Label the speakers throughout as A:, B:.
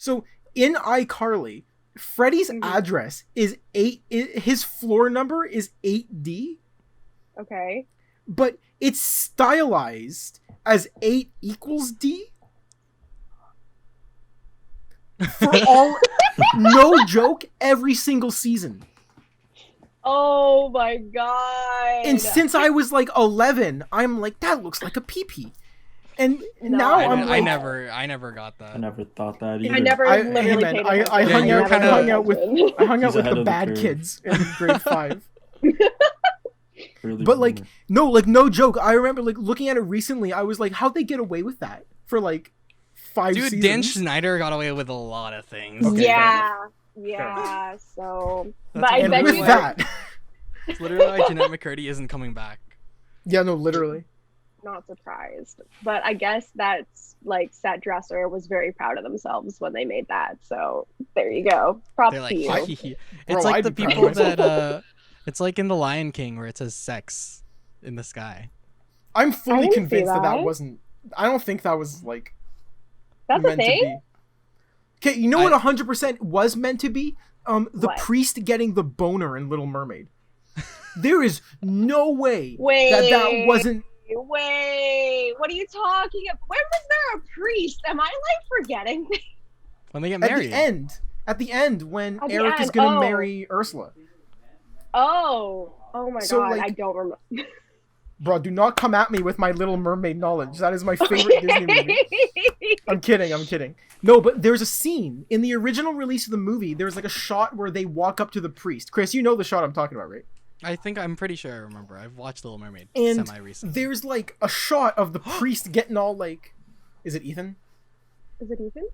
A: So in iCarly, Freddy's address is 8. His floor number is 8D.
B: Okay.
A: But it's stylized as 8 equals D. For all, no joke, every single season.
B: Oh my god.
A: And since I was like 11, I'm like, that looks like a pee-pee. And now I'm like...
C: I never got that.
D: I never thought that either.
B: I never literally paid attention.
A: I hung out with
D: He's ahead
A: the
D: of
A: bad
D: curve.
A: kids in grade 5.
D: Really
A: But like
D: boomer.
A: no joke. I remember like looking at it recently. I was like, how'd they get away with that for like 5 seasons?
C: Dude, Dan Schneider got away with a lot of things.
A: Okay,
B: Yeah. So,
C: That's
B: but I
A: And
B: bet
A: with
B: you
A: that,
C: It's literally like Jeanette McCurdy isn't coming back.
A: yeah, no, literally.
B: not surprised. But I guess that's like set dresser was very proud of themselves when they made that. So there you go. Props
C: They're like,
B: to you.
C: it's
A: Bro,
C: like
A: I'd
C: the
A: be proud of
C: people
A: myself.
C: that it's like in The Lion King where it says sex in the sky.
A: I'm fully
B: didn't see
A: convinced that
B: that.
A: wasn't. I don't think that was like
B: That's a
A: meant to
B: thing?
A: be. Okay, you know what 100% was meant to be? The
B: What?
A: priest getting the boner in Little Mermaid. There is no way
B: Wait.
A: that wasn't.
B: Wait, what are you talking about? When was there a priest? Am I like forgetting?
C: When they get
A: At
C: married.
A: the end, when
B: At the
A: Eric is
B: end,
A: gonna
B: oh.
A: marry Ursula.
B: Oh my
A: So,
B: god,
A: like-
B: I don't remember.
A: Bro, do not come at me with my Little Mermaid knowledge. That is my favorite Disney movie. I'm kidding. No, but there's a scene in the original release of the movie. There's like a shot where they walk up to the priest. Chris, you know the shot I'm talking about, right?
C: I'm pretty sure I remember. I've watched Little Mermaid
A: And
C: semi-recently.
A: there's like a shot of the priest getting all like, is it Ethan?
B: Is it Ethan?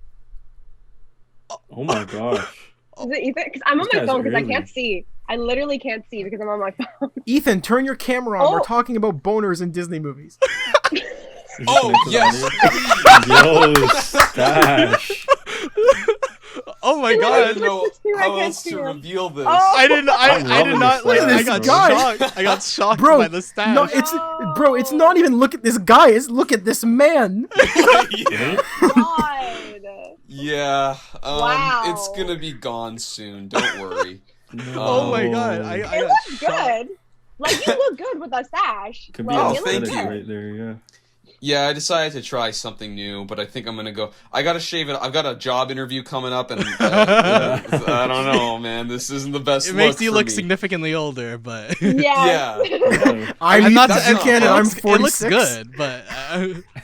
D: Oh my gosh.
B: Is it Ethan? Because I'm on
D: This
B: my
D: guy's
B: phone because I
D: early.
B: can't see. I literally can't see because I'm on my phone.
A: Ethan, turn your camera on. We're
B: Oh.
A: talking about boners in Disney movies.
D: Is he
E: Oh,
D: connected
E: yes.
D: on here? Yo, Stash.
C: Oh my
E: I
C: god.
E: didn't know
B: I
E: how
B: can't
E: else
B: see
E: to
B: him.
E: reveal this.
B: Oh.
C: I didn't
D: I'm
C: I did
D: loving
C: not
D: this
C: like
D: guy.
C: I got
A: Guy.
C: shocked. I got shocked
A: Bro,
C: by the stash.
A: No, it's not even look at this guy. It's look at this man.
E: Yeah.
B: God.
E: Yeah.
B: Wow.
E: It's gonna be gone soon. Don't worry.
C: Oh my god. I
B: It
C: got
B: looks
C: shocked.
B: good. Like you look good with a stash.
D: Could be
B: Like,
E: Oh,
D: an
B: it looks
E: thank
D: aesthetic
E: you.
B: good.
D: right there, yeah.
E: Yeah, I decided to try something new, but I think I'm gonna go. I gotta shave it. I've got a job interview coming up, and I don't know, man. This isn't the best.
C: It makes
E: look
C: you
E: for
C: look
E: me.
C: significantly older, but
B: Yeah.
E: Yeah.
A: I'm
C: not
A: Ethan
E: that's
A: Zuchkan and
E: not-
A: I'm
C: it
A: 46.
C: looks good, but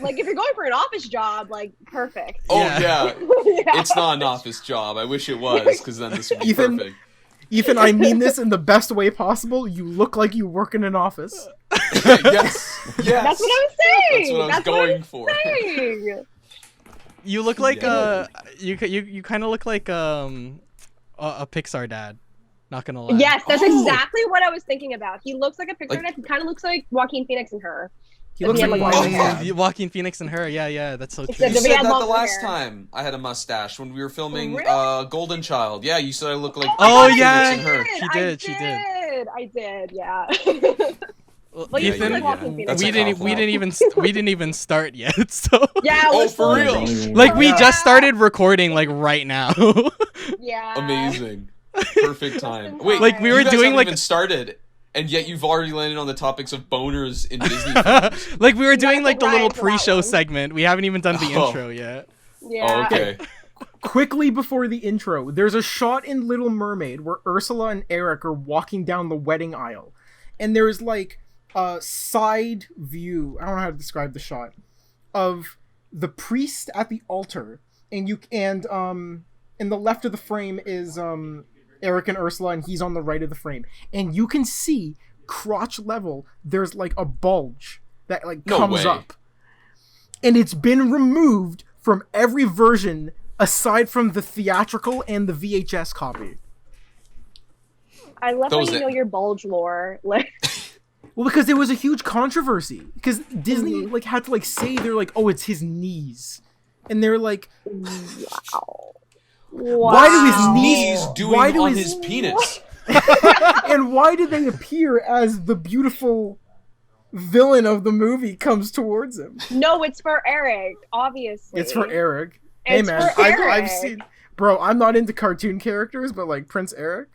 B: Like if you're going for an office job, like perfect.
E: Oh
C: Yeah.
E: yeah.
B: Yeah.
E: It's not an office job. I wish it was, because then this would be
A: Ethan-
E: perfect.
A: Ethan, I mean this in the best way possible. You look like you work in an office.
E: Yes. Yes.
B: That's what I was saying.
E: That's what I was going for.
B: saying.
C: you look like
E: Yeah.
C: you kind of look like a Pixar dad. Not gonna lie.
B: Yes, that's
E: Oh.
B: exactly what I was thinking about. He looks like a picture.
E: Like-
B: He kind of looks like Joaquin Phoenix and her.
A: He looks
B: Yeah,
A: like
B: like-
A: Marina
E: Oh,
A: Yap.
C: Joaquin Phoenix and her. Yeah, that's so true.
B: Except
E: You
B: if he
E: said
B: had
E: that the
B: longer
E: last
B: hair.
E: time I had a mustache when we were filming
B: Really?
E: Golden Child. Yeah, you said I look like.
C: Oh,
B: my God,
C: yeah.
B: I
E: and her.
C: She did, she did.
B: I did, yeah.
C: Well,
B: Well, you
C: Ethan,
B: look like Joaquin Phoenix.
C: we
E: That's a
C: didn't even start yet. So
B: Yeah,
E: Oh,
B: we're
E: for
B: still-
E: real?
D: Don't even
C: like
D: worry.
C: we
B: Yeah.
C: just started recording like right now.
B: Yeah.
E: Amazing. Perfect time. Wait,
C: Like, we
E: you
C: were
E: guys
C: doing,
E: haven't
C: like-
E: even started, and yet you've already landed on the topics of boners in Disney films.
C: Like we were doing
B: gotta
C: like the
B: take
C: little
B: Ryan for that
C: pre-show
B: one.
C: segment. We haven't even done the
E: Oh.
C: intro yet.
B: Yeah.
E: Oh, okay.
A: Quickly before the intro, there's a shot in Little Mermaid where Ursula and Eric are walking down the wedding aisle. And there's like a side view, I don't know how to describe the shot, of the priest at the altar. And in the left of the frame is Eric and Ursula, and he's on the right of the frame. And you can see crotch level, there's like a bulge that like
E: No
A: comes
E: way.
A: up. And it's been removed from every version aside from the theatrical and the VHS copy.
B: I love how
E: Those
B: you
E: that-
B: know your bulge lore. Like,
A: Well, because there was a huge controversy. Because Disney like had to like say they're like, oh, it's his knees, and they're like,
B: wow.
A: Why do his
B: Wow.
A: knees-
E: He's doing
A: why do
E: on
A: his-
E: his penis.
A: and why did they appear as the beautiful villain of the movie comes towards him?
B: No, it's for Eric, obviously.
A: It's for Eric. Hey
B: It's
A: man,
B: for
A: I've
B: Eric.
A: Bro, I'm not into cartoon characters, but like Prince Eric,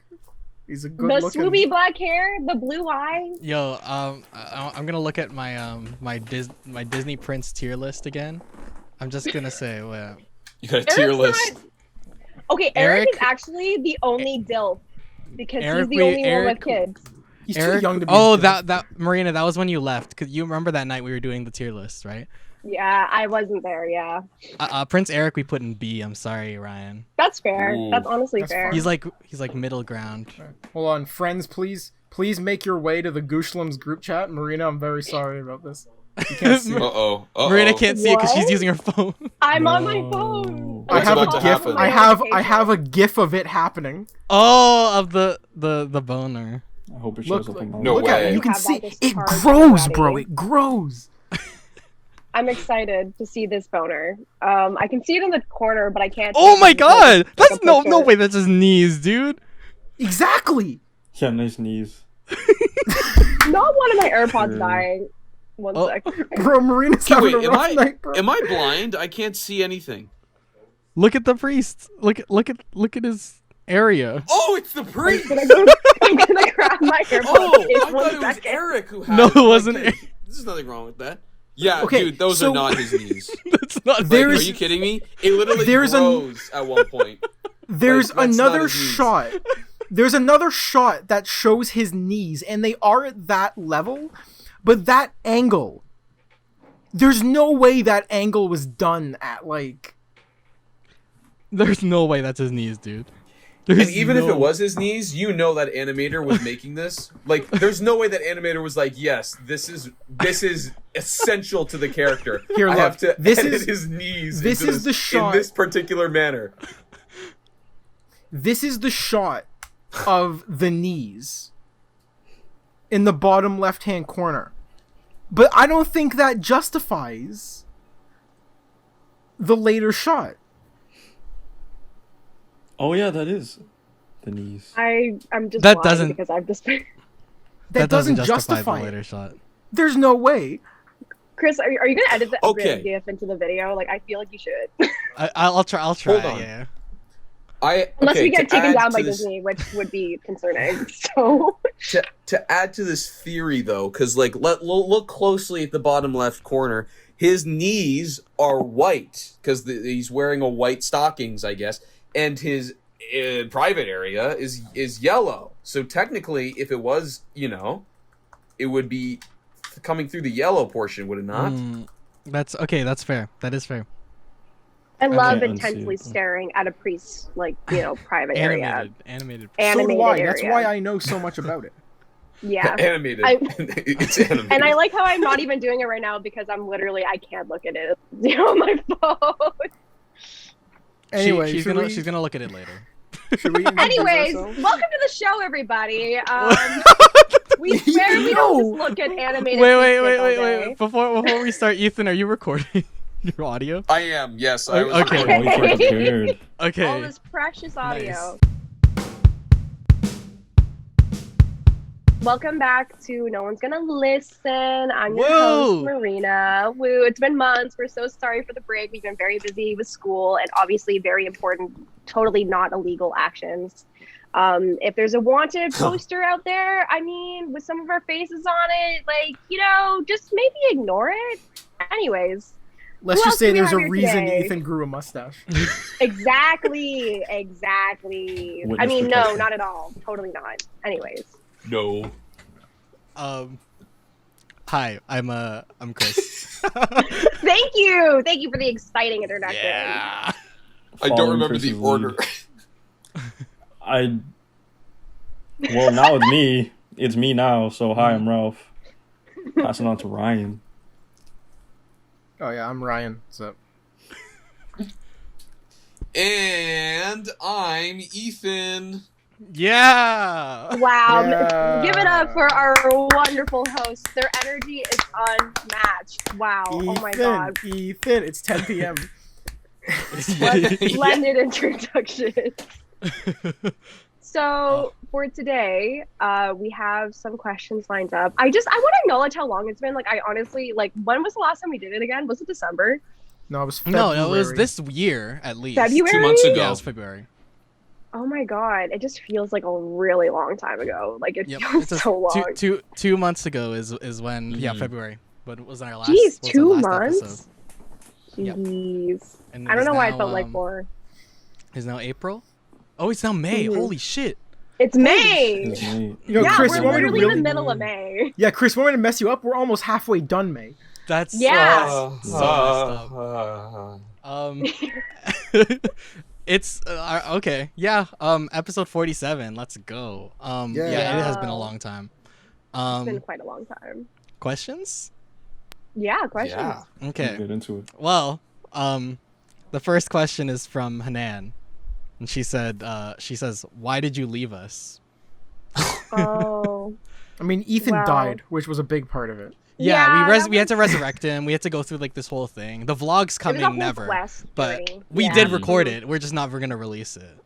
A: he's a good
B: The
A: looking.
B: swoopy black hair, the blue eyes.
C: Yo, I'm gonna look at my my Disney Prince tier list again. I'm just gonna say, well,
E: You got a tier
B: Eric's
E: list.
B: not- Okay, Eric
C: Eric-
B: is actually the only DILF because
C: Eric,
B: he's the only
C: Eric-
B: one with kids.
A: He's
C: Eric.
A: too young to be.
C: Oh,
A: a
C: that Marina, that was when you left. Cause you remember that night we were doing the tier list, right?
B: Yeah, I wasn't there. Yeah,
C: Prince Eric we put in B. I'm sorry, Ryan.
B: that's fair.
E: Ooh.
B: That's honestly
A: That's
B: fair.
C: He's like middle ground.
A: Hold on, friends, please make your way to the Gooshies group chat. Marina, I'm very sorry about this. You can't see.
E: Uh-oh. Uh-oh.
C: Marina can't see it because she's
B: What?
C: using her phone.
B: I'm on my
D: No.
B: phone.
A: I
E: What's
A: have a
E: about to
A: gif.
E: happen?
A: I have a gif of it happening.
C: Oh, of the boner.
D: I hope it shows
A: Look,
D: up on my
E: No
A: look at
E: way.
A: it. You can
B: Have
A: see
B: that just
A: it
B: charged
A: grows,
B: already.
A: bro. It grows.
B: I'm excited to see this boner. I can see it in the corner, but I can't.
C: Oh
B: see
C: my
B: it because
C: god!
B: it's like
C: That's
B: a
C: no
B: picture.
C: way. That's his knees, dude.
A: Exactly.
D: Yeah, nice knees.
B: Not one of my AirPods
D: True.
B: dying. One
C: Oh.
B: sec.
A: Bro, Marina's
E: Okay,
A: having
E: wait,
A: a rough night, bro.
E: am I blind? I can't see anything.
C: Look at the priest. Look at his area.
E: Oh, it's the
B: I'm
E: priest!
B: gonna grab my AirPods.
E: Oh,
B: in
E: I
B: one
E: thought it was
B: second.
E: Eric who had
C: No,
E: it.
C: it wasn't
E: Okay, There's nothing wrong with that. Yeah,
A: Okay,
E: dude, those
A: so-
E: are not his knees.
C: That's not.
E: Like,
A: There's-
E: are you kidding me? It literally
A: there's a-
E: grows at one point.
A: There's
E: Like, that's not
A: another
E: his knees.
A: shot. There's another shot that shows his knees, and they are at that level, but that angle. There's no way that angle was done at like.
C: There's no way that's his knees, dude.
E: And
C: There's
E: even if
C: no-
E: it was his knees, you know that animator was making this. Like, there's no way that animator was like, yes, this is essential to the character.
A: Here,
E: I
A: look,
E: have to
A: this
E: edit
A: is-
E: his knees.
A: this
E: into
A: is the shot-
E: in this particular manner.
A: This is the shot of the knees in the bottom left-hand corner. But I don't think that justifies the later shot.
D: Oh yeah, that is the knees.
B: I'm just
C: That
B: lying
C: doesn't-
B: because I've just
A: That doesn't
C: the
A: justify it.
C: later shot.
A: There's no way.
B: Chris, are you gonna edit the
E: Okay.
B: GIF into the video? Like, I feel like you should.
C: I'll try. I'll try.
E: Hold on.
C: Yeah.
B: Unless
E: Okay,
B: we get
E: to
B: taken
E: add
B: down
E: to
B: by
E: this-
B: Disney, which would be concerning. So
E: To add to this theory though, because like look closely at the bottom left corner, his knees are white because he's wearing a white stockings, I guess, and his private area is yellow. So technically, if it was, it would be coming through the yellow portion, would it not?
C: That's okay. That's fair. That is fair.
B: I love
D: can't
B: intensely
D: unsee it.
B: staring at a priest's private area.
C: Animated.
A: So do
B: Animated
A: I.
B: area.
A: That's why I know so much about it.
B: Yeah.
E: Animated. It's animated.
B: And I like how I'm not even doing it right now because I can't look at it on my phone.
A: Anyway,
C: she's
A: should
C: she's gonna look at it later.
A: should we introduce
B: Anyways,
A: ourselves?
B: welcome to the show, everybody. We swear we don't just look at animated.
C: Wait.
B: pieces all day.
C: Before we start, Ethan, are you recording your audio?
E: I am. Yes, I was.
C: Okay.
D: Oh, you weren't prepared.
C: Okay.
B: All this precious audio. Welcome back to No One's Gonna Listen. I'm your host,
C: Woo!
B: Marina. Woo, it's been months. We're so sorry for the break. We've been very busy with school and obviously very important, totally not illegal actions. If there's a wanted poster out there, with some of our faces on it, just maybe ignore it. Anyways,
A: Let's
B: Who
A: just
B: else
A: say
B: do we
A: there's
B: have
A: a
B: here
A: reason
B: today?
A: Ethan grew a mustache.
B: exactly.
D: Witness
B: No,
D: protection.
B: not at all. Totally not. Anyways.
E: No.
C: Hi, I'm Chris.
B: Thank you for the exciting introduction.
C: Yeah.
E: I don't
D: Following
E: remember the
D: Chris's
E: order.
D: lead. Well, now it's me. It's me now. So hi, I'm Ralph. Passing on to Ryan.
A: Oh yeah, I'm Ryan. What's up?
E: And I'm Ethan.
C: Yeah.
B: Wow.
A: Yeah.
B: Give it up for our wonderful hosts. Their energy is unmatched. Wow. Oh my god.
A: Ethan, it's 10 p.m.
B: Splendid introduction. So for today, we have some questions lined up. I want to acknowledge how long it's been. I honestly, when was the last time we did it again? Was it December?
A: No, it was February.
C: No, it was this year at least.
B: February?
E: 2 months ago.
C: Yeah, it was February.
B: Oh my god, it just feels like a really long time ago. Like it
C: Yep.
B: feels
C: It's
B: so long.
C: two months ago is when
E: Mhm.
C: February. But it was our last.
B: Jeez,
C: was our
B: 2
C: last
B: months.
C: episode.
B: Jeez.
C: And
B: I don't know why it
C: now,
B: felt like 4.
C: It's now April. Oh, it's now May.
B: Mhm.
C: Holy shit.
B: It's May.
D: It's me.
A: You know,
B: Yeah,
A: Chris,
B: we're
A: you want me to
B: literally in
A: really?
B: the middle of May.
A: Yeah, Chris, want me to mess you up? We're almost halfway done, May.
C: That's
B: Yeah.
C: so it's okay. Yeah. Episode 47. Let's go. Yeah, it has been a long time.
B: It's been quite a long time.
C: Questions?
B: Yeah, questions.
E: Yeah.
C: Okay.
D: Get into it.
C: Well, the first question is from Hanan, and she says, "Why did you leave us?"
B: Oh.
A: I mean, Ethan
B: Wow.
A: died, which was a big part of it.
C: Yeah,
B: that
C: we had to resurrect him. We had to go through like this whole thing. The vlog's
B: It was a
C: coming
B: whole
C: never,
B: quest
C: but
B: journey.
C: we
B: Yeah.
C: did record it. We're just never gonna release it.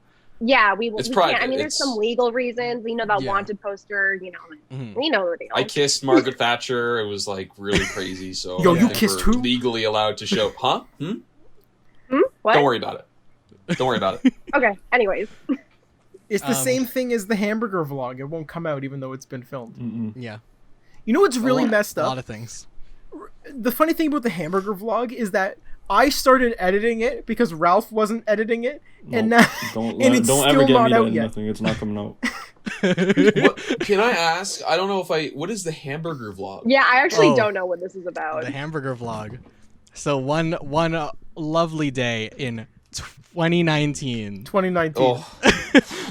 B: Yeah, we
E: It's
B: can't.
E: private.
B: I mean, there's
E: It's-
B: some legal reasons. You know, that
C: Yeah.
B: wanted poster. You know,
C: Mhm.
B: we know the deal.
E: I kissed Margaret Thatcher. It was like really crazy. So
A: Yo,
E: I
A: you
E: think
A: kissed
E: we're
A: who?
E: legally allowed to show. Huh?
B: What?
E: Don't worry about it. Don't worry about it.
B: Okay. Anyways,
A: It's the
C: Um,
A: same thing as the hamburger vlog. It won't come out even though it's been filmed.
D: Mm-mm.
C: Yeah,
A: You know what's really
C: a lot,
A: messed
C: a
A: up?
C: lot of things.
A: The funny thing about the hamburger vlog is that I started editing it because Ralph wasn't editing it, and
D: No,
A: now
D: don't
A: and it's
D: don't
A: still
D: ever get
A: not
D: me to
A: out
D: edit
A: yet.
D: nothing. It's not coming out.
E: What, can I ask? I don't know if I. What is the hamburger vlog?
B: yeah, I actually
C: Oh.
B: don't know what this is about.
C: The hamburger vlog. So one lovely day in 2019,
A: 2019.
E: Oh,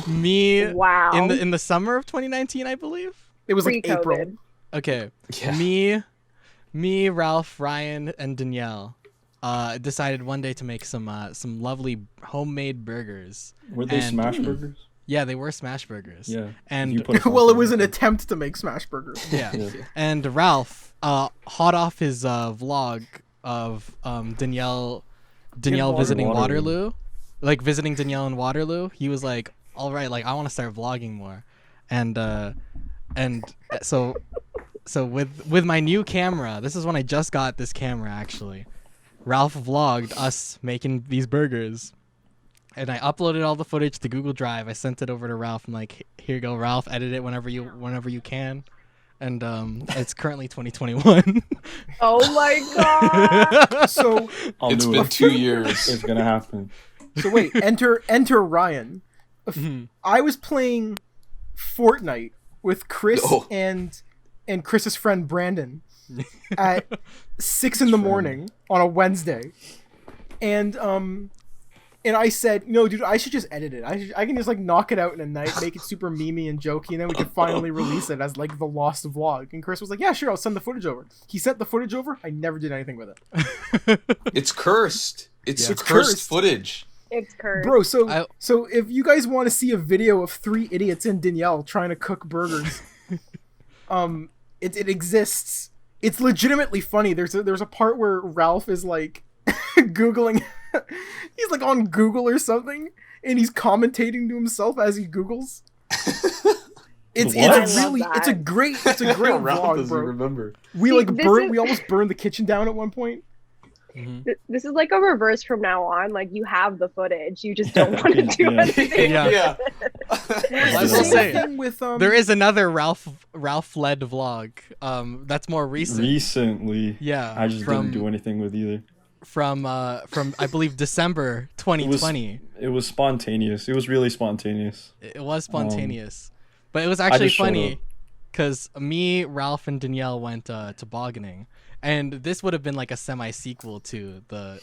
C: me
B: Wow.
C: in the summer of 2019, I believe.
A: It was like
B: Pre-COVID.
A: April.
C: Okay,
E: yeah.
C: me, Ralph, Ryan, and Danielle decided one day to make some lovely homemade burgers.
D: Were they
C: And-
D: smash burgers?
C: Yeah, they were smash burgers.
D: Yeah.
C: And
D: You put a
A: Well,
D: sauce
A: it
D: on
A: was an attempt to make smash burgers.
C: yeah.
D: Yeah.
C: And Ralph, hot off his vlog of Danielle visiting
D: Waterloo.
C: Waterloo, like visiting Danielle in Waterloo, he was like, "All right, like I want to start vlogging more," and so with my new camera, this is when I just got this camera actually. Ralph vlogged us making these burgers. And I uploaded all the footage to Google Drive. I sent it over to Ralph. I'm like, here you go, Ralph. Edit it whenever you can. And it's currently 2021.
B: Oh my god.
A: So
D: I'll
E: It's
D: do
E: been
D: it.
E: 2 years.
D: It's gonna happen.
A: so wait, enter Ryan.
C: Mhm.
A: I was playing Fortnite with Chris
E: Oh.
A: and Chris's friend Brandon at 6 in the morning on a Wednesday, and I said, no, dude, I should just edit it. I can just like knock it out in a night, make it super memey and jokey, and then we can finally release it as like the lost vlog. And Chris was like, yeah, sure, I'll send the footage over. He sent the footage over. I never did anything with it,
E: It's cursed. It's
C: Yeah.
E: cursed
A: Cursed.
E: footage.
B: It's cursed.
A: bro. So
C: I-
A: so if you guys want to see a video of 3 idiots and Danielle trying to cook burgers, it exists. It's legitimately funny. There's a part where Ralph is like googling. He's like on Google or something, and he's commentating to himself as he googles. It's
D: What? I
B: love
A: really
B: that.
A: it's a great
E: Ralph
A: vlog,
E: doesn't
A: bro.
E: remember.
A: We
B: See,
A: like
B: this
A: burn
B: is-
A: we almost burned the kitchen down at one point.
C: Mhm.
B: This is like a reverse from now on. Like you have the footage, you just don't want to do
D: Yeah.
B: anything.
C: Yeah.
E: Yeah.
C: I will
A: Same
C: say,
A: thing with
C: there is another Ralph led vlog. That's more recent.
D: Recently,
C: Yeah.
D: I just
C: from,
D: didn't do anything with either.
C: From I believe December 2020.
D: It was spontaneous. It was really spontaneous.
C: It was spontaneous, but it was actually
D: just showed
C: funny
D: up.
C: because me, Ralph, and Danielle went tobogganing, and this would have been like a semi-sequel to the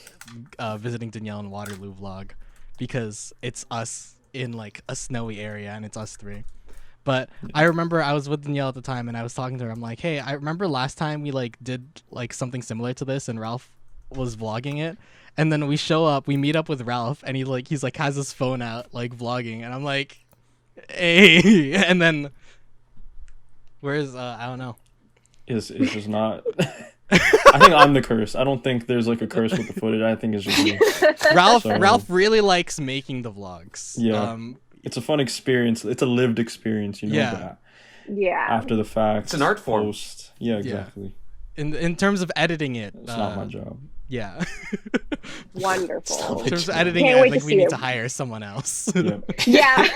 C: visiting Danielle in Waterloo vlog, because it's us in like a snowy area and it's us 3. But I remember I was with Danielle at the time, and I was talking to her. I'm like, hey, I remember last time we like did like something similar to this, and Ralph was vlogging it. And then we show up, we meet up with Ralph, and he's like has his phone out like vlogging, and I'm like, hey. And then where's I don't know.
D: It's just not. I think I'm the curse. I don't think there's like a curse with the footage. I think it's just me.
C: Ralph
D: So-
C: Ralph really likes making the vlogs.
D: Yeah. It's a fun experience. It's a lived experience, you know.
C: Yeah.
B: Yeah.
D: After the fact,
E: It's an art form.
D: post. Yeah, exactly.
C: In terms of editing it,
D: It's not my job.
C: Yeah.
B: Wonderful.
C: In terms of editing,
B: Can't
C: I
B: wait
C: think
B: to
C: we
B: see
C: need
B: it.
C: to hire someone else.
D: Yeah.
B: Yeah.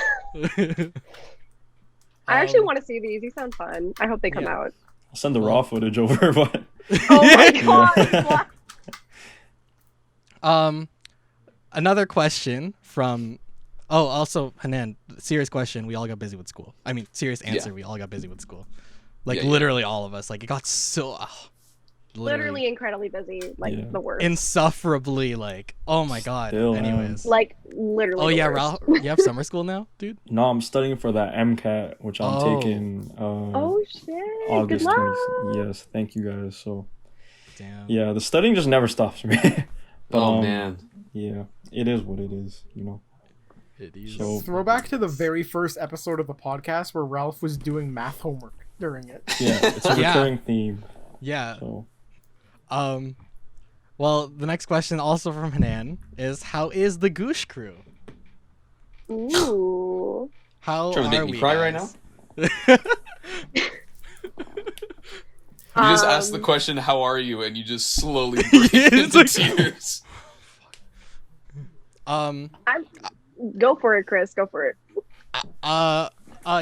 B: I actually
C: Um,
B: want to see these. These sound fun. I hope they come
C: yeah.
B: out.
D: I'll send the raw footage over, but
B: Oh my
C: Yeah.
B: god.
C: Another question from. Oh, also Hanan. Serious question. We all got busy with school. I mean, serious answer.
E: Yeah.
C: We all got busy with school. Like
E: Yeah.
C: literally all of us. Like it got so.
B: Literally incredibly busy. Like
D: Yeah.
B: the worst.
C: Insufferably like. Oh my god.
D: Still, man.
C: Anyways.
B: Like literally.
C: Oh
B: the
C: yeah,
B: worst.
C: Ralph. You have summer school now, dude.
D: no, I'm studying for that MCAT, which I'm
C: Oh.
D: taking
B: Oh shit.
D: August
B: Good luck.
D: 20. Yes, thank you guys. So
C: Damn.
D: yeah, the studying just never stops for me. But,
E: Oh man.
D: Yeah, it is what it is, you know.
C: It is.
D: So
A: Throwback to the very first episode of the podcast where Ralph was doing math homework during it.
D: yeah, it's a
C: Yeah.
D: recurring theme.
C: Yeah.
D: So
C: Well, the next question, also from Hanan, is how is the Goosh crew?
B: Ooh.
C: How
E: Trying to
C: are
E: make me
C: we
E: cry right
C: guys?
E: You just asked the question, "How are you?" and you just slowly break
C: It's
E: into
C: like-
E: tears.
B: Go for it, Chris. Go for it.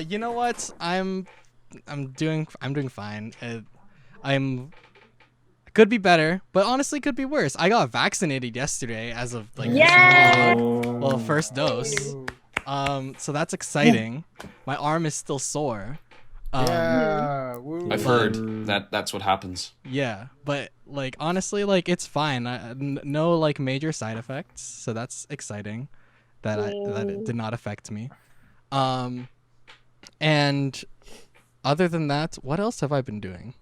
C: You know what? I'm doing fine. I'm could be better, but honestly could be worse. I got vaccinated yesterday as of like this
B: Yay!
C: vlog. Well, first dose. So that's exciting. My arm is still sore.
A: Yeah. Woo.
E: I've heard that's what happens.
C: Yeah, but like honestly, like it's fine. No like major side effects, so that's exciting. That it did not affect me. And other than that, what else have I been doing?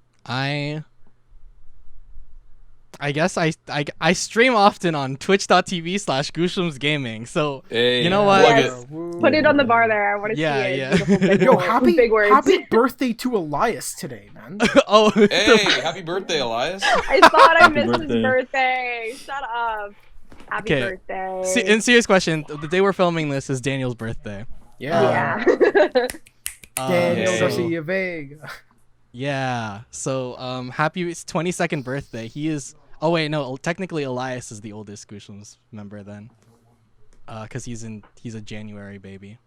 C: I guess I stream often on twitch.tv/Gooshies Gaming. So
E: Hey,
C: you know what?
E: plug
B: Yes.
E: it.
A: Woo.
B: Put it on the bar there. I want to
C: Yeah,
B: see it.
C: yeah.
B: Beautiful big
A: Yo,
B: words. Big words.
A: happy birthday to Elias today, man.
C: Oh,
E: Hey, happy birthday, Elias.
B: I thought I
D: Happy
B: missed
D: birthday.
B: his birthday. Shut up. Happy
C: Okay.
B: birthday.
C: in serious question, the day we're filming this is Daniel's birthday.
A: Yeah.
B: Yeah.
A: Daniel
E: Hey.
A: Garcia Vega.
C: Yeah. So happy 22nd birthday. He is. Oh wait, no. Technically, Elias is the oldest Gooshies member then, because he's a January baby.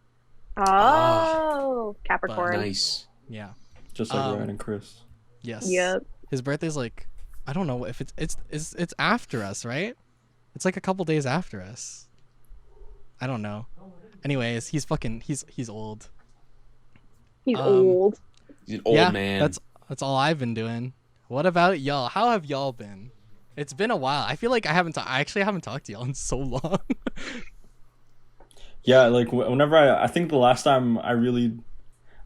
B: Oh, Capricorn.
E: Nice.
C: Yeah.
D: Just like
C: Um,
D: Ryan and Chris.
C: Yes.
B: Yep.
C: His birthday's like, I don't know if it's after us, right? It's like a couple days after us. I don't know. Anyways, he's old.
B: He's
C: Um,
B: old.
E: He's an old
C: yeah,
E: man.
C: that's all I've been doing. What about y'all? How have y'all been? It's been a while. I feel like I actually haven't talked to y'all in so long.
D: Yeah, like whenever I think the last time I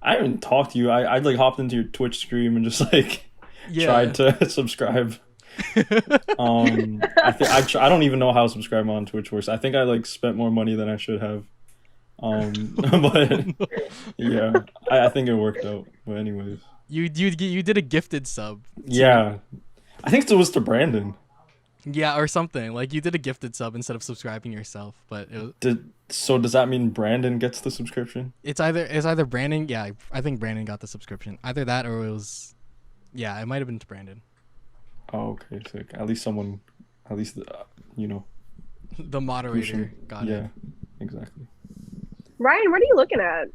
D: haven't talked to you. I like hopped into your Twitch stream and just like tried to subscribe. I don't even know how subscribing on Twitch works. I think I like spent more money than I should have. But yeah, I think it worked out. But anyways,
C: You did a gifted sub.
D: yeah, I think it was to Brandon.
C: Yeah, or something. Like you did a gifted sub instead of subscribing yourself, but
D: So does that mean Brandon gets the subscription?
C: it's either Brandon. Yeah, I think Brandon got the subscription. Either that or it was. Yeah, it might have been to Brandon.
D: Oh, okay, sick. At least someone, you know.
C: The moderator
D: Gushing.
C: got
D: Yeah,
C: it.
D: exactly.
B: Ryan, what are you looking at?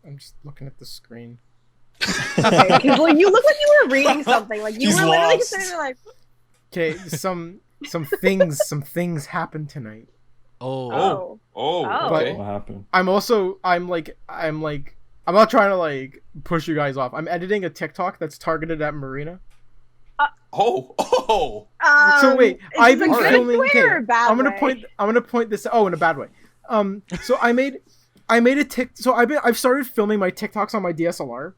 A: I'm just looking at the screen.
B: Okay, 'cause, like, you look like you were reading something. Like you
E: He's
B: were literally
E: lost.
B: sitting there like,
A: Okay, some things happened tonight.
C: Oh.
B: oh.
E: Oh,
B: Oh.
E: okay.
D: What happened?
A: I'm not trying to like push you guys off. I'm editing a TikTok that's targeted at Marina.
E: Oh.
A: So wait,
B: is
A: I've
B: this
A: been
B: a good
A: filming.
B: way
A: Okay,
B: or a bad
A: I'm
B: way?
A: gonna point this. Oh, in a bad way. So I made a So I've started filming my TikToks on my DSLR.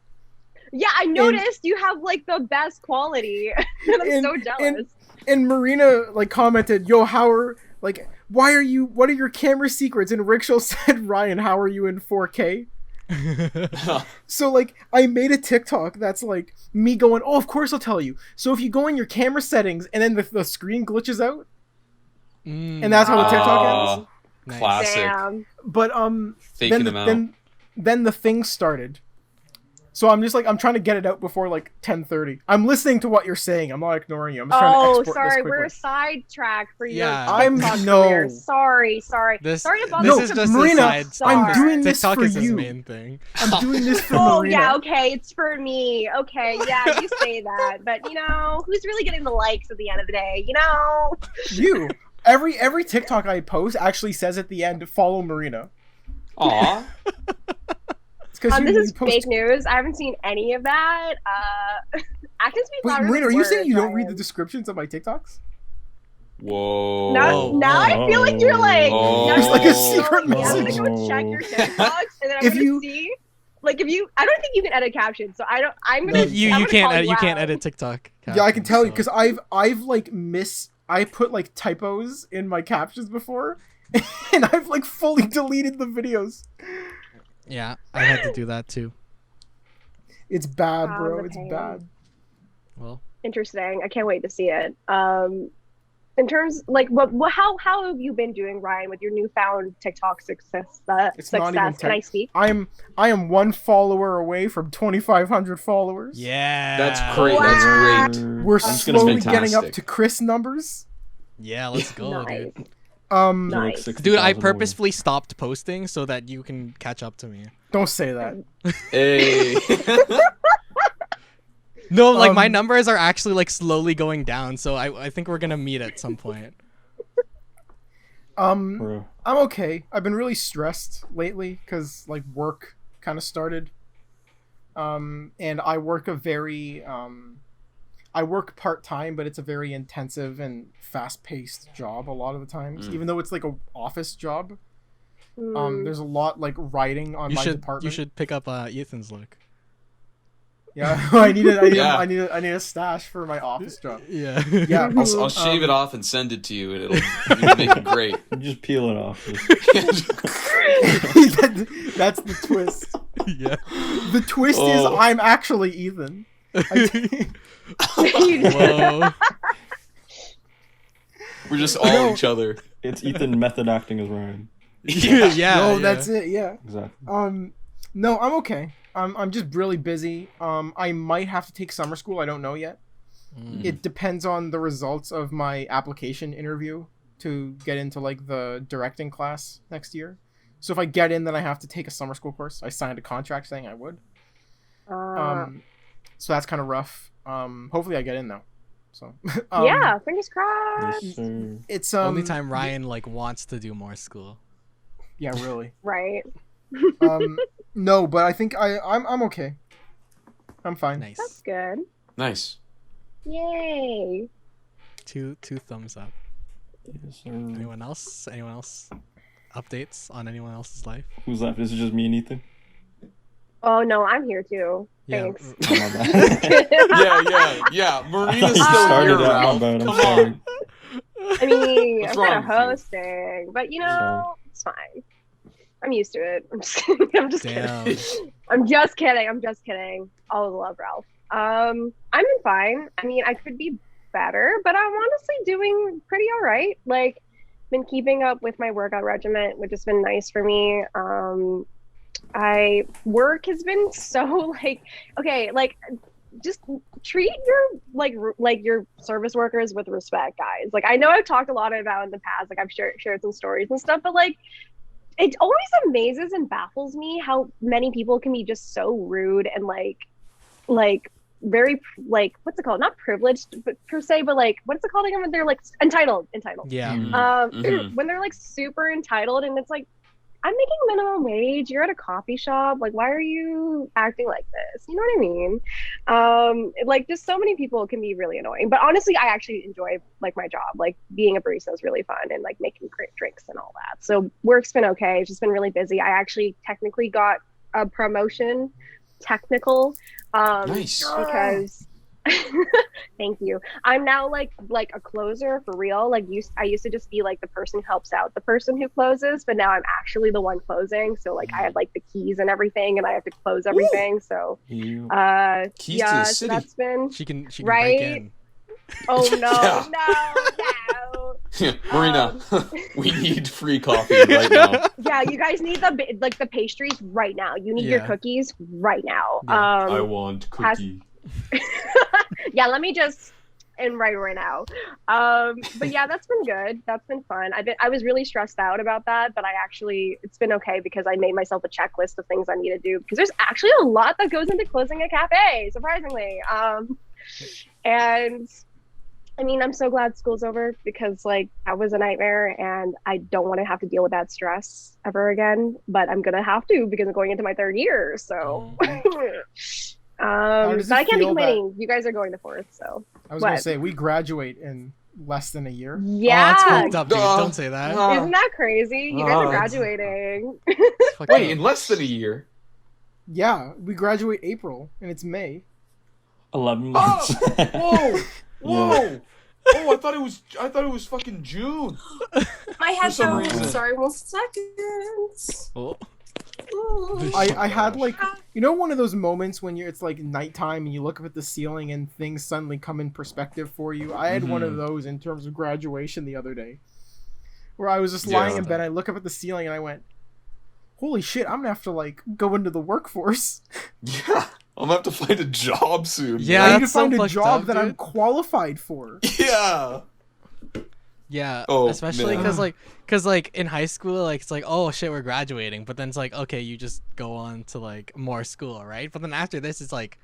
B: Yeah, I noticed you have like the best quality. And I'm
A: And-
B: so jealous.
A: And Marina like commented, "Yo, what are your camera secrets?" And Rickshaw said, "Ryan, how are you in 4K?" So like I made a TikTok that's like me going, "Oh, of course I'll tell you." So if you go in your camera settings and then the screen glitches out, and that's how the TikTok ends.
C: Nice.
E: Classic.
B: Damn.
A: But
E: Faking
A: then
E: them out.
A: then the thing started. So I'm just like, I'm trying to get it out before like 10:30. I'm listening to what you're saying. I'm not ignoring you. I'm just trying to export
B: sorry,
A: this
B: we're
A: quickly.
B: sidetracked for your
C: Yeah.
B: TikTok career. Sorry. Sorry to bother
C: This
B: you.
C: is just
A: Marina,
C: a side
B: Sorry.
A: I'm doing this
C: TikTok
A: for
C: is his
A: you.
C: main thing.
A: I'm doing this for
B: Oh
A: Marina.
B: yeah, okay, it's for me. Okay, yeah, you say that, but you know, who's really getting the likes at the end of the day? You know.
A: You. Every TikTok I post actually says at the end, follow Marina.
E: Aw.
A: It's because
B: This is
A: post...
B: fake news. I haven't seen any of that. Actions speak
A: Wait,
B: louder
A: Marina,
B: than
A: are you saying
B: words,
A: you don't read the
B: Ryan.
A: descriptions of my TikToks?
E: Whoa.
B: Now I feel like you're like,
E: Oh.
B: now
A: There's
B: you're
A: like a
B: stalling
A: secret
B: me. I'm gonna
A: message.
B: go check your TikToks, and then I'm
A: If
B: gonna
A: you-
B: see. Like if you, I don't think you can edit captions, so I don't. I'm gonna.
C: You
B: I'm gonna
C: can't
B: call
C: edit, you can't
B: out.
C: edit TikTok.
A: Yeah, I can tell you
C: captions,
A: because
C: so-
A: I've like I put like typos in my captions before, and I've like fully deleted the videos.
C: Yeah, I had to do that too.
A: It's bad,
B: Oh,
A: bro.
B: the
A: It's
B: pain.
A: bad.
C: Well,
B: Interesting. I can't wait to see it. In terms like how have you been doing, Ryan, with your newfound TikTok success?
A: It's not even
B: Can I speak?
A: I am one follower away from 2,500 followers.
C: yeah.
E: That's great.
B: Wow.
E: That's great.
A: We're
E: I'm just gonna
A: slowly
E: say
A: getting up
E: fantastic.
A: to Chris numbers.
C: Yeah, let's go,
B: Nice.
C: dude.
B: Nice.
C: Dude, I purposefully stopped posting so that you can catch up to me.
A: Don't say that.
E: Hey.
C: No, like my
A: Um,
C: numbers are actually like slowly going down, so I think we're gonna meet at some point.
A: I'm okay. I've been really stressed lately because like work kind of started. And I work I work part-time, but it's a very intensive and fast-paced job a lot of the times, even though it's like a office job. There's a lot like writing on my department.
C: You should pick up Ethan's look.
A: Yeah, I need
E: Yeah.
A: I need a stash for my office job.
C: Yeah.
A: Yeah,
E: I'll shave it off and send it to you, and it'll make it great.
D: Just peel it off.
A: That's the twist.
C: Yeah.
A: The twist is
E: Oh.
A: I'm actually Ethan.
C: Whoa.
E: We're just all each other.
D: It's Ethan method acting as Ryan.
C: Yeah.
A: No,
C: yeah.
A: that's it. Yeah.
D: Exactly.
A: No, I'm okay. I'm just really busy. I might have to take summer school. I don't know yet. It depends on the results of my application interview to get into like the directing class next year. So if I get in, then I have to take a summer school course. I signed a contract saying I would. So that's kind of rough. Hopefully I get in though. So
B: Yeah, fingers crossed.
D: Yes, sir.
A: it's
C: Only time Ryan like wants to do more school.
A: Yeah, really.
B: Right.
A: No, but I think I'm okay. I'm fine.
C: Nice.
B: That's good.
E: Nice.
B: Yay.
C: Two thumbs up.
D: Yes, sir.
C: Anyone else? Anyone else? Updates on anyone else's life?
D: Who's left? Is it just me and Ethan?
B: Oh no, I'm here too.
C: Yeah.
B: Thanks.
D: Oh, my bad.
E: Yeah. Marina's
D: You
E: still
D: started
E: here,
D: out, my
E: Ralph.
D: bad. I'm
E: Come
D: sorry.
E: on.
B: I mean,
E: What's
B: I'm kind
E: wrong
B: of
E: with you?
B: hosting, but you know, it's fine. I'm used to it. I'm just kidding. I'm just
C: Damn.
B: kidding. I'm just kidding. All the love, Ralph. I've been fine. I mean, I could be better, but I'm honestly doing pretty all right. Like, been keeping up with my workout regimen, which has been nice for me. Work has been so like, okay, like just treat your like your service workers with respect, guys. Like I know I've talked a lot about in the past, like I've shared some stories and stuff, but like it always amazes and baffles me how many people can be just so rude and like very like what's it called? Not privileged, but per se, but like what's it called again when they're like entitled.
C: Yeah.
B: When they're like super entitled and it's like I'm making minimum wage. You're at a coffee shop. Like, why are you acting like this? You know what I mean? Like, just so many people can be really annoying. But honestly, I actually enjoy like my job. Like, being a barista is really fun and like making great drinks and all that. So work's been okay. It's just been really busy. I actually technically got a promotion, technical,
E: Nice.
B: because. Thank you. I'm now like a closer for real. Like I used to just be like the person who helps out the person who closes, but now I'm actually the one closing. So like I have like the keys and everything, and I have to close everything. So
E: Keys to
B: yeah,
E: the
B: so
E: city.
B: that's been
C: She can
B: right?
C: break in.
B: Oh no,
E: Yeah.
B: no, no.
E: Marina, we need free coffee right now.
B: Yeah, you guys need the pastries right now. You need your
C: Yeah.
B: cookies right now.
C: Yeah.
E: I want cookie.
B: Yeah, let me just write right now. But yeah, that's been good. That's been fun. I was really stressed out about that, but it's been okay because I made myself a checklist of things I need to do because there's actually a lot that goes into closing a cafe, surprisingly. And I mean, I'm so glad school's over because like that was a nightmare and I don't want to have to deal with that stress ever again, but I'm gonna have to because I'm going into my third year. So
A: does
B: but
A: it
B: I can't be
A: feel that-
B: complaining. You guys are going to fourth, so
A: I was
B: What?
A: gonna say we graduate in less than a year.
C: Oh,
B: yeah.
C: that's fucked up, dude. Don't say that.
B: Isn't that crazy? You guys are
E: it's-
B: graduating.
C: It's fucked
E: Wait,
C: up.
E: in less than a year?
A: Yeah, we graduate April and it's May.
D: 11 months.
E: Whoa! Whoa!
D: Yeah.
E: Oh, I thought it was fucking June.
F: My
E: some
F: headphones.
E: reason.
F: Sorry, 1 second.
C: Oh.
F: Ooh.
A: I had like one of those moments when it's like nighttime and you look up at the ceiling and things suddenly come in perspective for you. I had one of those in terms of graduation the other day, where I was just lying in bed. I look up at the ceiling and I went, "Holy shit! I'm gonna have to like go into the workforce.
E: Yeah, I'm gonna have to find a job soon.
C: Yeah,
A: I need to
C: that's so
A: find a
C: fucked
A: job
C: up,
A: that I'm
C: dude.
A: qualified for."
E: Yeah.
C: Yeah,
E: Oh,
C: especially
E: man.
C: because like in high school, like it's like, oh shit, we're graduating, but then it's like, okay, you just go on to like more school, right? But then after this, it's like,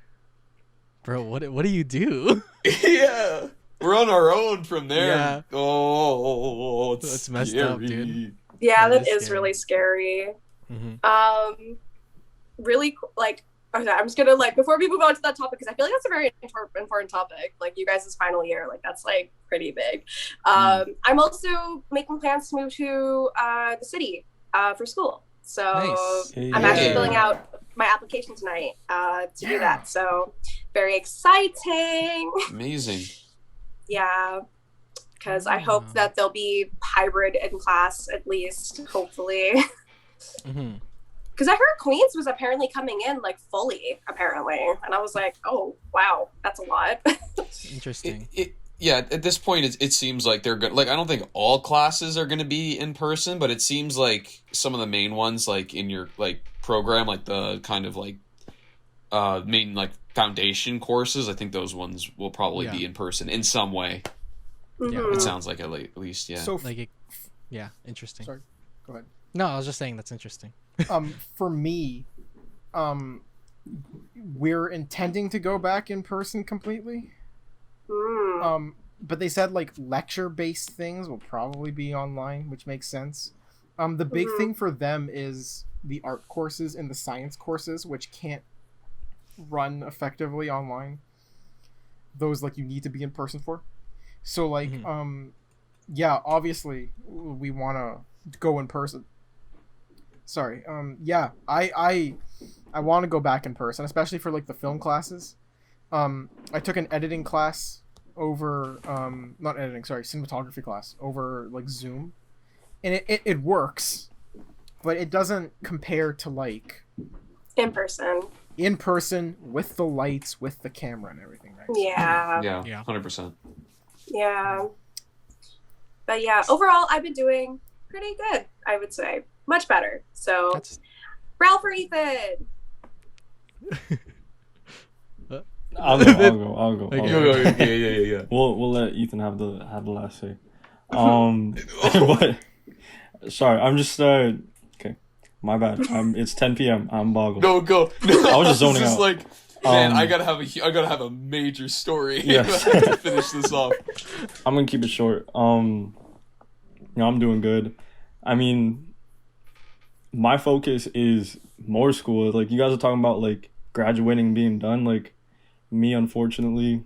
C: bro, what do you do?
E: Yeah. We're on our own from there.
C: Yeah.
E: Oh,
C: It's messed up,
E: scary.
C: dude.
F: Yeah,
C: That
F: that
C: is
F: is really scary.
C: Mm-hmm.
F: Really, like, okay, I'm just gonna, like, before we move on to that topic, because I feel like that's a very important topic, like, you guys' final year, like, that's, like, pretty big. I'm also making plans to move to the city for school. So
C: Nice.
F: I'm actually
E: Yeah.
F: filling out my application tonight to do that. So very exciting.
E: Amazing.
F: Yeah. Because I hope that there'll be hybrid in class, at least, hopefully.
C: Mm-hmm.
F: Because I heard Queens was apparently coming in like fully, apparently, and I was like, "Oh, wow, that's a lot."
C: Interesting.
E: Yeah, at this point, it seems like they're good. Like, I don't think all classes are going to be in person, but it seems like some of the main ones, like in your like program, like the kind of like main like foundation courses. I think those ones will probably be in person in some way.
F: Mhm.
E: It sounds like at least, yeah.
A: So
C: Like, yeah, interesting.
A: sorry, go ahead.
C: No, I was just saying that's interesting.
A: For me, we're intending to go back in person completely.
F: Mm.
A: But they said like lecture-based things will probably be online, which makes sense. The big thing for them is the art courses and the science courses, which can't run effectively online. Those like you need to be in person for. So like, yeah, obviously we want to go in person. Sorry. Yeah, I want to go back in person, especially for like the film classes. I took an editing class over not editing, sorry, cinematography class over like Zoom, and it works, but it doesn't compare to like
F: In person.
A: with the lights, with the camera and everything, right?
F: Yeah.
C: Yeah.
E: 100%.
F: Yeah. But yeah, overall, I've been doing pretty good, I would say. Much better. So,
C: That's
F: Ralph or Ethan?
D: I'll go.
C: Okay.
E: Yeah.
D: We'll let Ethan have the last say. But sorry, I'm just okay. My bad. It's 10 p.m. I'm boggled.
E: Go.
D: I was just zoning
E: It's
D: out.
E: like, man,
D: Um,
E: I gotta have a major story
D: Yes.
E: to finish this off.
D: I'm gonna keep it short. I'm doing good. I mean, my focus is more school. Like you guys are talking about like graduating and being done. Like me, unfortunately,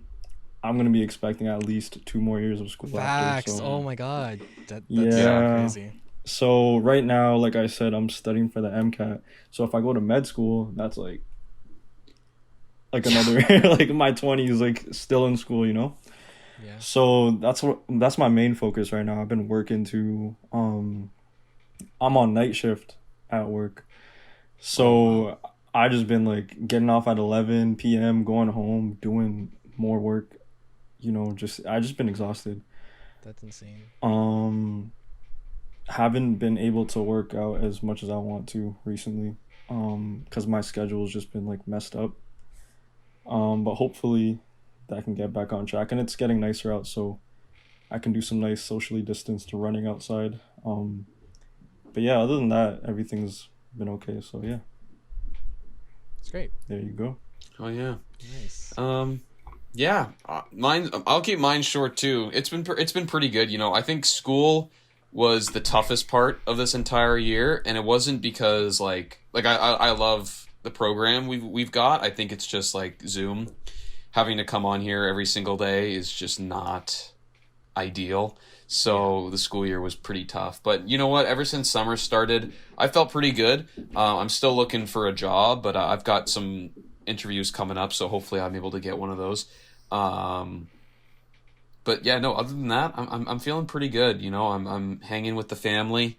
D: I'm gonna be expecting at least 2 more years of school.
C: facts.
D: After, so.
C: Oh my god. That's
D: Yeah.
C: crazy.
D: So right now, like I said, I'm studying for the MCAT. So if I go to med school, that's like another like my 20s, like still in school, you know.
C: Yeah.
D: So that's my main focus right now. I've been working to I'm on night shift at work. So I just been like getting off at 11 p.m., going home, doing more work, you know, I just been exhausted.
C: That's insane.
D: Haven't been able to work out as much as I want to recently, because my schedule has just been like messed up. But hopefully that can get back on track, and it's getting nicer out, so I can do some nice socially distanced running outside. But yeah, other than that, everything's been okay. So yeah,
C: It's great.
D: there you go.
E: Oh yeah.
C: Nice.
E: Yeah, mine. I'll keep mine short too. It's been pretty good. You know, I think school was the toughest part of this entire year, and it wasn't because I love the program we've got. I think it's just like Zoom, having to come on here every single day is just not ideal. So the school year was pretty tough. But you know what? Ever since summer started, I felt pretty good. I'm still looking for a job, but I've got some interviews coming up, so hopefully I'm able to get one of those. But yeah, no, other than that, I'm feeling pretty good. You know, I'm hanging with the family.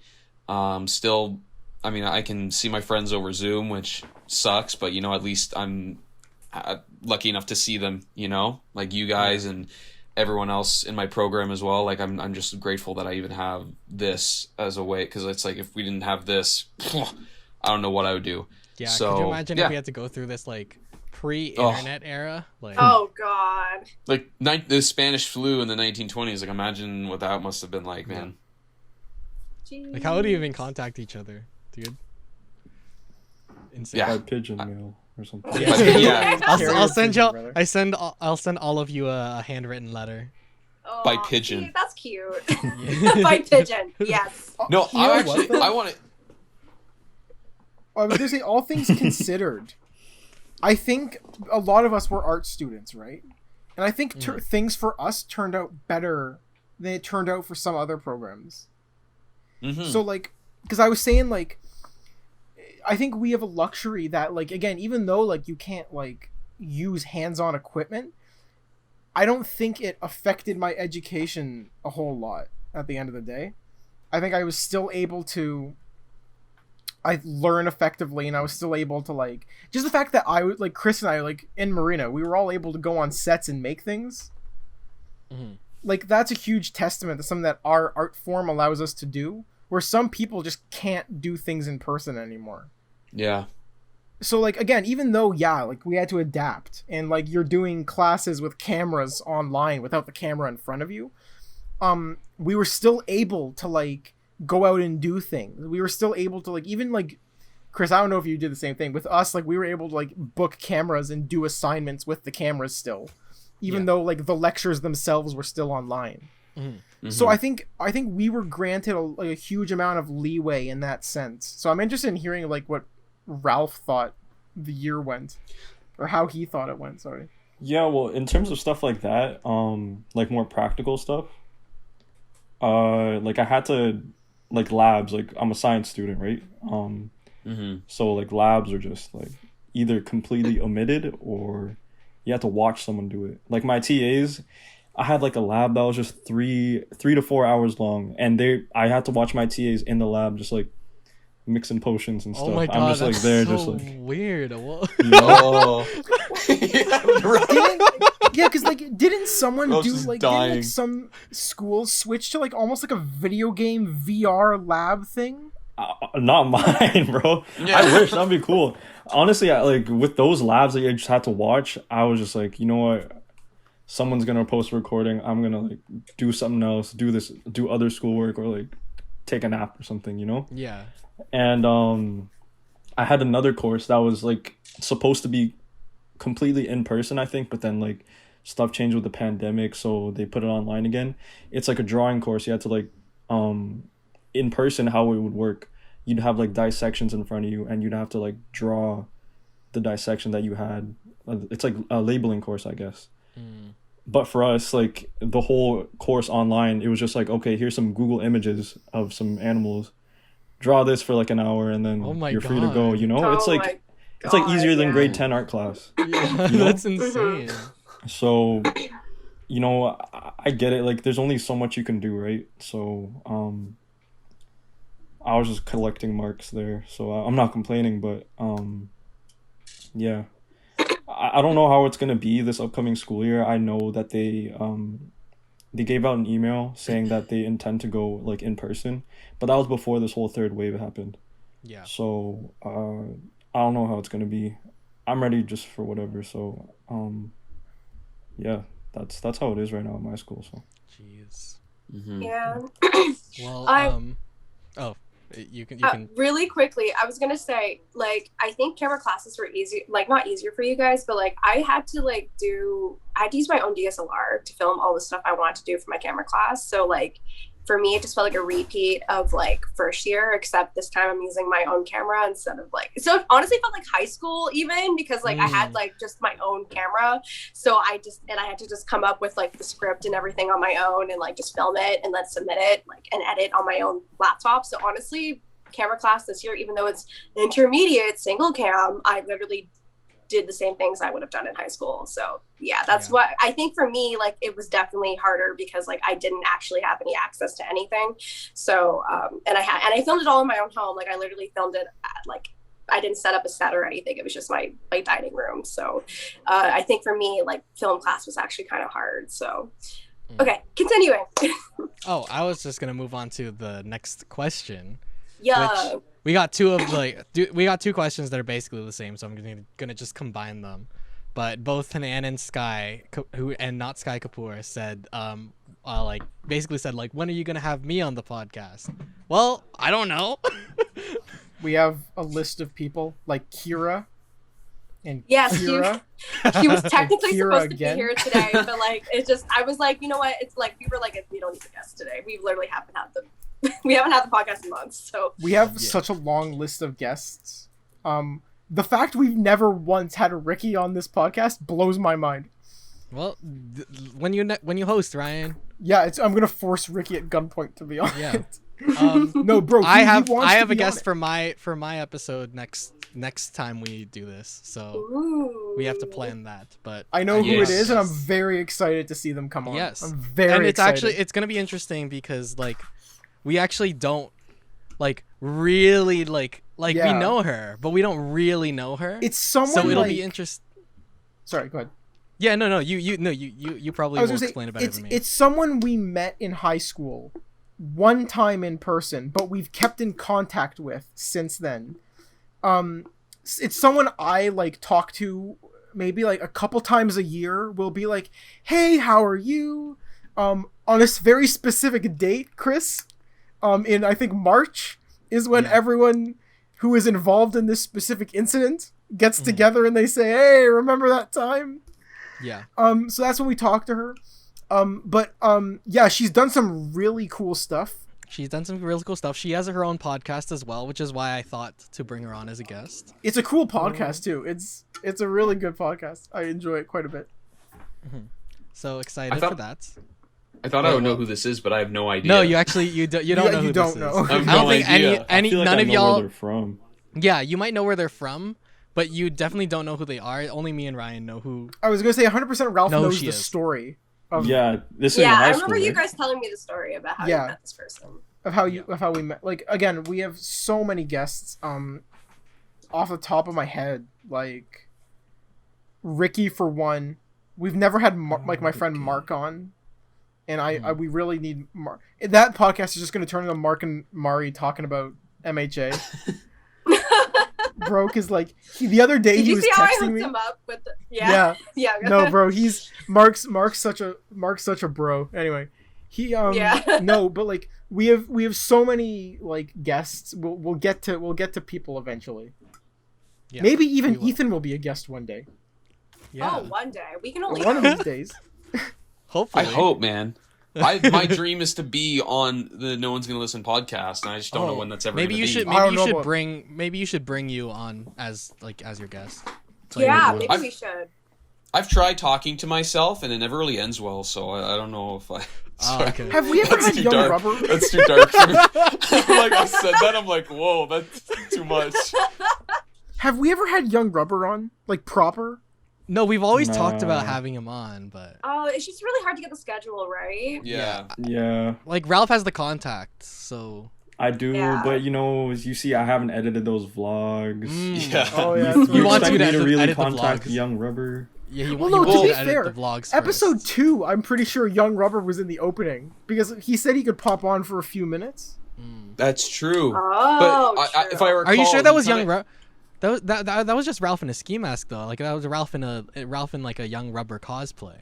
E: Still, I mean, I can see my friends over Zoom, which sucks, but you know, at least I'm lucky enough to see them, you know, like you guys and everyone else in my program as well. Like I'm just grateful that I even have this as a way, because it's like if we didn't have this, I don't know what I would do.
C: Yeah,
E: So,
C: could you imagine
E: yeah.
C: if we had to go through this like pre-internet era? Like,
F: Oh God.
E: Like the Spanish flu in the 1920s. Like imagine what that must have been like, man.
F: Jeez.
C: like how would you even contact each other, dude? Insane.
E: Yeah.
D: By pigeon mail or something.
E: Yeah. Yeah.
C: I'll send
A: Carrier
C: you.
A: pigeon, brother.
C: I'll send all of you a handwritten letter.
F: Aw,
E: By pigeon.
F: see, that's cute. By pigeon. Yes.
E: No,
A: You know
E: I
A: what,
E: actually
A: though?
E: I want to.
A: I was gonna say, all things considered, I think a lot of us were art students, right? And I think things for us turned out better than it turned out for some other programs.
E: Mm-hmm.
A: So, like, because I was saying, like, I think we have a luxury that, like, again, even though, like, you can't, like, use hands-on equipment, I don't think it affected my education a whole lot at the end of the day. I think I was still able to learn effectively, and I was still able to, like, just the fact that I would, like, Chris and I, like, in Marina, we were all able to go on sets and make things.
C: Mm-hmm.
A: Like, that's a huge testament to something that our art form allows us to do, where some people just can't do things in person anymore.
E: Yeah.
A: So, like, again, even though, yeah, like, we had to adapt, and, like, you're doing classes with cameras online without the camera in front of you, we were still able to, like, go out and do things. We were still able to, like, even, like, Chris, I don't know if you did the same thing. With us, like, we were able to, like, book cameras and do assignments with the cameras still, even though, like, the lectures themselves were still online.
C: Mm-hmm.
E: Mm-hmm.
A: So I think we were granted a huge amount of leeway in that sense. So I'm interested in hearing, like, what Ralph thought the year went, or how he thought it went. Sorry.
D: Yeah, well, in terms of stuff like that, like more practical stuff, like I had to, like labs, like I'm a science student, right? So like labs are just like either completely omitted or you have to watch someone do it. Like my TAs, I had like a lab that was just 3 to 4 hours long, and I had to watch my TAs in the lab just like mixing potions and stuff.
C: Oh my god,
D: I'm just like
C: that's
D: there,
C: so
D: just like
C: weird.
E: Oh. Yeah, right.
A: Yeah, because, like, didn't someone
E: Rose
A: do,
E: is
A: like, didn't,
E: dying.
A: like, some schools switch to, like, almost like a video game VR lab thing?
D: not mine, bro.
E: Yeah.
D: I wish that'd be cool. Honestly, like with those labs that you just had to watch, I was just like, you know what? Someone's gonna post a recording. I'm gonna like do something else, do other schoolwork, or like take a nap or something, you know?
C: Yeah.
D: And I had another course that was like supposed to be completely in person, I think, but then like stuff changed with the pandemic, so they put it online again. It's like a drawing course. You had to like in person, how it would work, you'd have like dissections in front of you, and you'd have to like draw the dissection that you had. It's like a labeling course, I guess. But for us, like the whole course online, it was just like, okay, here's some Google images of some animals, draw this for like an hour, and then
C: Oh my
D: you're free to go,
C: God.
D: you know?
F: Oh
D: It's
F: my
D: like it's like
F: God,
D: easier than
F: yeah.
D: grade 10 art class.
C: Yeah,
D: You know?
C: that's insane.
D: So, you know, I get it. Like, there's only so much you can do, right? So, I was just collecting marks there. So I'm not complaining, but yeah. I don't know how it's gonna be this upcoming school year. I know that they they gave out an email saying that they intend to go like in person, but that was before this whole third wave happened.
C: Yeah.
D: So I don't know how it's gonna be. I'm ready just for whatever. So yeah, that's how it is right now at my school. So.
C: Jeez.
E: Mm-hmm.
F: Yeah.
C: Well, oh, you can.
F: Really quickly, I was gonna say, like, I think camera classes were easy, like not easier for you guys, but like I had to use my own DSLR to film all the stuff I wanted to do for my camera class. So like, for me, it just felt like a repeat of like first year, except this time I'm using my own camera instead of like, so it honestly felt like high school even, because like I had like just my own camera. So I had to just come up with like the script and everything on my own and like just film it and then submit it like and edit on my own laptop. So honestly, camera class this year, even though it's intermediate single cam, I literally did the same things I would have done in high school. So yeah, that's what I think for me, like it was definitely harder because like I didn't actually have any access to anything. So and I filmed it all in my own home. Like I literally filmed it at, like I didn't set up a set or anything. It was just my dining room. So I think for me, like film class was actually kind of hard. So okay, continuing.
C: Oh, I was just gonna move on to the next question.
F: Yeah.
C: Which we got two questions that are basically the same, so I'm gonna just combine them. But both Hanan and Sky, and not Sky Kapoor, said like basically said like, when are you gonna have me on the podcast? Well, I don't know.
A: We have a list of people like Kira and
F: yes,
A: Kira.
F: He was technically
A: Kira
F: supposed to
A: again.
F: be here today, but like it just I was like, you know what? It's like we were like, we don't need a guest today. We literally haven't had the podcast in months, so
A: we have such a long list of guests. The fact we've never once had a Ricky on this podcast blows my mind.
C: Well, when you host, Ryan.
A: Yeah, I'm gonna force Ricky at gunpoint to be on.
C: Yeah.
A: it. No, bro.
C: I have a guest for my episode next time we do this, so we have to plan that. But
A: I know who
E: Yes.
A: it is, and I'm very excited to see them come on.
C: Yes,
A: I'm very
C: and it's
A: excited.
C: it's gonna be interesting because like we actually don't like really like we know her, but we don't really know her.
A: It's someone.
C: So it'll
A: like...
C: be interesting.
A: Sorry, go ahead.
C: Yeah, no, you probably will explain it better than me.
A: It's someone we met in high school, one time in person, but we've kept in contact with since then. It's someone I like talk to maybe like a couple times a year. We'll be like, "Hey, how are you?" On a very specific date, Chris. In I think March is when everyone who is involved in this specific incident gets together and they say, "Hey, remember that time?"
C: Yeah.
A: So that's when we talk to her. Yeah, she's done some really cool stuff.
C: She's done some really cool stuff. She has her own podcast as well, which is why I thought to bring her on as a guest.
A: It's a cool podcast too. It's a really good podcast. I enjoy it quite a bit.
C: So excited for that.
E: I thought I would know who this is, but I have no idea.
C: No, you actually you don't know who this is.
E: I have
C: I don't
E: no
C: think
E: idea.
C: any
D: I feel like
C: none
D: I
C: of
D: know
C: y'all.
D: where they're from.
C: Yeah, you might know where they're from, but you definitely don't know who they are. Only me and Ryan know who.
A: I was gonna say 100% Ralph knows
C: she
A: the
C: is.
A: story of
D: This is
F: yeah,
D: high
F: I
D: school,
F: remember you
D: right?
F: guys telling me the story about how
A: Yeah.
F: you met this person.
A: of how we met. Like again, we have so many guests. Off the top of my head, like Ricky for one. We've never had like my friend Mark on, and I we really need Mark. That podcast is just going to turn into Mark and Mari talking about MHA. Bro, cause like the other day
F: Did
A: he
F: you
A: was
F: see how I
A: texting
F: hooked
A: me.
F: him up with the...
A: Yeah.
F: Yeah.
A: No, bro, he's Mark's such a bro. Anyway, he
F: Yeah.
A: no, but like we have so many like guests. We'll get to people eventually.
C: Yeah,
A: Maybe even
C: we will.
A: Ethan will be a guest one day.
C: Yeah.
F: Oh, one day. We can only
A: One of
F: hope.
A: these days.
C: Hopefully.
E: I hope, man. My dream is to be on the No One's Gonna Listen podcast, and I just don't know when that's ever
C: Maybe
E: gonna
C: you
E: be.
C: should.
A: I don't
C: Maybe you
A: know
C: should
A: about-
C: bring. Maybe you should bring you on as your guest.
F: Yeah,
C: Like,
F: maybe we should.
E: I've tried talking to myself, and it never really ends well. So I don't know if I.
C: Oh,
E: Sorry.
C: okay.
A: Have we ever
E: That's
A: had
E: too
A: Young
E: dark.
A: Rubber?
E: That's too dark for me. Like I said that, I'm like, whoa, that's too much.
A: Have we ever had Young Rubber on? Like proper?
C: No, we've always talked
D: No.
C: about having him on, but
F: Oh, it's just really hard to get the schedule right.
E: Yeah.
D: Yeah,
C: like Ralph has the contact, so
D: I do,
F: Yeah.
D: but as you see, I haven't edited those vlogs.
E: Yeah.
A: Oh yeah.
C: You want
D: expect
C: to
D: me
C: edit
D: to really
C: the
D: contact
C: vlogs.
D: Young Rubber?
C: Yeah, he
A: Well,
C: he
A: no,
C: wanted
A: to be
C: to edit
A: fair,
C: the vlogs
A: episode
C: first.
A: 2, I'm pretty sure Young Rubber was in the opening because he said he could pop on for a few minutes.
E: That's true.
F: Oh,
E: but
F: true.
E: if I recall,
C: Are you sure that
E: he
C: was
E: kinda-
C: Young Rubber? That was just Ralph in a ski mask though. Like that was Ralph in like a Young Rubber cosplay.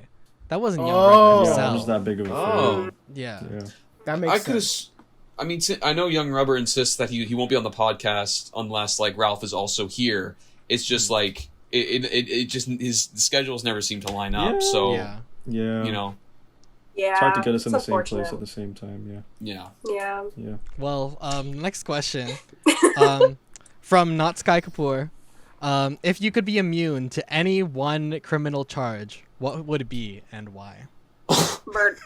C: That wasn't Young
A: Oh.
C: Rubber
D: Yeah, it
C: himself.
D: was that big of a
E: Oh.
D: fan.
C: Yeah.
D: Yeah.
A: That makes
E: I could
A: sense.
E: have. I mean, I know Young Rubber insists that he won't be on the podcast unless like Ralph is also here. It's just like it just his schedules never seem to line up.
D: Yeah.
E: So
C: Yeah.
D: Yeah.
E: you know,
F: Yeah.
D: It's hard to get us in the
F: it's
D: same place
F: unfortunate.
D: at the same time.
E: yeah.
F: Yeah.
D: Yeah.
C: Well, next question. From Not Sky Kapoor. If you could be immune to any one criminal charge, what would it be and why?
F: Murder.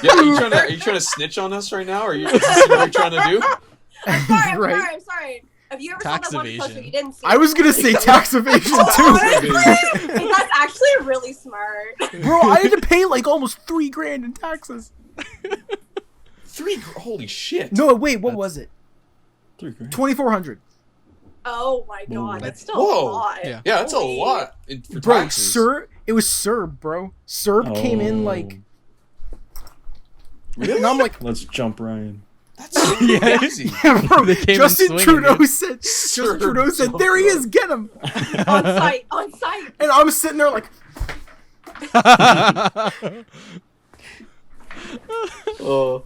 E: Yeah, are you trying to snitch on us right now? Or is this what you're trying to do?
F: I'm sorry. Have you ever
C: Tax
F: saw that one poster
C: evasion.
F: you didn't see?
A: I was gonna say tax evasion
F: Honestly,
A: too.
F: that's actually really smart.
A: Bro, I had to pay like almost $3,000 in taxes.
E: Holy shit!
A: No, wait, what was it?
D: $3,000.
A: 2,400.
F: Oh my
D: Whoa.
F: god, that's still
E: Whoa.
F: a lot.
C: Yeah.
E: Yeah, that's a
F: Holy-
E: lot for
A: Bro,
E: taxes.
A: it was Serb, bro. Serb came in like,
E: Really?
A: and I'm like,
D: Let's jump Ryan.
E: That's so
C: Yeah.
E: crazy.
A: yeah, bro.
C: They came in
A: Justin
C: swinging,
A: Trudeau
C: dude.
A: said,
E: Serb
A: there he is, get him.
F: On site.
A: And I'm sitting there like,
E: Oh,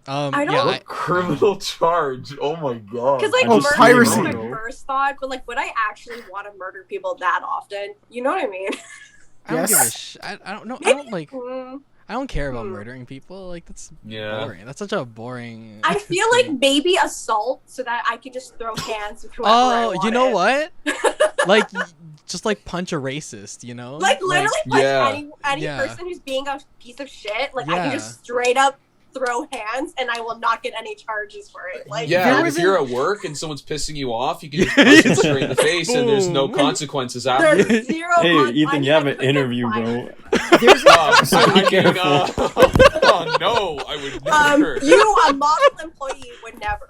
F: I don't-
C: yeah,
E: criminal charge! Oh my god!
F: Because like
A: Oh,
F: murder
A: piracy.
F: was my first thought, but like would I actually want to murder people that often? You know what I mean?
C: I don't give a
A: Yes.
C: I don't know. I don't like.
F: Mm,
C: I don't care about murdering people. Like that's
E: Yeah.
C: boring. That's such a boring.
F: I feel like maybe assault so that I can just throw hands with whoever I
C: Oh,
F: want.
C: you know what? Like, just like punch a racist. You know?
F: Like literally, like
E: Yeah.
F: any
C: Yeah.
F: person who's being a piece of shit, like I
C: Yeah.
F: can just straight up throw hands and I will not get any charges for it. Like
E: Yeah,
A: There
E: like
A: was
E: if
A: a-
E: you're at work and someone's pissing you off, you can just punch them straight in the face, and there's no
C: Boom.
E: consequences after.
F: there's zero.
D: Hey, Ethan, you have an
F: I couldn't
D: interview,
F: find
D: bro.
A: there's
E: So I mean,
D: careful.
E: oh no, I would never.
F: You, a model employee, would never.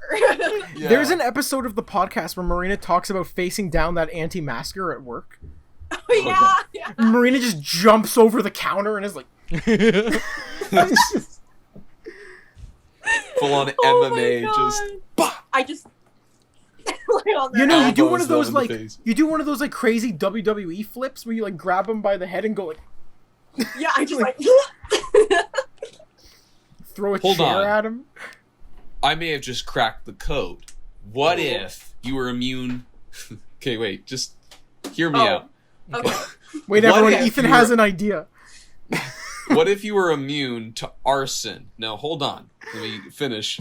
E: Yeah.
A: There's an episode of the podcast where Marina talks about facing down that anti-masker at work.
F: yeah.
A: Marina just jumps over the counter and is like,
E: full on
F: Oh my
E: MMA,
F: God.
E: just bah!
F: I just. like, on
A: you know,
F: their
A: you do
E: Elbows
A: one of those
E: them in
A: like,
E: the face.
A: you do one of those like crazy WWE flips where you like grab him by the head and go like,
F: Yeah, I just like.
A: throw a
E: Hold
A: chair
E: on.
A: at him.
E: I may have just cracked the code. What if you were immune? Okay, wait, just hear me
F: Oh.
E: out.
F: Okay.
A: Wait,
E: What
A: everyone,
E: if
A: Ethan
E: you're-
A: has an idea.
E: What if you were immune to arson? Now, hold on. Let me finish.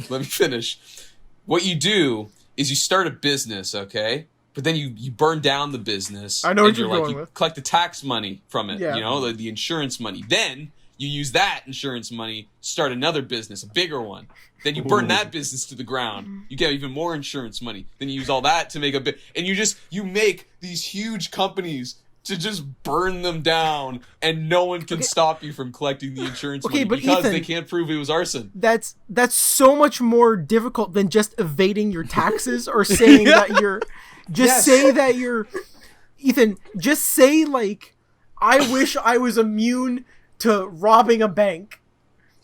E: What you do is you start a business, okay? But then you burn down the business.
A: I know
E: and
A: what you're
E: like,
A: going
E: you
A: with.
E: collect the tax money from it,
A: Yeah.
E: you know, the insurance money. Then you use that insurance money to start another business, a bigger one. Then you burn
D: Ooh.
E: that business to the ground. You get even more insurance money. Then you use all that to make a bit, and you make these huge companies to just burn them down, and no one can stop you from collecting the insurance
A: Okay,
E: money
A: but
E: because
A: Ethan-
E: they can't prove it was arson.
A: That's so much more difficult than just evading your taxes or saying that you're
E: Yes.
A: say that you're Ethan, just say like I wish I was immune to robbing a bank.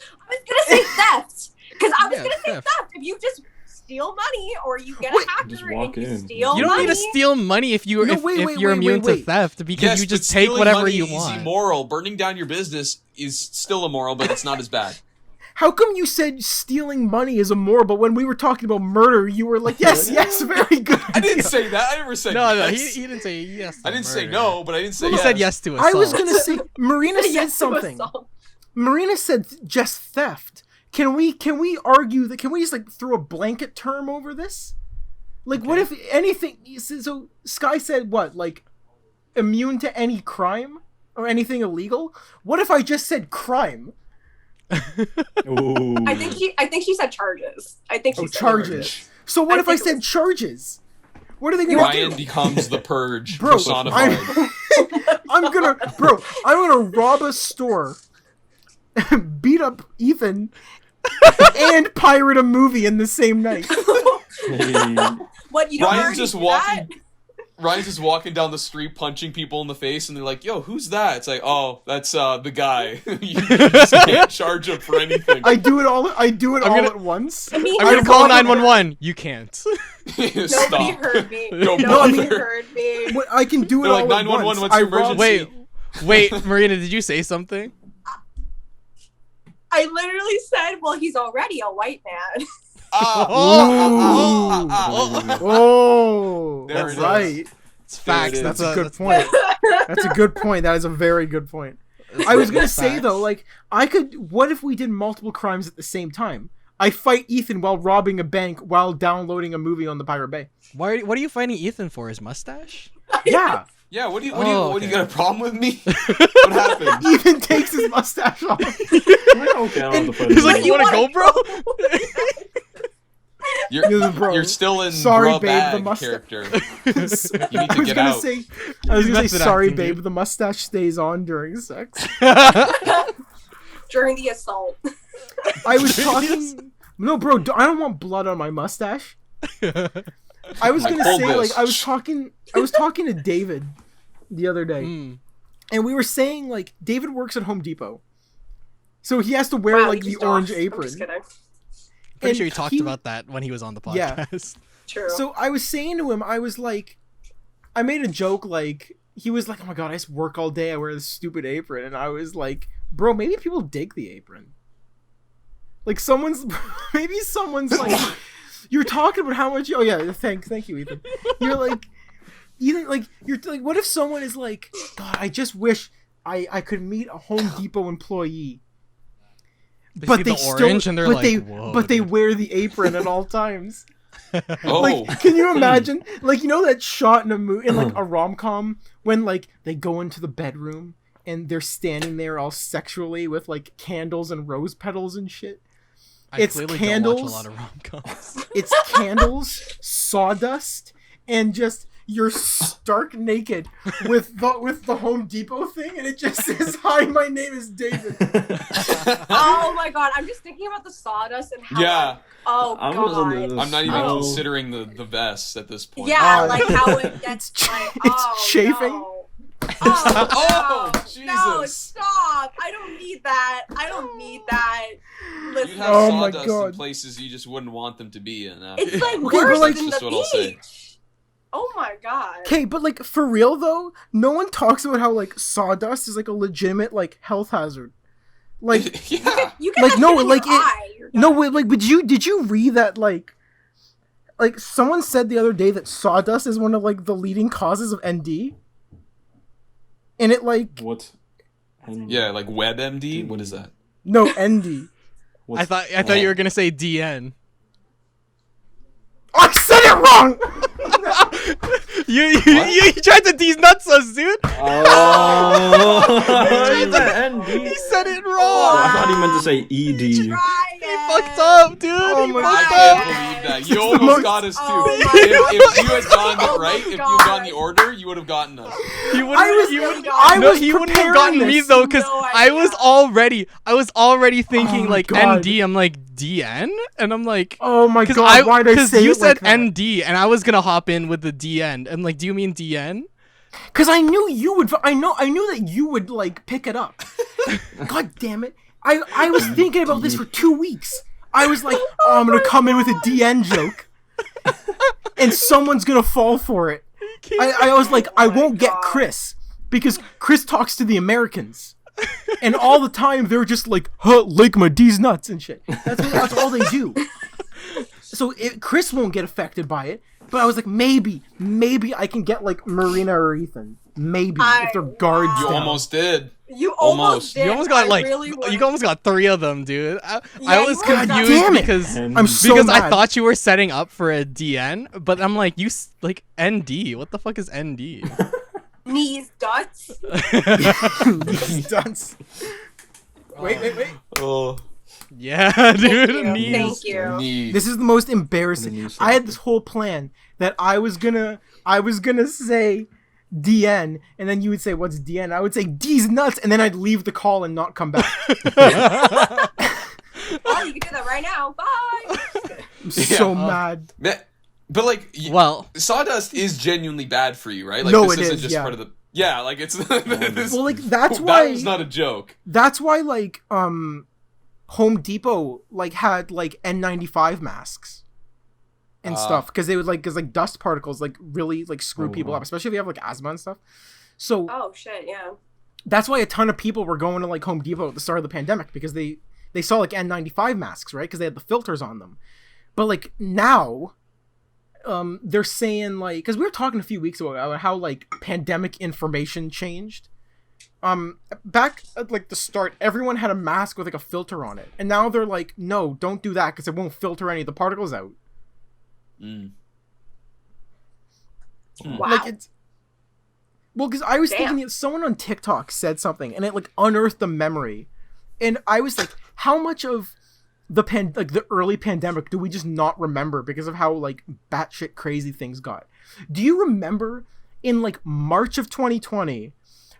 F: I was gonna say theft because I was
C: Yeah,
F: gonna say
C: theft.
F: theft. If you just steal money or you get
A: Wait,
F: a hacker
D: just
F: and
D: walk
F: you
D: in.
F: steal
C: You don't
F: money,
C: need to steal money if you
A: No,
C: if,
A: wait,
C: if
A: wait,
C: you're
A: wait,
C: immune
A: wait.
C: to theft because
E: Yes,
C: you
E: but
C: just take
E: stealing
C: whatever
E: money
C: you
E: is
C: want.
E: immoral. Burning down your business is still immoral, but it's not as bad.
A: How come you said stealing money is immoral, but when we were talking about murder, you were like, yes, very good.
E: I didn't
A: idea."
E: say that. I never said
C: No,
E: yes.
C: he didn't say yes.
E: I
C: to
E: didn't say
C: murder.
E: no, but I didn't say
C: He
E: yes.
C: said yes to
A: I
C: assault.
A: was gonna say Marina said
F: Yes to
A: something.
F: assault.
A: Marina said just theft. Can we argue that? Can we just like throw a blanket term over this? Like, what if anything? So Sky said what? Like, immune to any crime or anything illegal? What if I just said crime?
D: Ooh.
F: I think she said charges. I think she
A: Oh,
F: said
A: charges. So what
F: I
A: if I
F: think it
A: said
F: was-
A: charges? What are they gonna
E: Ryan
A: do?
E: becomes the purge
A: Bro,
E: personified.
A: I'm gonna rob a store, beat up Ethan, and pirate a movie in the same night.
D: Hey.
F: What you don't
E: Ryan's
F: already
E: just
F: do
E: walking.
F: that?
E: Ryan's just walking down the street punching people in the face, and they're like, "Yo, who's that?" It's like, "Oh, that's the guy." You just can't charge him for anything.
A: I do it all at once.
F: I mean,
C: I'm gonna call 911. You can't.
F: Nobody
E: Stop.
F: heard me.
E: Nobody
F: Nobody heard me.
A: I can do it
E: They're
A: all
E: like,
A: at
E: 911,
A: once.
E: what's your
A: I rob-
E: emergency?
C: Wait, Marina, did you say something?
F: I literally said, "Well, he's already a white man."
A: Oh,
E: There
A: that's
E: it is.
A: right.
C: It's facts.
E: is.
A: That's a good point. That's a good point. That is a very good point. I was gonna say though, like, I could. What if we did multiple crimes at the same time? I fight Ethan while robbing a bank while downloading a movie on the Pirate Bay.
C: What are you fighting Ethan for? His mustache?
A: Yeah,
E: Yeah, what do you
C: okay.
E: got a problem with me? What happened?
A: Ethan takes his mustache off.
D: Okay, I don't have to fight
C: He's like,
D: anymore.
C: you wanna go, bro?
E: You're still in
A: Sorry,
E: bro
A: babe,
E: bag
A: the mustache.
E: character.
A: I
E: You need
A: was
E: to
A: gonna
E: get out.
A: say, sorry,
C: method
A: babe.
C: acting,
A: The mustache stays on during sex.
F: During the assault.
A: I was talking. No, bro, I don't want blood on my mustache. I was gonna
E: hold
A: say,
E: this.
A: like, I was talking to David the other day, and we were saying, like, David works at Home Depot, so he has to wear
F: Wow,
A: like
F: he
A: the
F: just
A: orange
F: doxed. I'm
A: apron.
F: just kidding.
C: Pretty
A: And
C: sure you talked
A: he-
C: about that when he was on the podcast.
A: Yeah.
F: True.
A: So I was saying to him, I was like, I made a joke, like, he was like, "Oh my god, I just work all day, I wear this stupid apron," and I was like, "Bro, maybe people dig the apron. Like, maybe someone's like." You're talking about how much. Oh yeah, thank you, Ethan. You're like, what if someone is like, God, I just wish I could meet a Home Depot employee,
C: They see the orange and they're like, whoa.
A: but they wear the apron at all times.
E: Oh,
A: Like, can you imagine? Like, you know that shot in a movie, in like a rom-com, when like they go into the bedroom and they're standing there all sexually with like candles and rose petals and shit. It's
C: clearly
A: candles.
C: don't watch a lot of rom-coms.
A: It's candles, sawdust, and just you're stark naked with the Home Depot thing, and it just says, "Hi, my name is David."
F: Oh my god, I'm just thinking about the sawdust and how.
E: yeah.
F: Oh
D: I'm
F: god.
E: I'm not even
D: Oh.
E: considering the vest at this point.
F: Yeah,
A: Oh,
F: like how it gets like.
A: it's
F: Oh,
A: chafing.
F: No. Oh,
E: Oh,
F: no.
E: Jesus.
F: No, stop! I don't need that. I don't need that.
E: You
F: Listen,
E: have
A: Oh my
E: sawdust
A: God.
E: in places you just wouldn't want them to be in.
F: it's like
A: Okay,
F: worse
A: but, like-
F: than
E: That's
F: the
E: just what I'll say.
F: beach. Oh my god.
A: Okay, but like for real though, no one talks about how like sawdust is like a legitimate like health hazard. Like
E: Yeah.
F: You can
A: Like,
F: have
A: no,
F: shit in
A: like,
F: your eye. You're
A: no,
F: done.
A: wait, like, but did you read that like someone said the other day that sawdust is one of like the leading causes of ND, and it like
D: What? And
E: Yeah, like WebMD. What is that?
A: no ND.
D: what's-
C: I thought you were gonna say DN.
A: I said it wrong.
C: You tried to nuts us, dude.
D: Oh, is that ND?
C: He said it wrong.
D: I thought he meant to say ED.
F: Try
C: He
F: it.
C: fucked up, dude.
A: Oh
C: He
A: my
E: I
C: fucked
E: can't
C: up.
E: believe that. You
A: the
E: almost
A: most-
E: got us too.
F: Oh my
E: If you had gotten
F: Oh
E: it right,
F: my
E: if you
F: God.
E: had gotten the order, you would have gotten us.
C: He wouldn't.
A: I was
C: he wouldn't-
A: I
C: no,
A: was
C: he wouldn't have
A: preparing
C: gotten me
A: this.
C: though, because
F: No
C: I was already thinking
A: Oh my
C: like
A: God.
C: ND. I'm like DN, and I'm like,
A: Oh my
C: because
A: god, why did I say
C: you
A: it
C: said
A: like that?
C: ND, and I was gonna hop in with the DN. I'm like, do you mean DN?
A: Because I knew you would. I knew that you would like pick it up. God damn it! I was thinking about this for 2 weeks. I was like, oh, I'm gonna come in with a DN joke, and someone's gonna fall for it. I was like, I won't get
F: God.
A: Chris because Chris talks to the Americans, and all the time they're just like, huh, lick my D's nuts and shit. That's all they do. So Chris won't get affected by it. But I was like, maybe I can get like Marina or Ethan. Maybe if their guards
F: Wow.
E: You
A: down.
E: almost did.
F: You
E: Almost.
F: almost did.
C: You almost got
F: I
C: like
F: really
C: you almost got 3 of them, dude. I
F: Yeah,
C: was
F: you almost got-
C: confused
A: Damn it.
C: because
A: I'm so
C: because I
A: mad.
C: thought you were setting up for a DN, but I'm like like ND. What the fuck is ND?
F: knees dots.
A: These dunce. Wait.
E: Oh,
C: Yeah, dude.
F: Thank you.
C: Knees.
F: Thank you.
E: knee.
A: This is the most embarrassing.
D: The news
A: I had this whole plan that I was gonna say DN, and then you would say, "What's DN?" I would say D's nuts, and then I'd leave the call and not come back.
F: Oh, you can do that right now. Bye.
A: I'm so mad.
E: But like,
C: Well,
E: sawdust is genuinely bad for you, right? Like,
A: No,
E: this
A: it
E: isn't
A: is,
E: just
A: yeah.
E: part of the. Yeah, like it's. This,
A: Well, like, that's why...
E: That was not a joke.
A: That's why, like, Home Depot, like, had, like, N95 masks and stuff. Because they would, like, dust particles, like, really, like, screw people up. Especially if you have, like, asthma and stuff. So...
F: Oh, shit, yeah.
A: That's why a ton of people were going to, like, Home Depot at the start of the pandemic. Because they saw, like, N95 masks, right? Because they had the filters on them. But, like, now... they're saying, like, because we were talking a few weeks ago about how, like, pandemic information changed. Back at, like, the start, everyone had a mask with, like, a filter on it, and now they're like, no, don't do that because it won't filter any of the particles out.
F: Wow.
A: Like, it's... Well, because I was
F: Damn.
A: thinking that someone on TikTok said something, and it, like, unearthed a memory, and I was like, how much of the early pandemic do we just not remember because of how, like, batshit crazy things got? Do you remember in, like, March of 2020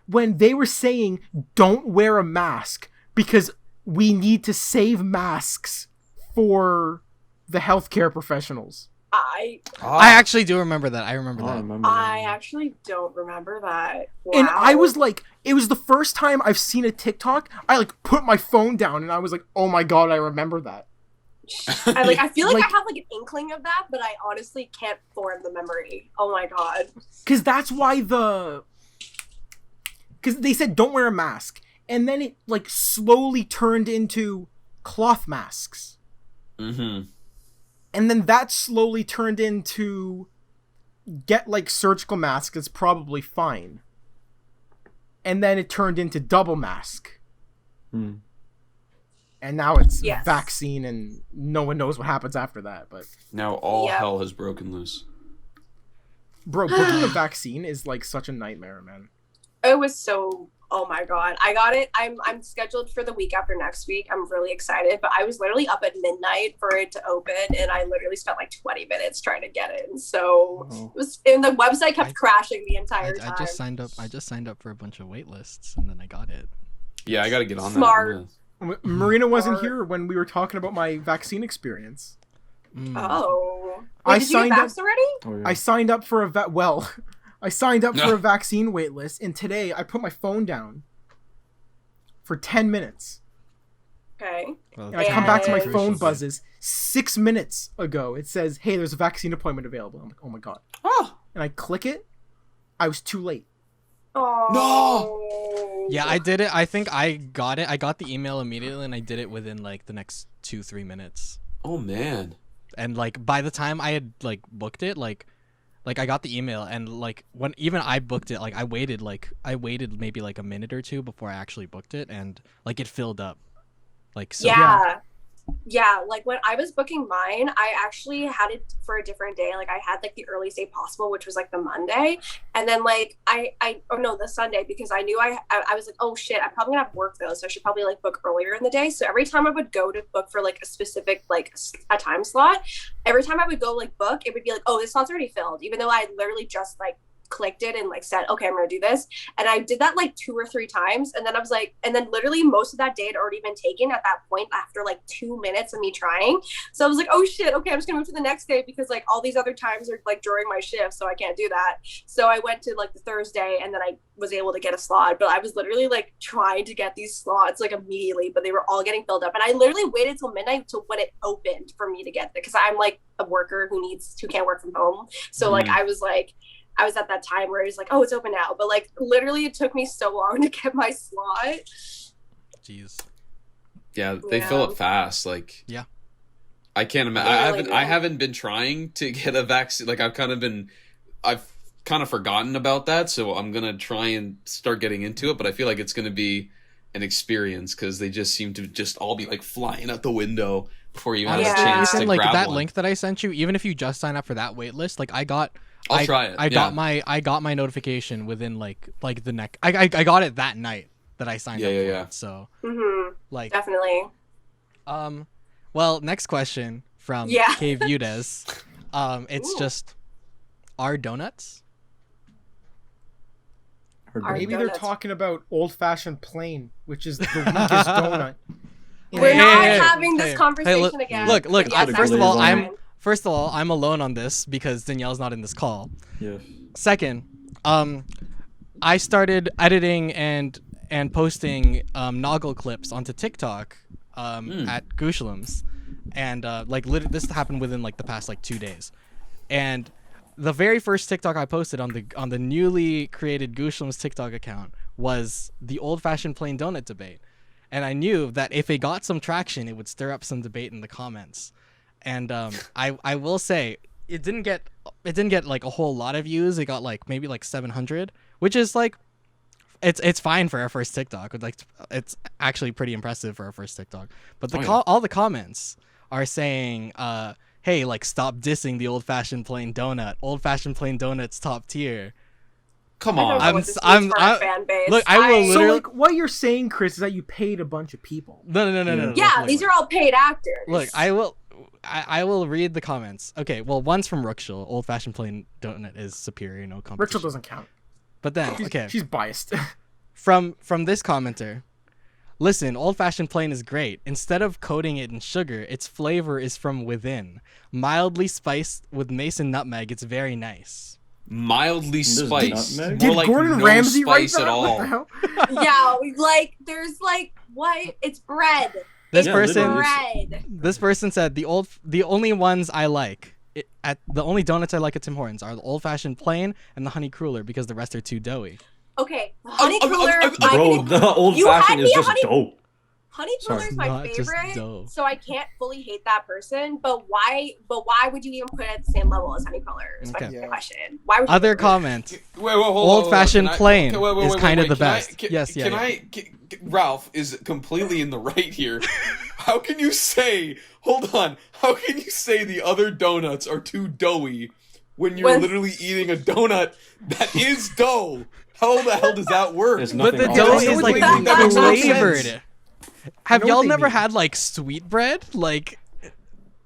A: when they were saying don't wear a mask because we need to save masks for the healthcare professionals?
F: I
C: actually do remember that. I remember that.
F: I actually don't remember that. Wow.
A: And I was like, it was the first time I've seen a TikTok. I, like, put my phone down and I was like, oh my god, I remember that.
F: I feel like
A: Like-
F: I have like an inkling of that, but I honestly can't form the memory. Oh my god.
A: Because that's why because they said don't wear a mask. And then it, like, slowly turned into cloth masks.
E: Mm-hmm.
A: And then that slowly turned into get, like, surgical mask. It's probably fine. And then it turned into double mask.
D: Hmm.
A: And now it's
F: Yes.
A: vaccine, and no one knows what happens after that. But
E: Now all
F: Yeah.
E: hell has broken loose.
A: bro, booking a vaccine is, like, such a nightmare, man.
F: It was so. Oh my god. I got it. I'm scheduled for the week after next week. I'm really excited, but I was literally up at midnight for it to open, and I literally spent like 20 minutes trying to get in. So
D: Oh.
F: it was, and the website kept
C: I-
F: crashing the entire
C: I
F: time.
C: just signed up. I just signed up for a bunch of wait lists, and then I got it.
E: Yeah, I gotta get on
F: Smart.
E: that.
A: Marina wasn't
F: Or-
A: here when we were talking about my vaccine experience.
C: Mm.
F: Oh.
A: I
F: Wait, did you
A: signed
F: get
A: up-
F: vaxxed already?
D: Oh, yeah.
A: I signed up for I signed up for a vaccine wait list, and today I put my phone down for 10 minutes.
F: Okay.
C: Well,
A: And I come back to my
F: Yeah.
A: phone buzzes 6 minutes ago. It says, hey, there's a vaccine appointment available. I'm like, oh my god.
E: Oh,
A: And I click it. I was too late.
F: Oh.
C: Yeah, I did it. I think I got it. I got the email immediately, and I did it within like the next 2-3 minutes.
E: oh man.
C: And like by the time I had like booked it, like I got the email, and like when even I booked it, like I waited maybe like a minute or two before I actually booked it, and like it filled up. Like so.
F: Yeah, like when I was booking mine, I actually had it for a different day. Like I had like the earliest day possible, which was like the Monday, and then like the Sunday, because I knew I was like, oh shit, I'm probably gonna have work though, so I should probably like book earlier in the day. So every time I would go to book for like a specific like a time slot, every time I would go like book, it would be like, oh, this slot's already filled, even though I literally just like clicked it and like said, okay, I'm gonna do this. And I did that like 2 or 3 times, and then I was like, and then literally most of that day had already been taken at that point after like 2 minutes of me trying. So I was like, oh shit, okay, I'm just gonna move to the next day because like all these other times are like during my shift, so I can't do that. So I went to like the Thursday, and then I was able to get a slot, but I was literally like trying to get these slots like immediately, but they were all getting filled up, and I literally waited till midnight to when it opened for me to get there, because I'm like a worker who can't work from home. So like I was at that time where it was like, oh, it's open now. But like literally it took me so long to get my slot.
C: Jeez.
E: Yeah, they fill up fast. Like,
C: Yeah.
E: I can't
F: They
E: imagine.
F: really do.
E: I haven't been trying to get a vaccine. Like, I've kind of forgotten about that. So I'm gonna try and start getting into it. But I feel like it's gonna be an experience because they just seem to just all be like flying out the window before you have
F: Yeah.
E: a chance to
C: Even, like
E: grab
C: that
E: one.
C: link that I sent you, even if you just sign up for that wait list, like I got
E: Try it.
C: I got my notification within like the next. I got it that night that I signed up for
E: Yeah.
C: it. So
F: Mm-hmm.
C: like
F: Definitely.
C: well, next question from
F: Yeah.
C: K Viewdes. It's
F: Ooh.
C: just, are donuts?
D: Heard
F: Are
D: that.
A: Maybe
F: donuts.
A: they're talking about old-fashioned plain, which is the weakest donut.
F: We're
C: Hey,
F: not
C: hey,
F: having this
C: hey,
F: conversation
C: look,
F: again.
C: look,
F: Yes,
D: I- first of
F: I'm
D: all,
F: fine.
C: first of all, I'm alone on this because Danielle's not in this call.
D: Yes.
C: Second, I started editing and posting Noggle clips onto TikTok at Gooshies, and this happened within like the past like 2 days, and the very first TikTok I posted on the newly created Gooshies TikTok account was the old-fashioned plain donut debate, and I knew that if it got some traction, it would stir up some debate in the comments, and I will say it didn't get like a whole lot of views. It got like maybe like 700, which is like it's fine for our first TikTok. Like it's actually pretty impressive for our first TikTok. But all the comments are saying, "Hey, like stop dissing the old-fashioned plain donut. Old-fashioned plain donut's top tier."
E: Come
F: I don't
E: on.
F: know what this means for our fan base.
C: Look, I will
A: So
C: literally.
A: like what you're saying, Chris, is that you paid a bunch of people.
C: No.
F: Yeah,
C: Look,
F: these are all paid actors.
C: Look, I will read the comments. Okay, well, one's from Rookshul. Old-fashioned plain donut is superior, no competition.
A: Rachel doesn't count.
C: But then, okay.
A: She's biased.
C: From this commenter, listen, old-fashioned plain is great. Instead of coating it in sugar, its flavor is from within. Mildly spiced with mace and nutmeg, it's very nice.
E: Mildly spiced.
D: nutmeg?
A: Did
E: More like
A: Gordon
E: no
A: Ramsay write
E: spice
A: that?
E: at
A: What
E: all.
A: the hell?
F: Yeah, like there's like what? It's bread.
C: This
D: Yeah,
C: person,
D: literally.
F: Bread.
C: this person said the only ones I like the only donuts I like at Tim Hortons are the old-fashioned plain and the honey cruller because the rest are too doughy.
F: Okay, honey cooler.
D: Bro, the old
F: You had
D: fashioned
F: me
D: is
F: a
D: just
F: honey-
D: dope.
F: Honey cooler is my
C: Not just
F: favorite,
C: dough.
F: so I can't fully hate that person. But why? But why would you even put it at the same level as honey cooler? Is my
C: Okay.
F: question. Why would you
C: Other
F: even-
C: comment.
E: Wait, hold on.
C: Old-fashioned
E: Can I-
C: plain
E: okay,
C: is kind of the
E: Can I-
C: best. Yes, yeah,
E: Can
C: yeah.
E: Ralph is completely in the right here. How can you say? Hold on. How can you say the other donuts are too doughy when you're
F: When-
E: literally eating a donut that is dough? How the hell does that work?
D: There's
C: But
D: nothing
C: the
D: wrong
C: dough
D: with
C: is
D: it.
C: like
E: That makes no sense.
C: flavored. Have
A: I know
C: y'all
A: what they
C: never
A: mean.
C: had like sweetbread? Like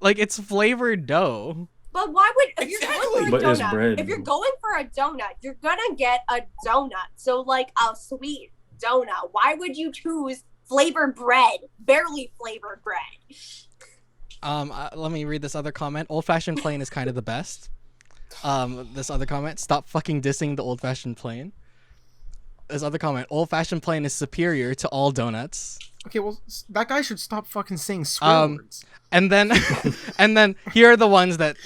C: it's flavored dough.
F: But why would if you're
E: Exactly.
F: going for a
D: But it's
F: donut?
D: bread.
F: If you're going for a donut, you're gonna get a donut. So like a sweet donut. Why would you choose flavored bread? Barely flavored bread.
C: Let me read this other comment. Old-fashioned plain is kind of the best. This other comment. Stop fucking dissing the old-fashioned plain. This other comment. Old-fashioned plain is superior to all donuts.
A: Okay, well, that guy should stop fucking saying swear words.
C: And then, and then here are the ones that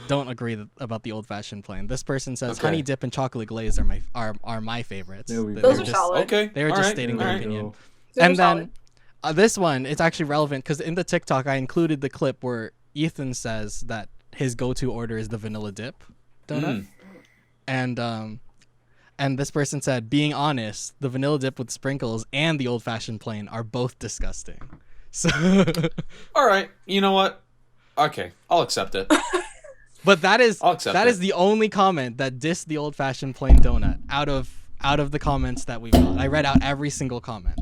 C: don't agree about the old-fashioned plain. This person says
E: Okay.
C: honey dip and chocolate glaze are my favorites.
D: There we
C: They're
D: go.
F: Those are
C: just-
F: solid.
E: Okay.
C: They were just
E: alright,
C: stating their
E: alright.
C: opinion.
F: Those
C: And
F: are
C: then
F: solid.
C: this one, it's actually relevant because in the TikTok I included the clip where Ethan says that his go-to order is the vanilla dip donut, and this person said, being honest, the vanilla dip with sprinkles and the old-fashioned plain are both disgusting. So,
E: All right. You know what? Okay, I'll accept it.
C: but that is
E: I'll accept
C: that
E: it.
C: is the only comment that dissed the old-fashioned plain donut out of the comments that we got. I read out every single comment.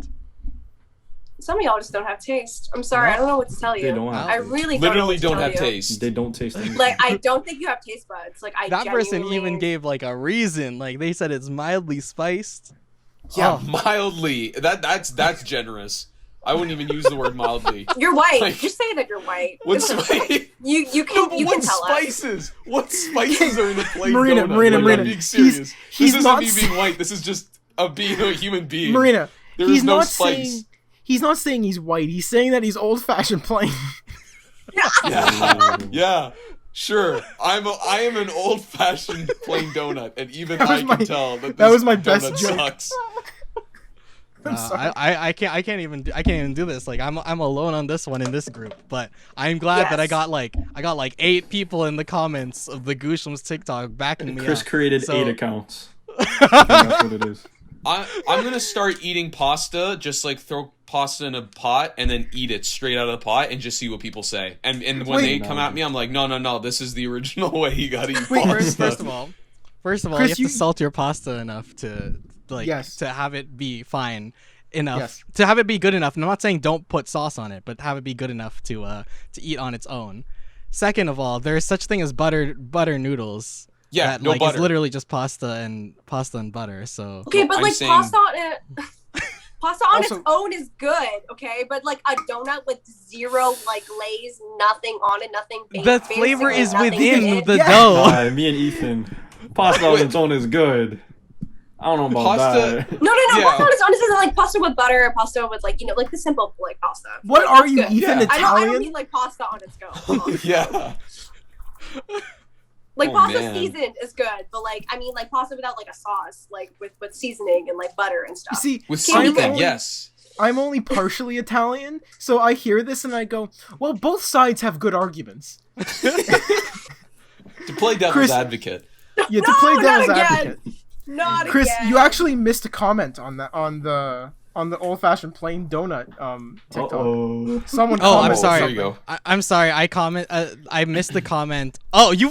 F: Some of y'all just don't have taste. I'm sorry, I don't know what to tell you.
D: They don't have
F: I
D: taste.
F: really
E: Literally
F: don't
E: don't
F: know what
E: have
F: to tell you.
E: taste.
D: They don't taste anything.
F: Like I don't think you have taste buds. Like I
C: That person
F: genuinely-
C: even gave like a reason. Like they said it's mildly spiced.
E: Yeah,
C: Oh.
E: mildly. That's generous. I wouldn't even use the word mildly.
F: You're white.
E: Like-
F: Just say that you're white.
E: What's
F: It's okay. You
E: No,
F: can
E: but
F: you
E: what
F: can tell us.
E: spices? What spices are in a plain
A: Marina,
E: donut?
A: Marina,
E: Like,
A: Marina.
E: I'm being serious.
A: He's
E: this
A: not
E: isn't me being white. This is just being a human being.
A: Marina,
E: There
A: he's
E: is no
A: not
E: spice.
A: saying he's not saying he's white. He's saying that he's old-fashioned plain.
E: Yeah, yeah, sure. I am an old-fashioned plain donut, and even
A: That
E: I
A: was
E: can
A: my-
E: tell that
A: that
E: this
A: was my best
E: donut
A: joke.
E: sucks.
A: I'm sorry.
C: I can't even do this. Like I'm alone on this one in this group. But I'm glad that I
F: Yes.
C: got like 8 people in the comments of the Gooshies TikTok backing me
D: Chris
C: up.
D: created
C: So-
D: 8 accounts. I think that's what it is.
E: I'm gonna start eating pasta. Just like throw pasta in a pot and then eat it straight out of the pot and just see what people say. And when
A: Wait.
E: they come at me, I'm like, no. This is the original way you gotta eat
A: Wait,
E: pasta.
C: First of all,
A: Chris,
C: you have to salt your pasta enough to
A: Yes.
C: to have it be fine enough
A: Yes.
C: to have it be good enough. And I'm not saying don't put sauce on it, but have it be good enough to eat on its own. Second of all, there is such thing as butter noodles.
E: Yeah,
C: that,
E: no
C: It's
E: butter.
C: literally just pasta and butter. So
F: Okay, but
E: I'm
F: like
E: saying-
F: pasta on it. Pasta on
A: Also-
F: its own is good, okay? But like a donut with zero like glaze, nothing on it, nothing.
C: The flavor
F: basically
C: is
F: nothing in
C: within
F: it.
C: the
A: Yeah.
C: dough.
D: Me and Ethan, pasta on its own is good. I don't know about
E: Pasta-
D: that.
F: No,
E: Yeah.
F: pasta on its own isn't like pasta with butter or pasta with like like the simple like pasta.
A: What
F: Like,
A: are
F: that's
A: you,
F: good.
A: Ethan?
E: Yeah.
F: I
A: Italian?
F: don't mean like pasta on its own.
E: Yeah.
F: Like
E: Oh,
F: pasta
E: man.
F: seasoned is good, but like I mean like pasta without like a sauce, like with seasoning and like butter and
A: You
F: stuff.
A: see,
E: With
F: Can you
E: something,
F: go-
E: yes.
A: I'm only partially Italian, so I hear this and I go, well, both sides have good arguments.
E: To play devil's
A: Chris-
E: advocate.
A: Yeah, to
F: No,
A: play
F: not
A: devil's
F: again.
A: advocate.
F: Not
A: Chris,
F: again.
A: you actually missed a comment on that on the old-fashioned plain donut TikTok.
D: Uh-oh.
A: Someone
C: Oh, I'm
A: commented
C: sorry.
E: There you
A: something.
E: go.
C: I'm sorry. I missed the comment. Oh, you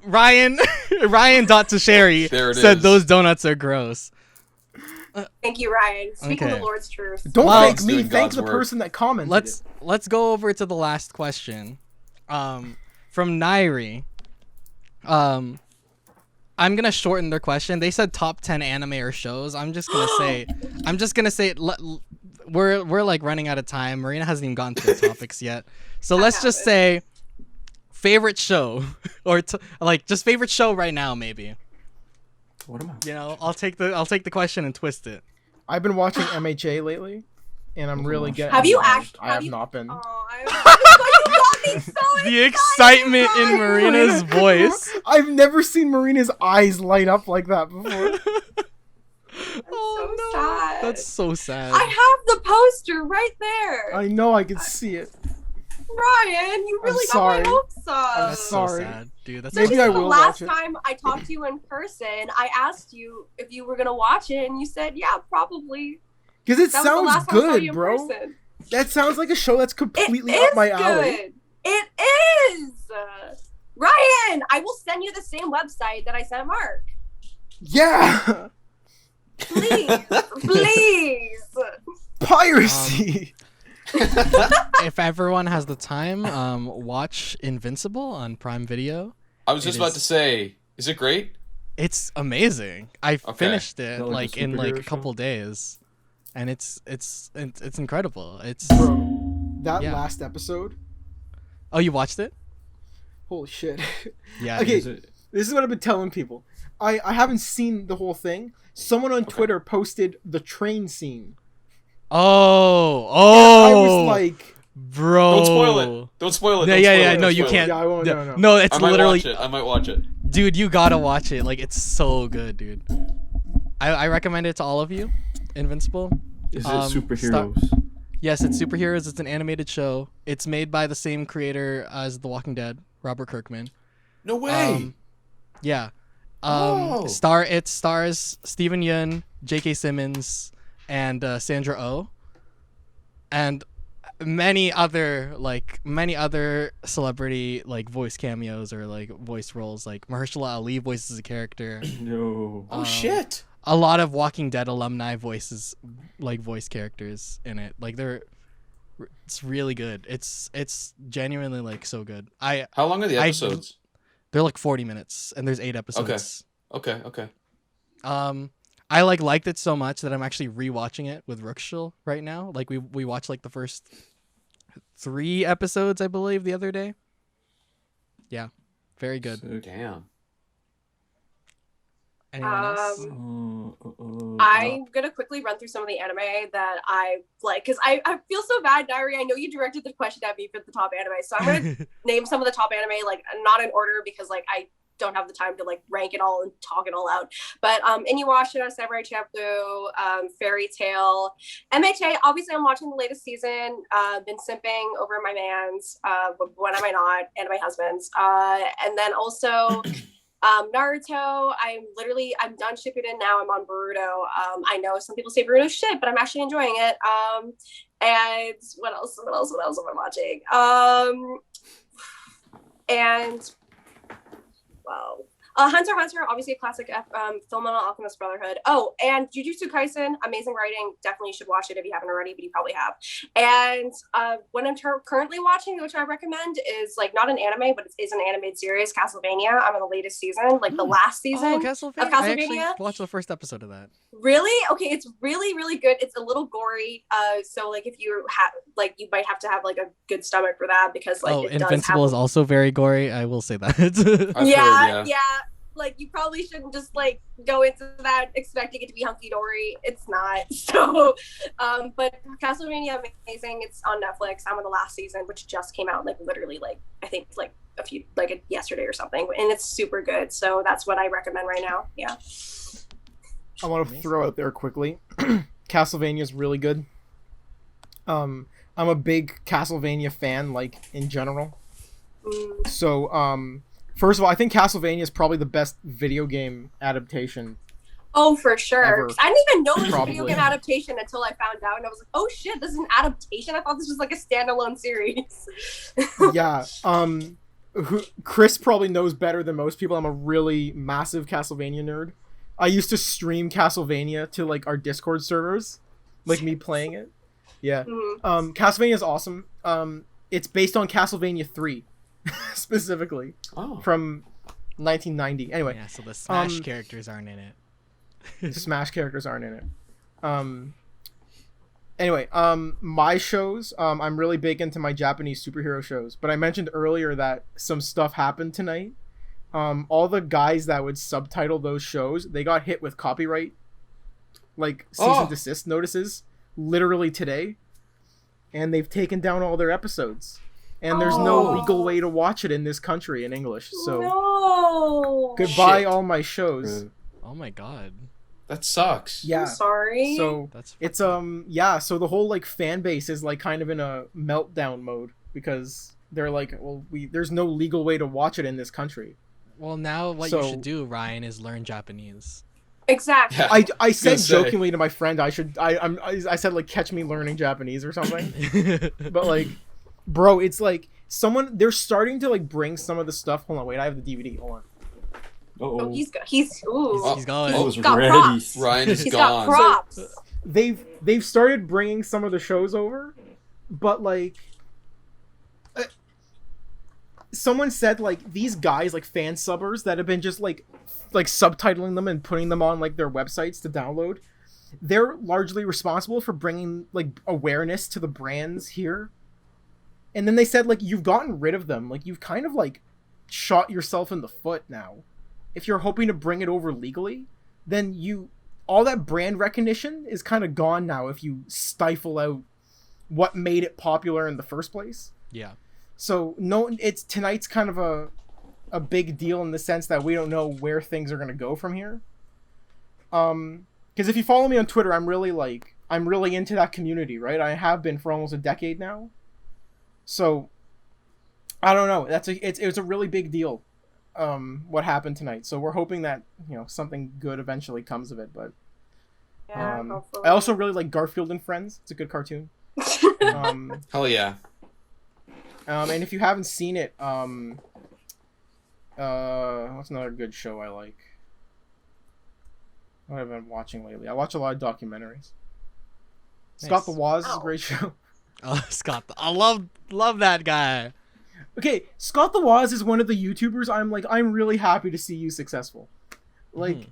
C: Ryan Tocheri
E: There it
C: said
E: is.
C: those donuts are gross.
F: Thank you, Ryan. Speaking
C: Okay.
F: the Lord's truth.
A: Don't
C: Well,
A: thank
E: it's
A: me,
E: doing
A: thank
E: God's
A: the
E: work.
A: person that commented.
C: Let's go over to the last question. From Nairi. I'm gonna shorten their question. They said top 10 anime or shows. I'm just gonna say we're like running out of time. Marina hasn't even gotten to the topics yet. So let's just say favorite show or like just favorite show right now maybe.
D: What am I?
C: You know, I'll take the question and twist it.
A: I've been watching MHA lately, and I'm really getting.
F: Have you
A: involved.
F: actually?
A: I have not been.
F: Oh, you got me so
C: The excitement in
F: Ryan.
C: Marina's voice.
A: I've never seen Marina's eyes light up like that before.
C: Oh
F: so
C: no,
F: sad.
C: that's so sad.
F: I have the poster right there.
A: I know I could see it.
F: Ryan, you really got
A: sorry.
F: my hopes up.
C: That's so
A: sorry.
C: sad, dude. That's
A: Maybe
C: so
A: I
C: sad.
A: will
F: The last
A: watch it.
F: time I talked to you in person, I asked you if you were gonna watch it, and you said, "Yeah, probably."
A: Because it
F: That was the
A: sounds
F: last time I saw
A: good,
F: you in
A: bro.
F: person.
A: That sounds like a show that's
F: It
A: completely
F: is
A: up my alley.
F: good. It is. Ryan, I will send you the same website that I sent Mark.
A: Yeah,
F: Please, please.
A: piracy.
C: If everyone has the time, watch Invincible on Prime Video.
E: I was just
C: It
E: about
C: is-
E: to say, is it great?
C: It's amazing. I finished it
D: Is that like a
C: in like a
D: superhero
C: couple days, and it's incredible. It's
A: Bro, that
C: Yeah.
A: last episode.
C: oh, you watched it?
A: Holy shit.
C: Yeah.
A: Okay.
D: Is it?
A: This is what I've been telling people. I haven't seen the whole thing. Someone on Twitter posted the train scene.
C: Oh,
A: I was like,
C: bro.
E: Don't spoil it. Don't spoil it.
C: Yeah,
E: Don't
C: yeah,
E: spoil
C: yeah.
E: it.
C: No,
E: Don't
C: you
E: spoil it.
C: can't.
A: Yeah, I won't, no.
C: No, it's
E: I might
C: literally,
E: watch it. I might watch it.
C: dude. You gotta watch it. Like, it's so good, dude. I recommend it to all of you. Invincible.
D: Is it
C: Um,
D: superheroes?
C: Yes, it's superheroes. It's an animated show. It's made by the same creator as The Walking Dead, Robert Kirkman.
E: No way.
C: Yeah.
E: Oh.
C: It stars Steven Yeun, J.K. Simmons, and Sandra Oh, and many other celebrity like voice cameos or like voice roles. Like Mahershala Ali voices a character.
D: No.
E: Oh shit.
C: A lot of Walking Dead alumni voice characters in it. Like it's really good. It's genuinely like so good.
E: How long are the episodes?
C: They're like 40 minutes and there's 8 episodes.
E: Okay.
C: I liked it so much that I'm actually rewatching it with Rookshul right now. Like we watched like the first 3 episodes, I believe, the other day. Yeah, very good.
D: Sick.
E: Damn.
C: Anyone else?
F: I'm gonna quickly run through some of the anime that I like because I feel so bad, Diary. I know you directed the question at me for the top anime, so I'm gonna name some of the top anime, like not in order because like I don't have the time to like rank it all and talk it all out. But Inuyasha, Samurai Champloo, Fairy Tail, MHA. Obviously, I'm watching the latest season. Been simping over my man's. When am I not? And my husband's. And then also. Naruto, I'm done shipping in now. I'm on Boruto. I know some people say Boruto's shit, but I'm actually enjoying it. And what else am I watching? And well, Hunter x Hunter, obviously a classic Fullmetal Alchemist Brotherhood. Oh, and Jujutsu Kaisen, amazing writing. Definitely should watch it if you haven't already, but you probably have. And what I'm currently watching, which I recommend, is like not an anime, but it is an animated series, Castlevania. I'm in the latest season, like the last season
C: Oh,
F: of
C: Castlevania.
F: Castlevania.
C: I actually watched the first episode of that.
F: Really? Okay, it's really, really good. It's a little gory. So like if you have like you might have to have like a good stomach for that because like it
C: Invincible is also very gory. I will say that.
F: Yeah. Like you probably shouldn't just like go into that expecting it to be hunky dory. It's not. So, but Castlevania, amazing. It's on Netflix. I'm on the last season, which just came out like literally like I think like yesterday or something, and it's super good. So that's what I recommend right now. Yeah.
A: I want to throw out there quickly. Castlevania is really good. I'm a big Castlevania fan, like in general. So, first of all, I think Castlevania is probably the best video game adaptation.
F: Oh, for sure.
A: Ever.
F: I didn't even know it was
A: Probably.
F: a video game adaptation until I found out, and I was like, "Oh shit, this is an adaptation." I thought this was like a standalone series.
A: Yeah. Chris probably knows better than most people. I'm a really massive Castlevania nerd. I used to stream Castlevania to like our Discord servers, like me playing it. Yeah. Castlevania is awesome. It's based on Castlevania 3, specifically from 1990. Anyway.
C: Yeah. So the Smash characters aren't in it.
A: The Smash characters aren't in it. Anyway, my shows, I'm really big into my Japanese superhero shows, but I mentioned earlier that some stuff happened tonight. All the guys that would subtitle those shows, they got hit with copyright, like cease and desist notices, literally today, and they've taken down all their episodes. And there's no legal way to watch it in this country in English. So goodbye all my shows.
C: Oh my god.
E: That sucks.
A: Yeah.
F: I'm sorry.
A: So it's so the whole like fan base is like kind of in a meltdown mode because they're like, well, there's no legal way to watch it in this country.
C: Well, now what you should do, Ryan, is learn Japanese.
F: Exactly.
E: Yeah.
A: I said jokingly to my friend I said like catch me learning Japanese or something. But like, bro, it's like they're starting to like bring some of the stuff. Hold on, wait, I have the DVD. Hold on.
F: Oh, he's going.
C: He's
F: got
D: ready.
F: props.
E: Ryan is
F: He's
E: gone.
F: got props.
A: They've started bringing some of the shows over, but like someone said like these guys like fan subbers that have been just like subtitling them and putting them on like their websites to download, they're largely responsible for bringing like awareness to the brands here. And then they said like you've gotten rid of them, like you've kind of like shot yourself in the foot now. If you're hoping to bring it over legally, then all that brand recognition is kind of gone now if you stifle out what made it popular in the first place.
C: Yeah.
A: So tonight's kind of a big deal in the sense that we don't know where things are going to go from here. Because if you follow me on Twitter, I'm really into that community, right? I have been for almost a decade now. So I don't know. It was a really big deal. What happened tonight, so we're hoping that something good eventually comes of it. But I also really like Garfield and Friends. It's a good cartoon.
E: Hell yeah.
A: And if you haven't seen it, what's another good show I like? What have I been watching lately? I watch a lot of documentaries.
C: Nice.
A: Scott the Woz is a great show.
C: Oh, Scott, I love that guy.
A: Okay, Scott the Woz is one of the YouTubers I'm really happy to see you successful. Like,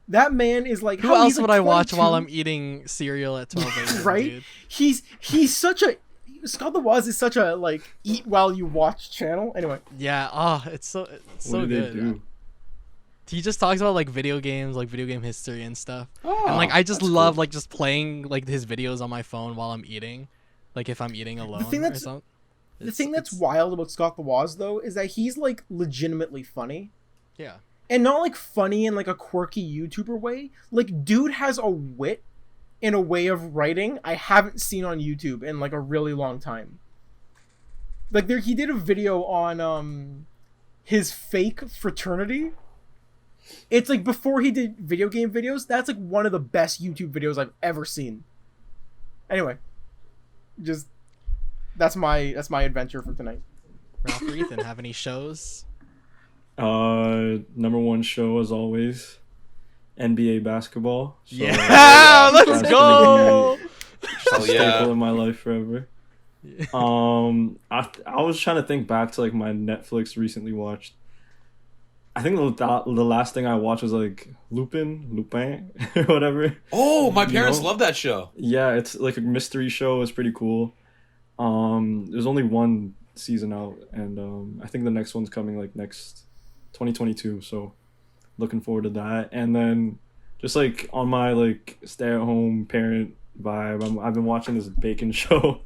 A: that man is like...
C: Who else would I
A: 22?
C: watch while I'm eating cereal at 12 a.m.,
A: right?
C: dude?
A: He's such a... Scott the Woz is such a, like, eat while you watch channel. Anyway.
C: Yeah, it's so good. He just talks about, like, video games, like, video game history and stuff. And, like, I just love, like, just playing, like, his videos on my phone while I'm eating. Like, if I'm eating alone or something.
A: The thing that's wild about Scott the Woz, though, is that he's, like, legitimately funny.
C: Yeah.
A: And not, like, funny in, like, a quirky YouTuber way. Like, dude has a wit and a way of writing I haven't seen on YouTube in, like, a really long time. Like, he did a video on, his fake fraternity. It's, like, before he did video game videos, that's, like, one of the best YouTube videos I've ever seen. Anyway. Just... That's my adventure for tonight.
C: Ralph or Ethan, have any shows?
D: Number one show as always, NBA basketball. So,
C: Yeah, let's
D: that's
C: go.
D: gonna be
E: Hell
D: a
E: yeah.
D: staple in my life forever. I was trying to think back to like my Netflix recently watched. I think the last thing I watched was like Lupin, or whatever.
E: Oh, my
D: You
E: parents
D: know?
E: love that show.
D: Yeah, it's like a mystery show. It's pretty cool. There's only one season out, and I think the next one's coming like next 2022. So looking forward to that. And then just like on my like stay-at-home parent vibe, I've been watching this baking show.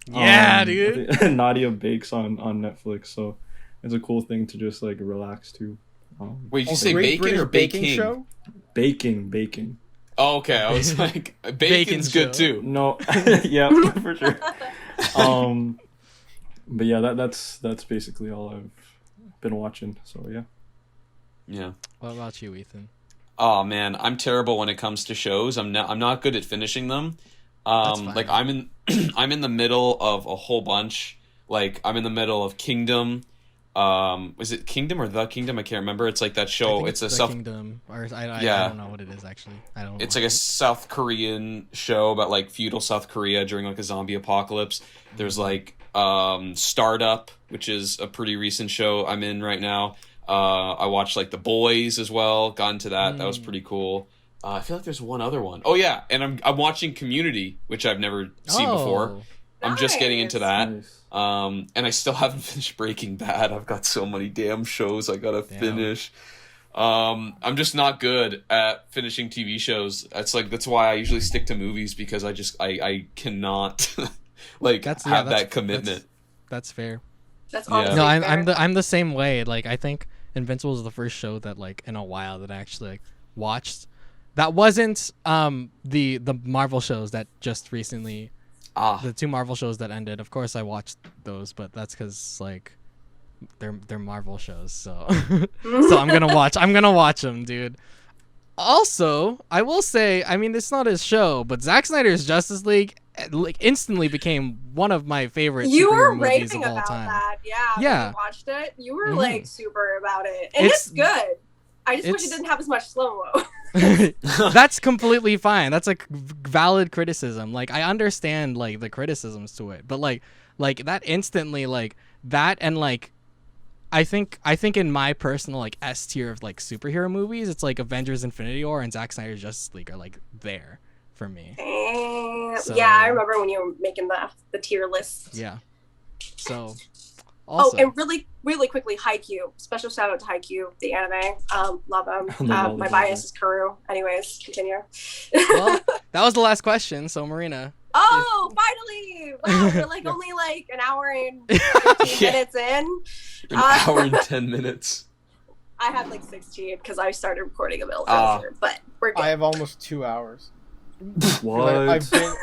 C: Yeah,
D: I
C: dude.
D: think Nadia bakes on Netflix, so it's a cool thing to just like relax to.
E: Wait, did you
A: Also,
E: say
A: Great
E: bacon
A: British
E: or baking?
A: show?
D: Baking.
E: Oh, okay. I was like, bacon's
C: show.
E: good too.
D: No, yeah, for sure. But yeah, that's basically all I've been watching. So yeah.
E: Yeah.
C: What about you, Ethan?
E: Oh man, I'm terrible when it comes to shows. I'm not good at finishing them.
C: That's fine.
E: Like I'm in the middle of a whole bunch. Like I'm in the middle of Kingdom. Was it Kingdom or The Kingdom? I can't remember. It's like that
C: I
E: show.
C: think
E: It's a
C: the
E: South.
C: Kingdom, or I
E: Yeah.
C: don't know what it is actually. I don't.
E: It's
C: watch
E: like a
C: it.
E: South Korean show about like feudal South Korea during like a zombie apocalypse. There's like Startup, which is a pretty recent show I'm in right now. I watched like The Boys as well. Got into that. That was pretty cool. I feel like there's one other one. Oh yeah, and I'm watching Community, which I've never seen before.
C: Oh.
E: I'm just getting into that.
D: Nice.
E: And I still haven't finished Breaking Bad. I've got so many damn shows I gotta finish. I'm just not good at finishing TV shows. That's why I usually stick to movies, because I cannot like have that commitment.
C: That's fair.
F: That's
E: Yeah.
F: honestly
C: No,
F: fair.
C: I'm the same way. Like I think Invincible was the first show that like in a while that I actually like watched. That wasn't the Marvel shows that just recently, the two Marvel shows that ended. Of course I watched those, but that's because like they're Marvel shows. So so I'm gonna watch them, dude. Also, I will say, I mean, it's not his show, but Zack Snyder's Justice League like instantly became one of my favorite
F: You were
C: superhero movies of
F: raving
C: all
F: about
C: time.
F: that, yeah.
C: Yeah.
F: When you watched it, you were
C: Mhm.
F: like super about it, and
C: It's-
F: it's good. I just wish it
C: it's-
F: didn't have as much slow mo.
C: That's completely fine. That's like valid criticism. Like I understand like the criticisms to it, but like that instantly like that and like I think in my personal like S tier of like superhero movies, it's like Avengers: Infinity War and Zack Snyder's Justice League are like there for me. So-
F: Yeah, I remember when you were making the tier list.
C: Yeah. So also
F: Oh, and really quickly, Haikyuu. Special shout out to Haikyuu, the anime. Love them.
D: Love
F: My
D: it.
F: bias is Kuru. Anyways, continue.
C: well, that was the last question. So Marina,
F: Oh, finally! Wow, we're like only like an hour and 15
E: Yeah.
F: minutes in.
E: An hour and 10 minutes.
F: I have like 16 because I started recording a bit
E: Ah.
F: earlier, but we're good.
A: I have almost 2 hours.
D: What?
A: I've been,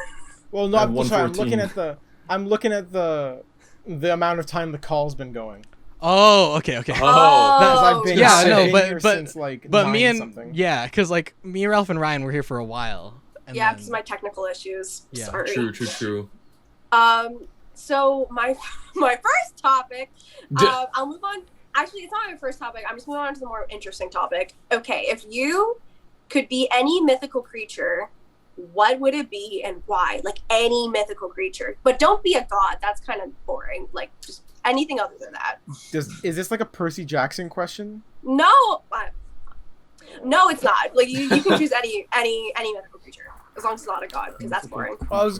A: well,
D: I
A: not
D: have
A: sorry, I'm
D: 114.
A: looking at the amount of time the call's been going.
C: oh okay.
E: Oh.
A: Because
F: Oh,
A: I've been,
C: Yeah,
A: I've
C: no,
A: been
C: but-
A: here
C: but-
A: since like
C: But me
A: 9
C: and
A: something.
C: yeah, because like me, Ralph, and Ryan were here for a while. And
F: yeah,
C: then-
F: because of my technical issues.
C: Yeah,
F: Sorry.
E: True.
F: So my first topic,
E: D-
F: I'll move on. Actually, it's not my first topic. I'm just moving on to the more interesting topic. Okay, if you could be any mythical creature, what would it be and why? Like any mythical creature, but don't be a god. That's kind of boring. Like just anything other than that.
A: Is this like a Percy Jackson question?
F: No, no, it's not. Like you can choose any mythical creature as long as it's not a god, because that's boring.
A: Well,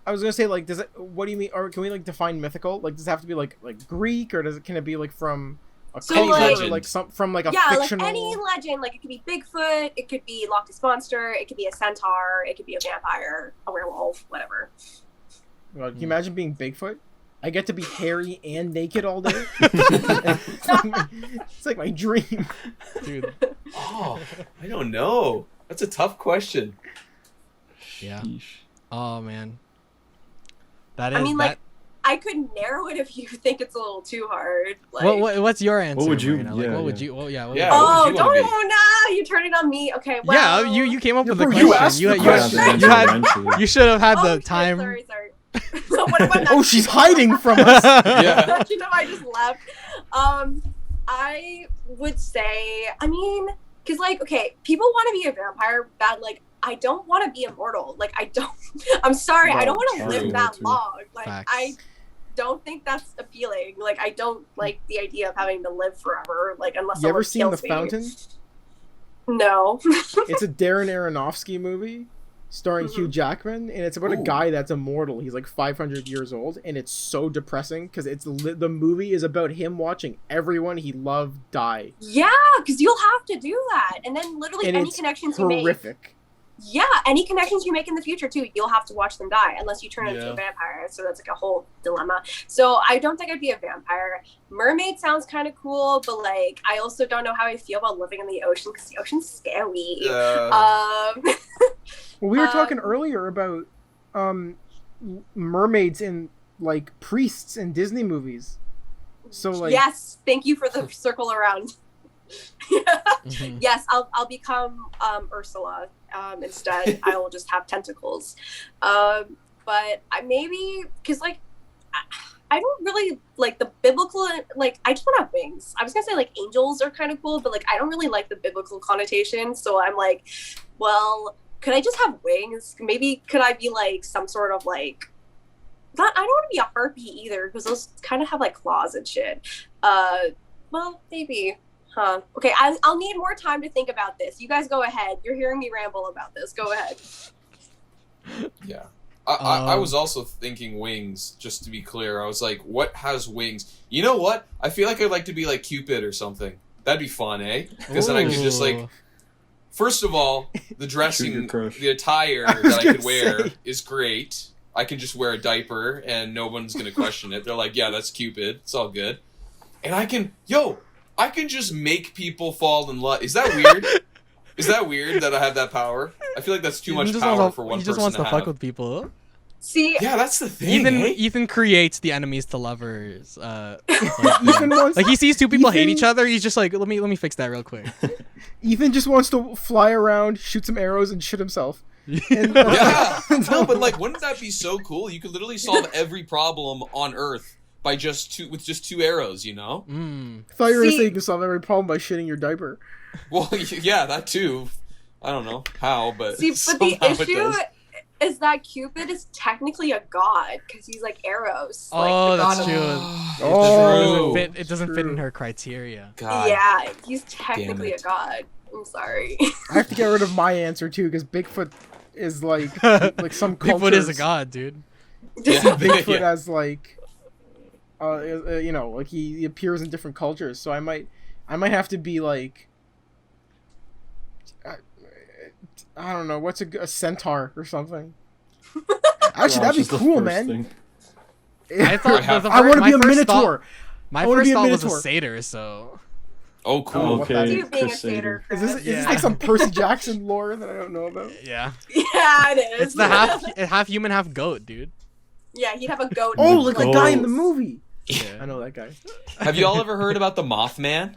A: I was gonna say, like, does it? What do you mean? Or can we like define mythical? Like, does it have to be like Greek, or can it be like from a
F: So,
A: culture,
F: like-
A: or like some from like a
F: Yeah,
A: fictional?
F: like any legend. Like it could be Bigfoot, it could be Loch Ness Monster, it could be a centaur, it could be a vampire, a werewolf, whatever.
A: Well, can you imagine being Bigfoot? I get to be hairy and naked all day. It's like my dream.
C: dude.
E: Oh, I don't know. That's a tough question.
C: Yeah.
D: Sheesh.
C: Oh man. That is.
F: I mean,
C: that,
F: like, I could narrow it if you think it's a little too hard. Like,
C: what's your answer?
D: would you-
C: Marina? Like,
D: yeah,
C: what would
D: yeah.
C: you? Well, yeah. What
E: Yeah,
C: would
E: what
F: oh,
E: would you
F: don't
E: wanna be?
F: no, you turn it on me. Okay, well.
C: yeah, you came up with the
A: You
C: question.
A: asked the
C: you,
D: I have to answer
C: had
D: eventually.
C: you should have had
F: Oh,
C: the
F: shit,
C: time.
F: Sorry. So what if I'm not?
A: Oh, she's hiding from us.
E: Yeah.
F: You know, I just left. I would say, I mean, because like, okay, people want to be a vampire, but like, I don't want to be immortal. Like, I don't. I'm sorry, I don't want to live that long. Like,
C: Facts.
F: I don't think that's appealing. Like, I don't like the idea of having to live forever. Like, unless
A: You ever
F: someone
A: seen The
F: kills me.
A: Fountain?
F: No.
A: It's a Darren Aronofsky movie starring Hugh Jackman, and it's about a
E: Ooh.
A: guy that's immortal. He's like 500 years old, and it's so depressing because the movie is about him watching everyone he loved die,
F: Yeah, because you'll have to do that, and then literally
A: and
F: any
A: it's
F: connections you make.
A: horrific.
F: Yeah, any connections you make in the future too, you'll have to watch them die unless you turn into
C: Yeah.
F: a vampire. So that's like a whole dilemma. So I don't think I'd be a vampire. Mermaid sounds kind of cool, but like I also don't know how I feel about living in the ocean because the ocean's scary.
A: Well, we were talking
F: Um,
A: earlier about mermaids and like priests in Disney movies. So like,
F: yes, thank you for the circle around.
C: Mhm.
F: Yes, I'll become Ursula instead. I will just have tentacles. But I maybe because like I don't really like the biblical, like I just want to have wings. I was gonna say like angels are kind of cool, but like I don't really like the biblical connotation. So I'm like, well, could I just have wings? Maybe could I be like some sort of like not, I don't want to be a harpy either because those kind of have like claws and shit. Well, maybe. Huh. Okay, I'll need more time to think about this. You guys go ahead. You're hearing me ramble about this. Go ahead.
E: Yeah. I was also thinking wings, just to be clear. I was like, what has wings? You know what? I feel like I'd like to be like Cupid or something. That'd be fun, eh? Because then I could just like...
C: Ooh.
E: First of all, the
D: Shoot your
E: dressing,
D: crush.
E: the attire
A: I was
E: that I could
A: gonna
E: wear
A: say.
E: is great. I can just wear a diaper and no one's going to question it. They're like, yeah, that's Cupid. It's all good. And I can just make people fall in love. Is that weird? Is that weird that I have that power? I feel like that's too much power for one
C: He just
E: person
C: wants
E: to
C: to
E: have.
C: fuck with people.
F: See,
E: Yeah, that's the thing,
C: Ethan
E: eh?
C: Ethan creates the enemies to lovers.
A: Ethan wants
C: Like he sees two people hate
A: Ethan-
C: each other, he's just like, let me fix that real quick.
A: Ethan just wants to fly around, shoot some arrows, and shit himself. And,
E: Yeah. No, but like, wouldn't that be so cool? You could literally solve every problem on Earth by just two arrows, you know?
C: Mm.
A: I thought you were gonna
F: See-
A: say you can solve every problem by shitting your diaper.
E: Well, yeah, that too. I don't know how, but
F: see, but the
E: somehow it
F: issue
E: does.
F: is that Cupid is technically a god because he's like arrows.
C: Oh,
F: like, the
C: that's
F: god
C: true.
F: of-
A: Oh.
C: It doesn't fit in
A: True.
C: her criteria.
E: God.
F: Yeah, he's technically a
E: it.
F: god. I'm sorry.
A: I have to get rid of my answer too, because Bigfoot is like some cultures.
C: Bigfoot is a god, dude.
E: Yeah,
A: Bigfoot
E: yeah.
A: as like, you know, like he appears in different cultures. So I might have to be like, I don't know, what's a centaur or something. Actually,
D: Gosh,
A: that'd
D: it's
A: be
D: the
A: cool,
D: first
A: man.
D: thing.
C: I thought
A: I want to
C: my
A: be a
C: first
A: minotaur.
C: My
A: I wanna
C: first
A: be a
C: thought was a
A: minotaur.
C: satyr, so
E: Oh, cool.
A: what that
D: Okay,
A: is.
F: You being a
D: Crusader.
F: satyr.
A: Is this
F: Chris.
A: like some Percy Jackson lore that I don't know about?
C: yeah.
F: Yeah, it is.
C: It's the half human, half goat, dude.
F: Yeah, he'd have a goat.
A: Oh, like the guy in the
D: Goats.
A: movie. I
C: Yeah.
A: know that guy.
E: Have you all ever heard about the Mothman?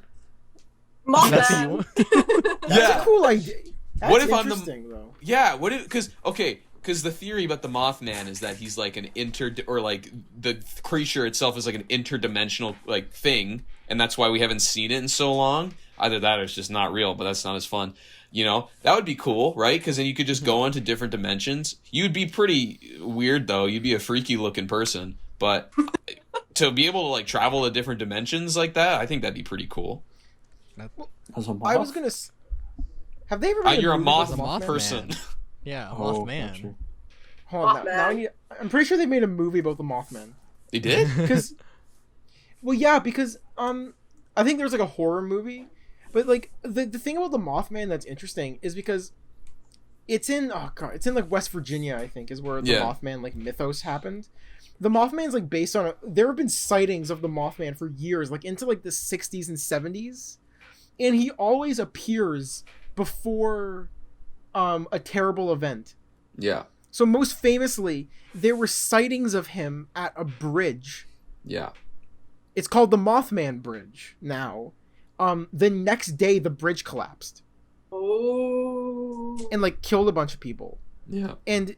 C: That's
F: Mothman.
C: you.
A: That's
E: Yeah.
A: a cool idea. That's
E: What if I'm the-
A: interesting, though?
E: Yeah, what if, because the theory about the Mothman is that he's like an the creature itself is like an interdimensional like thing, and that's why we haven't seen it in so long. Either that or it's just not real, but that's not as fun. You know, that would be cool, right? Because then you could just go into different dimensions. You'd be pretty weird, though. You'd be a freaky looking person. But to be able to, like, travel to different dimensions like that, I think that'd be pretty cool.
D: As a moth?
A: I was gonna. Have they ever? Made
E: You're a
A: movie about
E: moth
A: the
C: Mothman.
E: person.
C: Yeah,
D: Oh,
C: Mothman.
D: gotcha.
A: Hold on,
F: Mothman.
A: now I need. I'm pretty sure they made a movie about the Mothman.
E: They did?
A: Because, well, yeah, because I think there's like a horror movie, but like the thing about the Mothman that's interesting is because it's in like West Virginia, I think, is where the
E: Yeah.
A: Mothman like mythos happened. The Mothman's like based on there have been sightings of the Mothman for years, like into like the 60s and 70s, and he always appears before a terrible event.
E: Yeah.
A: So most famously, there were sightings of him at a bridge.
E: Yeah.
A: It's called the Mothman Bridge now. The next day, the bridge collapsed
F: Oh.
A: and like killed a bunch of people.
E: Yeah.
A: And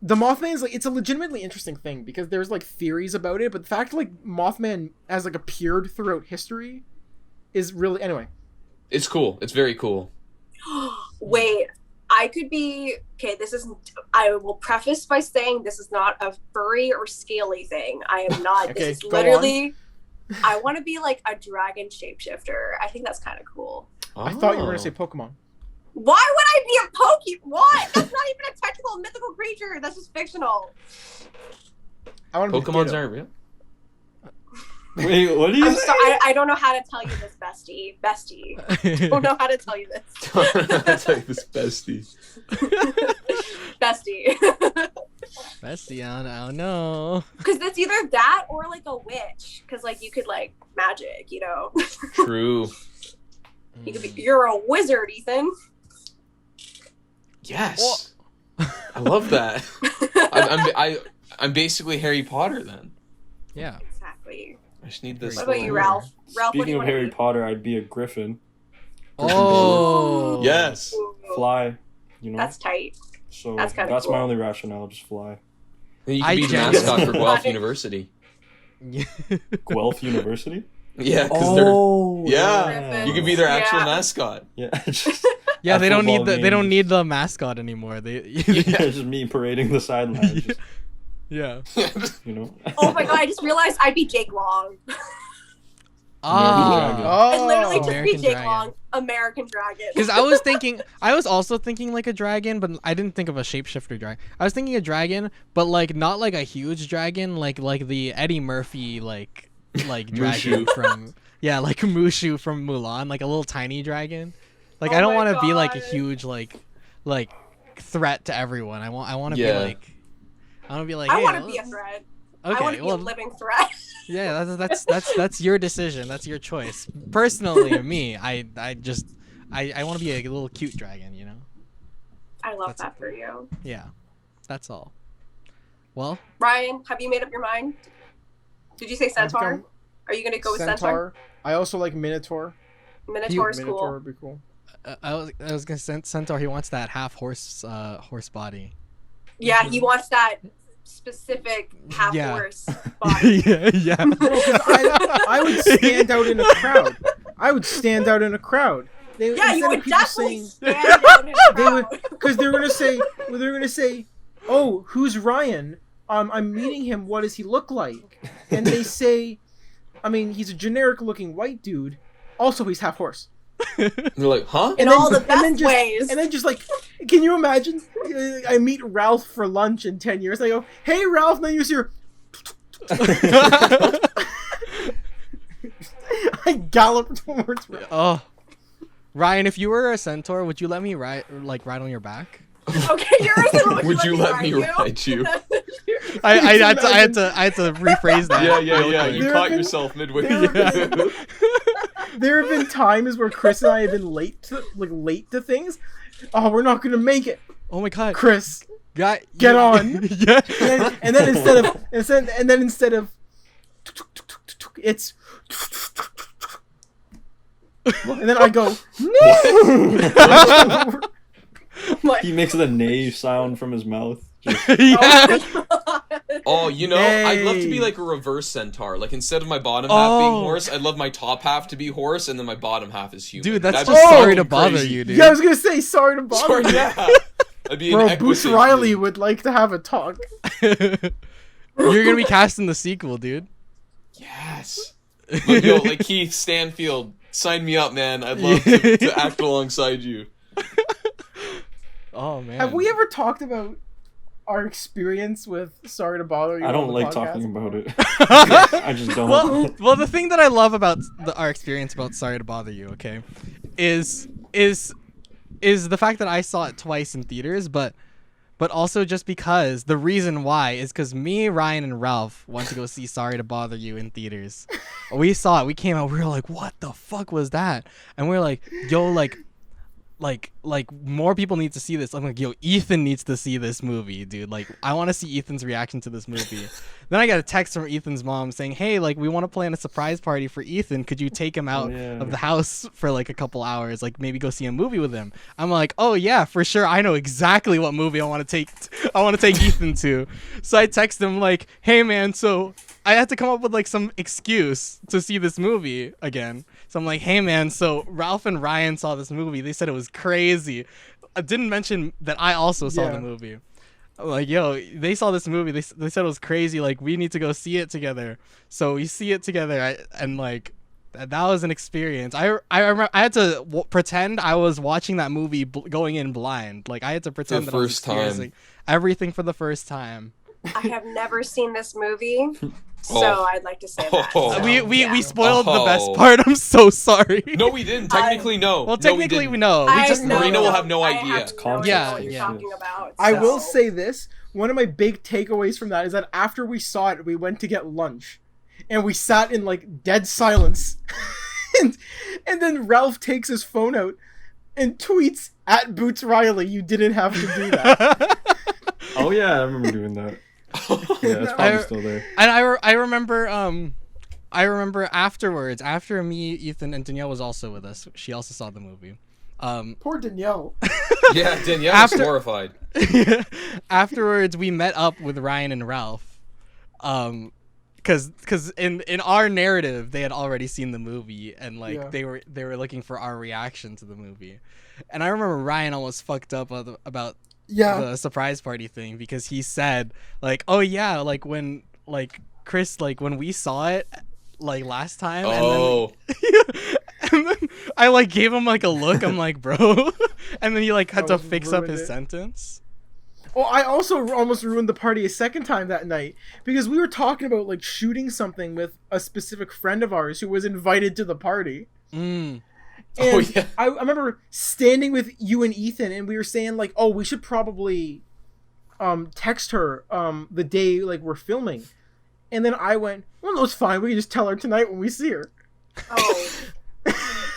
A: the Mothman is like, it's a legitimately interesting thing because there's like theories about it, but the fact like Mothman has like appeared throughout history is really anyway.
E: It's cool. It's very cool.
F: Wait, I could be okay. I will preface by saying this is not a furry or scaly thing. I am not.
A: Okay,
F: This is
A: go
F: literally. I want to be like a dragon shapeshifter. I think that's kind of cool.
A: I thought you were gonna
E: Oh.
A: say Pokemon.
F: Why would I be a What? That's not even a technical mythical creature. That's just fictional.
A: I want to be
E: Pokemons
A: Ditto.
E: aren't real.
D: Wait, what do you
F: I'm
D: say?
F: sorry. I don't know how to tell you this, bestie. I don't know how to tell you this.
E: That's like this bestie.
F: Bestie.
C: Bestie, I don't know.
F: Because it's either that or like a witch. Because like you could like magic, you know.
E: True.
F: You could be. You're a wizard, Ethan.
E: Yes. I love that. I'm basically Harry Potter then.
C: Yeah.
F: Exactly.
E: I just need this.
F: What about you,
E: little-
F: Ralph? Ralph, what do
D: Speaking
F: you
D: of
F: want to
D: Harry
F: be?
D: Potter, I'd be a griffin.
C: Oh.
E: Yes.
F: Ooh,
D: Fly, you know.
F: that's tight.
D: So
F: that's kinda
D: that's
F: cool.
D: my only rationale. Just fly.
E: Then you
C: I
E: can be the
C: genuinely-
E: mascot for Guelph University.
D: Guelph University.
E: Yeah, because
D: Oh,
E: yeah. You could be their actual
F: Yeah.
E: mascot.
D: Yeah. Just,
C: Yeah,
D: at
C: they don't need
D: football
C: they don't
D: games.
C: need the mascot anymore. They
D: just me parading the sidelines. Just,
C: yeah.
D: you know.
F: Oh my god! I just realized I'd be Jake Long.
D: Dragon.
C: Ah.
F: I literally just
C: American
F: be Jake
C: Dragon.
F: Long, American Dragon.
C: Because I was also thinking like a dragon, but I didn't think of a shapeshifter dragon. I was thinking a dragon, but like not like a huge dragon, like the Eddie Murphy like dragon
E: Mushu.
C: from like Mushu from Mulan, like a little tiny dragon. Like
F: Oh
C: I don't
F: my
C: want to be like a
F: God.
C: huge like threat to everyone. I want to
E: Yeah.
C: be like I want to be like
F: I
C: hey,
F: want to be a
C: let's-
F: threat.
C: Okay,
F: I want to be
C: well,
F: a living threat.
C: yeah, that's your decision. That's your choice. Personally, me, I want to be a little cute dragon, you know?
F: I love
C: That's-
F: that for you,
C: Yeah, that's all. Well,
F: Ryan. Have you made up your mind? Did you say centaur?
A: gone-
F: Are you gonna go with centaur?
A: Centaur. I also like Minotaur.
F: Minotaur's
A: Minotaur
F: cool.
A: would be cool.
C: I was gonna send Centaur. He wants that half horse body.
F: Yeah, he wants that specific half
C: Yeah.
F: horse body.
C: yeah.
A: I would stand out in a crowd. I would stand out in a crowd. They,
F: Yeah, you
A: instead of
F: would
A: people
F: definitely
A: saying-
F: stand out in a
A: They
F: crowd.
A: would, because they're gonna say, "Oh, who's Ryan? I'm meeting him. What does he look like?" And they say, "I mean, he's a generic-looking white dude. Also, he's half horse."
E: And they're like, huh?
F: In
A: And
F: all the
A: and then
F: best
A: just,
F: ways.
A: And then just like, can you imagine? I meet Ralph for lunch in 10 years. I go, "Hey, Ralph," and then you hear. I gallop towards Ralph.
C: Oh, Ryan, if you were a centaur, would you let me ride on your back?
F: Okay, yours.
E: Would you let me
F: ride
E: ride you?
C: I had to rephrase that.
E: Yeah.
C: real quick.
E: You
A: There
E: caught
A: have been-
E: yourself midway.
A: there There have been times where Chris and I have been late to things. Oh, we're not gonna make it,
C: Oh my god,
A: Chris.
C: Guy,
A: Get on.
C: Yeah.
A: And then instead of it's and then I go no.
F: Like,
D: He makes the neigh sound from his mouth. Just,
C: yeah.
F: oh my god.
E: Oh, you know, I'd love to be
A: Yay.
E: like a reverse centaur. Like instead of my bottom half being
C: Oh.
E: horse, I'd love my top half to be horse, and then my bottom half is human.
C: Dude, that's
E: That'd
C: just
E: be
C: sorry to
E: fucking
C: bother
E: crazy.
C: you, dude.
A: Yeah, I was gonna say sorry to bother
E: Sorry,
A: you.
E: yeah. I'd be
A: Bro,
E: an
A: Bruce
E: equisage,
A: Riley
E: dude.
A: would like to have a talk.
C: You're gonna be cast in the sequel, dude.
E: Yes. But yo, like Keith Stanfield, sign me up, man. I'd love to act alongside you.
C: Oh man.
A: Have we ever talked about our experience with Sorry to Bother You?
D: I
A: on
D: don't
A: the
D: like
A: podcast?
D: talking about it. I just don't.
C: well, the thing that I love about our experience about Sorry to Bother You, okay, is the fact that I saw it twice in theaters, but also just because the reason why is because me, Ryan, and Ralph went to go see Sorry to Bother You in theaters. We saw it. We came out. We were like, "What the fuck was that?" And we are like, "Yo, like more people need to see this." I'm like, "Yo, Ethan needs to see this movie, dude. Like, I want to see Ethan's reaction to this movie." Then I got a text from Ethan's mom saying, "Hey, like, we want to plan a surprise party for Ethan. Could you take him out
D: yeah.
C: of the house for like a couple hours? Like, maybe go see a movie with him?" I'm like, "Oh yeah, for sure. I know exactly what movie I want to take Ethan to." So I text him like, "Hey man, so I had to come up with like some excuse to see this movie again. So I'm like, hey man, so Ralph and Ryan saw this movie. They said it was crazy. I didn't mention that I also saw the movie. I'm like, yo, they saw this movie. They said it was crazy. Like, we need to go see it together. So we see it together, and like, that was an experience. I remember I had to pretend I was watching that movie going in blind. Like, I had to pretend that I was experiencing everything for the first time.
F: I have never seen this movie, so I'd like to say that.
C: We spoiled the best part. I'm so sorry.
E: No, we didn't. Technically, no.
C: Well, technically, we know.
E: Marina will have no idea.
F: What you're talking about.
A: I will say this. One of my big takeaways from that is that after we saw it, we went to get lunch. And we sat in, like, dead silence. and then Ralph takes his phone out and tweets, @Boots Riley, you didn't have to do that.
D: Oh, yeah, I remember doing that. Yeah, it's probably still there.
C: And I remember afterwards, after me, Ethan, and Danielle was also with us. She also saw the movie.
A: Poor Danielle.
E: Yeah, Danielle was horrified.
C: Afterwards, we met up with Ryan and Ralph. Because in our narrative, they had already seen the movie, and like they were looking for our reaction to the movie. And I remember Ryan almost fucked up about the surprise party thing, because he said like, oh yeah, like when like Chris, like when we saw it like last time, and then I like gave him like a look. I'm like, bro, and then he like had to fix up his sentence.
A: Well, I also almost ruined the party a second time that night, because we were talking about like shooting something with a specific friend of ours who was invited to the party. And I remember standing with you and Ethan, and we were saying like, oh, we should probably text her the day like we're filming. And then I went, well, no, it's fine. We can just tell her tonight when we see her.
F: Oh.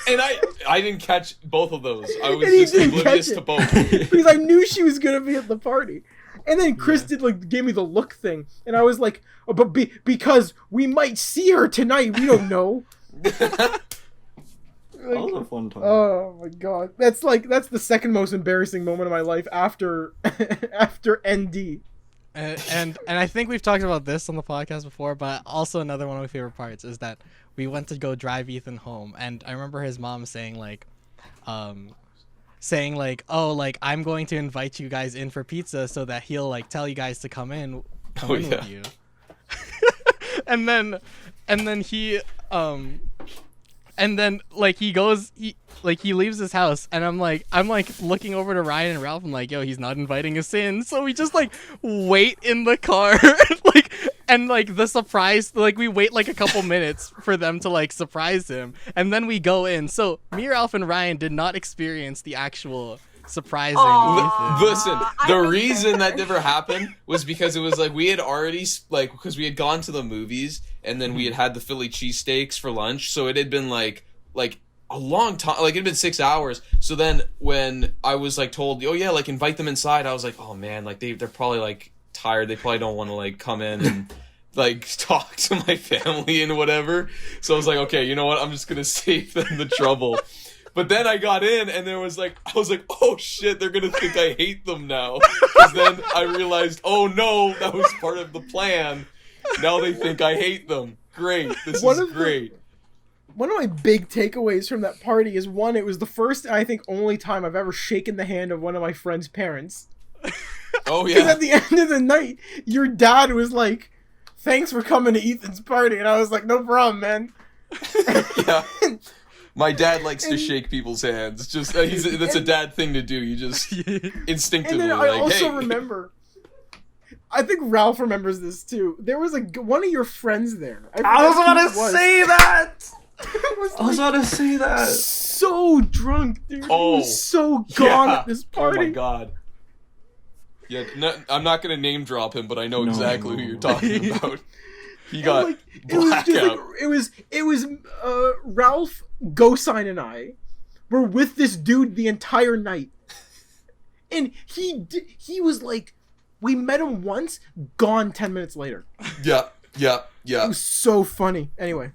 E: And I didn't catch both of those. I was just oblivious to both.
A: Because I knew she was going to be at the party. And then Chris gave me the look thing. And I was like, oh, but because we might see her tonight. We don't know.
D: That was a fun time.
A: Oh my god. That's the second most embarrassing moment of my life after ND.
C: And I think we've talked about this on the podcast before, but also another one of my favorite parts is that we went to go drive Ethan home, and I remember his mom saying like, oh, like, I'm going to invite you guys in for pizza so that he'll like tell you guys to come in with you. and then he and then like he leaves his house, and I'm like looking over to Ryan and Ralph. I'm like, yo, he's not inviting us in. So we just like wait in the car, and the surprise, like we wait like a couple minutes for them to like surprise him, and then we go in. So me, Ralph, and Ryan did not experience the actual surprising Ethan.
E: Listen, the reason that never happened was because it was like we had already because we had gone to the movies, and then we had the Philly cheesesteaks for lunch, so it had been like a long time, like it had been 6 hours. So then when I was like told, oh yeah, like invite them inside, I was like, oh man, like they're probably like tired, they probably don't want to like come in and like talk to my family and whatever. So I was like, okay, you know what, I'm just gonna save them the trouble. But then I got in, and I was like, oh shit, they're gonna think I hate them now. Because then I realized, oh no, that was part of the plan. Now they think I hate them. Great, this is great.
A: One of my big takeaways from that party is, one, it was the first and I think only time I've ever shaken the hand of one of my friend's parents.
E: Oh yeah.
A: Because at the end of the night, your dad was like, thanks for coming to Ethan's party. And I was like, no problem, man.
E: Yeah. My dad likes to shake people's hands. Just that's a dad thing to do. You just instinctively.
A: And then I also remember, I think Ralph remembers this too. There was one of your friends there.
D: I was about to say that. I was about to say that.
A: So drunk, dude.
E: Oh,
A: he was so gone at this party.
E: Oh my god. Yeah, I'm not gonna name drop him, but I know exactly who you're talking about. He got blackout.
A: It was Ralph, Goshlems, and I were with this dude the entire night, and he was like, we met him once, gone 10 minutes later.
E: Yeah.
A: It was so funny. Anyway,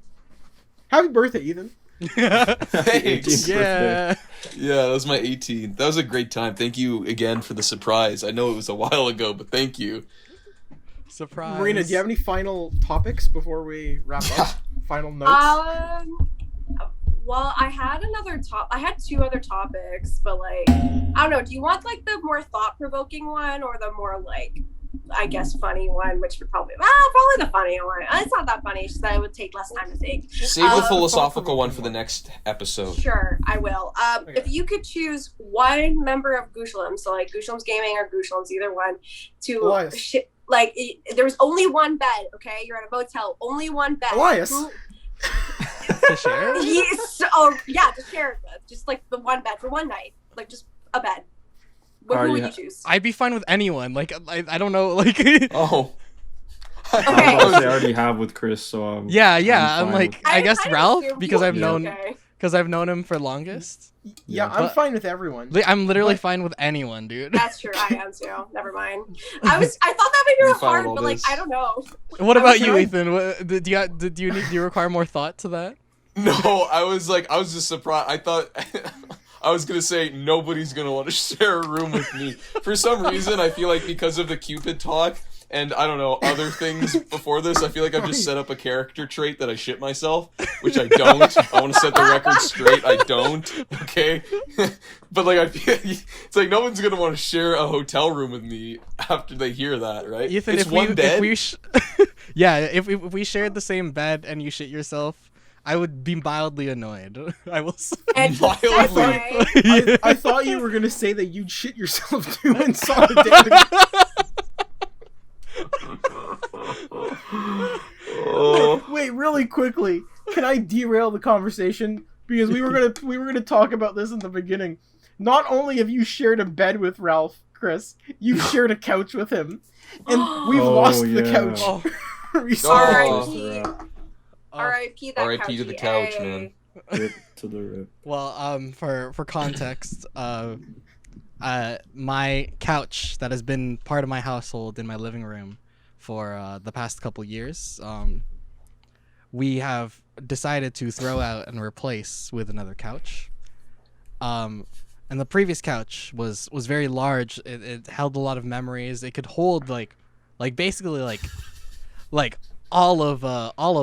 A: happy birthday, Ethan.
E: Thanks.
C: Yeah.
E: Yeah, that was my 18th. That was a great time. Thank you again for the surprise. I know it was a while ago, but thank you.
C: Surprise.
A: Marina, do you have any final topics before we wrap up? Final notes?
F: Well, I had two other topics, but like, I don't know. Do you want like the more thought-provoking one or the more like, I guess, funny one, which would probably the funny one. It's not that funny, it's just that it would take less time to think.
E: Save the philosophical one for the next episode.
F: Sure, I will. If you could choose one member of Gooshies, so like Gooshies Gaming or Gooshies, either one, to there was only one bed. Okay, you're at a motel, only one bed.
A: Elias.
C: To share?
F: Yes. Oh yeah, to share it with. Just like the one bed for one night, like just a bed. Who would you choose?
C: I'd be fine with anyone. Like I don't know. Like
E: Oh.
F: Okay.
D: I already have with Chris, so
C: yeah. I'm like
F: with-
C: I guess
F: I
C: Ralph
F: assumed
C: because
F: you
C: I've
F: would be
C: known
F: okay.
C: because I've known him for longest.
A: Yeah, I'm fine with everyone.
C: I'm literally fine with anyone, dude.
F: That's true. I am too. Never mind. I thought that would be real
E: You're fine with
F: hard,
E: all
F: but like
E: this.
F: I don't know.
C: What about you,
A: Can I-
C: Ethan? Do you require more thought to that?
E: No, I was just surprised. I thought I was gonna say nobody's gonna want to share a room with me. For some reason, I feel like because of the Cupid talk and I don't know other things before this, I feel like I've just set up a character trait that I shit myself, which I don't. I want to set the record straight. I don't. Okay, but like I feel it's like no one's gonna want to share a hotel room with me after they hear that, right?
C: Ethan,
E: it's
C: if
E: one bed.
C: If we shared the same bed and you shit yourself, I would be mildly annoyed. I will say.
F: And
E: Mildly.
F: segue,
A: I thought you were gonna say that you'd shit yourself too in solidarity. Wait, really quickly, can I derail the conversation? Because we were gonna talk about this in the beginning. Not only have you shared a bed with Ralph, Chris, you've shared a couch with him, and we've lost the couch.
C: Oh.
A: recently.
F: R.I.P. that
E: R.I.P.
F: couch.
E: to the couch, man.
D: Rip to the rip.
C: Well, for context, my couch that has been part of my household in my living room for the past couple years, we have decided to throw out and replace with another couch. And the previous couch was very large. It held a lot of memories. It could hold basically all of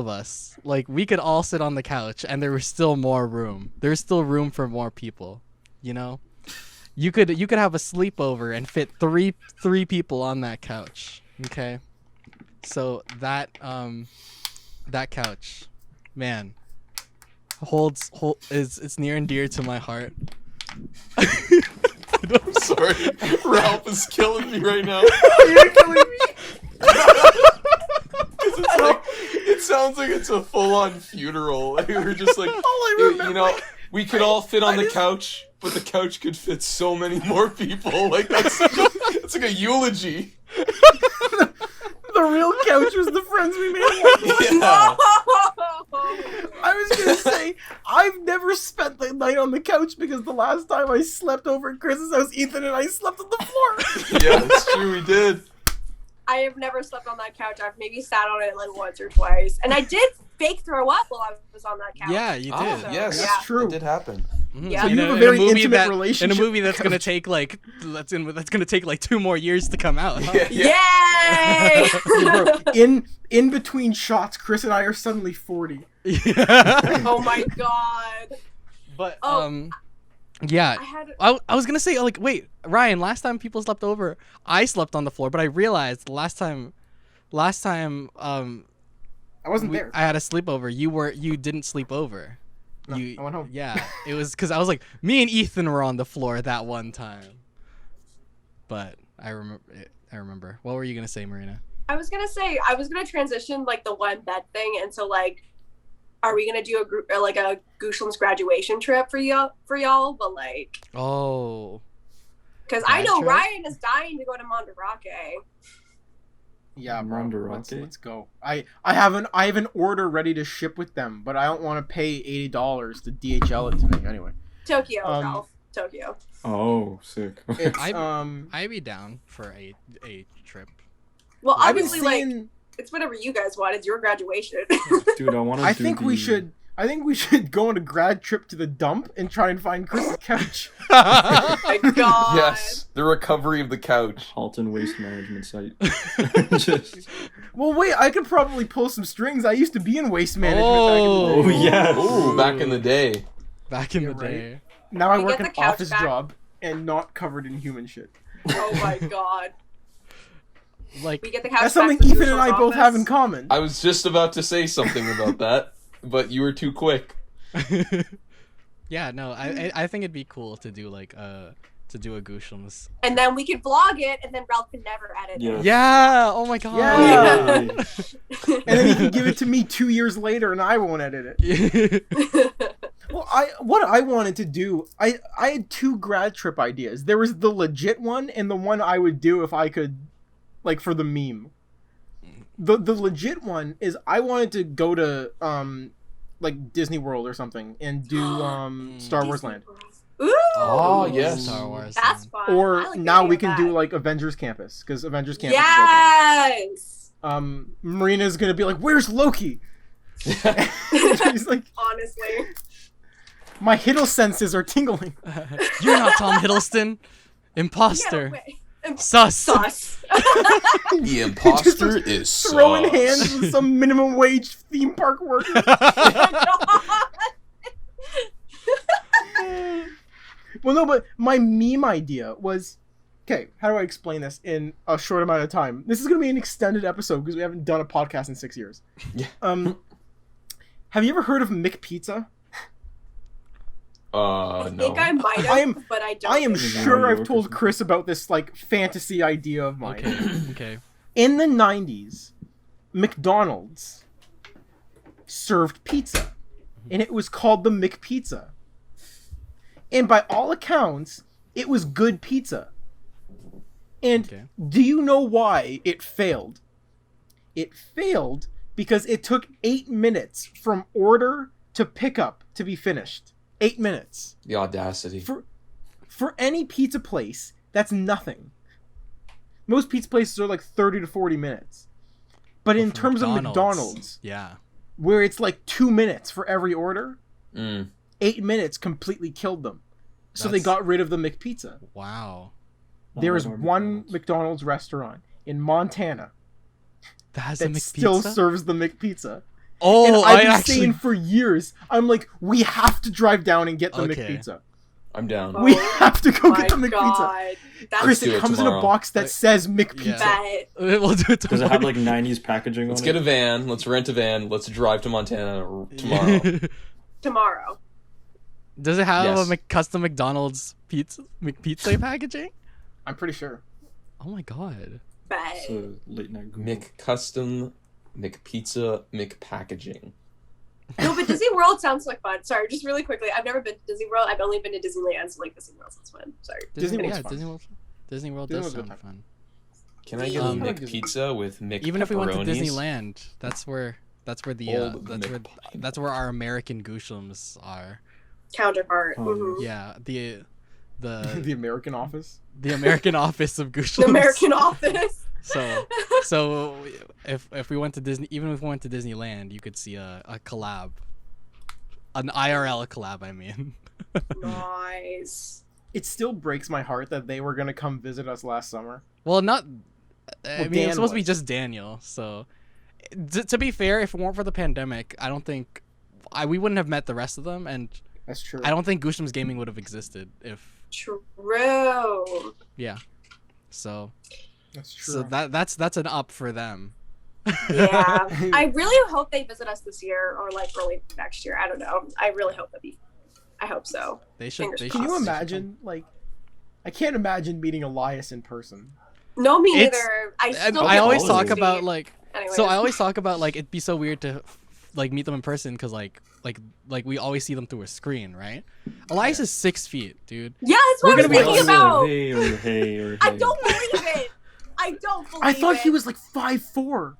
C: us. Like we could all sit on the couch and there was still more room. There's still room for more people, you know? You could have a sleepover and fit three people on that couch. Okay? So that couch, man, it's near and dear to my heart.
E: I'm sorry. Ralph is killing me right now.
A: You're killing me.
E: It sounds like it's a full-on funeral. Like, we're just like,
A: All I remember.
E: you know, we could all fit on the couch, but the couch could fit so many more people. Like that's like a eulogy.
A: The real couch was the friends we made.
E: Yeah.
A: I was gonna say, I've never spent the night on the couch because the last time I slept over at Chris's house, Ethan and I slept on the floor.
E: Yeah, that's true. We did.
F: I have never slept on that couch. I've maybe sat on it like once or twice, and I did fake throw up while I was on that couch.
C: Yeah, you did.
E: Oh, yes,
F: Yeah.
A: That's true.
E: It did happen.
C: Mhm.
F: Yeah.
A: So you
C: In
A: have a very
C: movie
A: intimate relationship
C: in a movie
A: with
C: that's
A: the
C: gonna
A: couch.
C: take that's gonna take 2 more years to come out. Huh?
E: Yeah.
F: Yay!
A: In between shots, Chris and I are suddenly 40.
C: Yeah.
F: Oh my god.
C: But
F: Oh.
C: yeah.
F: I had
C: I was gonna say like wait, Ryan. Last time people slept over, I slept on the floor, but I realized last time,
A: I wasn't there.
C: I had a sleepover. You didn't sleep over.
A: No, I went home.
C: Yeah, it was because I was like, me and Ethan were on the floor that one time. But I remember. What were you gonna say, Marina?
F: I was gonna transition like the one bed thing, and so like, are we gonna do a group or like a Gooshies graduation trip for y'all? But like,
C: Oh.
F: because I know
C: Trip?
F: Ryan is dying to go to Monterrey.
A: Yeah, bro.
D: Mandarake?
A: Let's go. I have an order ready to ship with them, but I don't want to pay $80 to DHL it to me anyway.
F: Tokyo,
A: Um,
F: Ralph. Tokyo.
D: Oh, sick.
A: It's
C: I'd be down for a trip.
F: Well,
A: I've been
F: obviously, like
A: seeing.
F: it's whatever you guys want. It's your graduation.
D: Dude, I want to.
A: I think we should I think we should go on a grad trip to the dump and try and find Chris's couch.
F: Oh my god.
E: Yes, the recovery of the couch.
D: Halton Waste Management site. Just...
A: Well, wait, I could probably pull some strings. I used to be in waste management
D: Oh,
A: back in the day.
D: yeah.
E: Ooh, back in the day.
C: Back in
A: Yeah,
C: the
A: right.
C: day.
A: Now I
F: We
A: work
F: get
A: an
F: the couch
A: office
F: back.
A: job and not covered in human shit.
F: Oh my god.
C: Like,
F: We get the couch
A: That's
F: back
A: something
F: from
A: Ethan and I
F: Gooshies'
A: both have in
F: office.
A: common.
E: I was just about to say something about that, but you were too quick.
C: yeah, no, I think it'd be cool to do like to do a Gooshies.
F: And then we could vlog it, and then Ralph can never edit
D: Yeah.
F: it.
C: Yeah. Oh my god.
A: Yeah.
D: Yay.
A: And then you can give it to me 2 years later and I won't edit it. Well, what I wanted to do, I had 2 grad trip ideas. There was the legit one and the one I would do if I could, like, for the meme. The legit one is I wanted to go to like Disney World or something and do Star Wars Land.
F: Ooh.
E: Oh, yes.
C: Star Wars.
F: That's fun. I
A: Or
F: like
A: now
F: the
A: we
F: idea
A: can
F: of
A: do
F: that.
A: like Avengers Campus because Avengers Campus is
F: Yes.
A: open. Marina's gonna be like, "Where's Loki?" He's like,
F: Honestly.
A: "My Hiddle senses are tingling."
C: You're not Tom Hiddleston. Imposter. Sus.
F: Sus.
E: The imposter is
A: Throwing
E: sus.
A: hands with some minimum wage theme park worker. Well, no, but my meme idea was, okay, how do I explain this in a short amount of time? This is going to be an extended episode because we haven't done a podcast in 6 years.
E: Yeah.
A: Have you ever heard of McPizza?
F: I
E: No.
F: think I might have,
A: I am-
F: but I don't.
A: I am
F: think so.
A: sure
D: New
A: I've
D: York or
A: told
D: something.
A: Chris about this, like, fantasy idea of mine.
C: Okay. Okay.
A: In the 90s, McDonald's served pizza, and it was called the McPizza. And by all accounts, it was good pizza. And
C: Okay.
A: do you know why it failed? It failed because it took 8 minutes from order to pickup to be finished. 8 minutes.
E: The audacity.
A: For any pizza place, that's nothing. Most pizza places are like 30 to 40 minutes. But in
C: For
A: terms of McDonald's,
C: Yeah.
A: where it's like 2 minutes for every order,
E: Mm.
A: 8 minutes completely killed them. So they
C: That's-
A: got rid of the McPizza.
C: Wow.
A: There is
D: Or
A: one
D: McDonald's.
A: McDonald's restaurant in Montana
C: That has a
A: that
C: McPizza.
A: still serves the McPizza.
C: Oh,
A: And
C: I
A: I've been
C: actually.
A: saying for years, I'm like, we have to drive down and get the
C: Okay.
A: McPizza.
E: I'm down.
A: We
F: Oh
A: have to go
F: My
A: get the McPizza.
F: God. That's
A: Chris,
E: do
A: it
E: it
A: comes in a
E: tomorrow.
A: box that says McPizza.
C: Yeah.
F: bet.
C: We'll do it
D: Does it
C: tomorrow.
D: have like 90s packaging
E: Let's
D: on
E: get
D: it?
E: a van. Let's rent a van. Let's drive to Montana tomorrow.
F: Tomorrow.
C: Does it have
E: Yes.
C: a custom McDonald's McPizza packaging?
A: I'm pretty sure.
C: Oh my god.
F: Bet.
D: It's a late night Google.
E: McCustom, McPizza, McPackaging.
F: No, but Disney World sounds like fun. Sorry, just really quickly. I've never been to Disney World. I've only been to Disneyland, so like Disney World sounds fun. Sorry.
A: Disney World's
C: yeah,
A: fun.
C: Disney World. Disney World
A: Disney
C: does
A: World's
C: sound
A: good
C: fun.
E: Can I get a
C: Um,
E: McPizza with Mc
C: Even if we went to
E: pepperonis?
C: Disneyland, that's where the
E: Old
C: that's where our American Gooshies are.
F: Counterpart.
D: Oh,
F: Mhm.
C: Yeah, the
A: The American office.
C: the American office of Gooshies.
F: The American Office.
C: So if we went to Disney, even if we went to Disneyland, you could see a collab, an IRL collab. I mean,
F: Nice.
A: It still breaks my heart that they were going to come visit us last summer.
C: well, not. I
A: Well,
C: mean,
A: Dan
C: it's supposed to be
A: was.
C: just Daniel. So, to be fair, if it weren't for the pandemic, I don't think we wouldn't have met the rest of them, and
A: That's true.
C: I don't think Gooshies Gaming would have existed if.
F: True.
C: Yeah. So
A: That's true.
C: so that's an up for them.
F: Yeah. I really hope they visit us this year or like early next year. I don't know. I really hope I hope so.
C: They should.
F: Fingers
C: They
A: Can
C: should
A: you
C: they should
A: imagine, like, I can't imagine meeting Elias in person.
F: No, me
C: It's-
F: neither. I
C: And
F: still
C: I
F: get
C: always
F: the
C: talk
F: movie.
C: about like.
F: Anyways.
C: So I always talk about like it'd be so weird to like meet them in person because like we always see them through a screen, right? Elias is 6 feet, dude.
F: Yeah, that's what
C: We're
F: I was
C: gonna be
F: thinking about.
D: Hey, or hey, or hey.
F: I don't believe it. I don't believe it.
A: I thought he was like 5'4".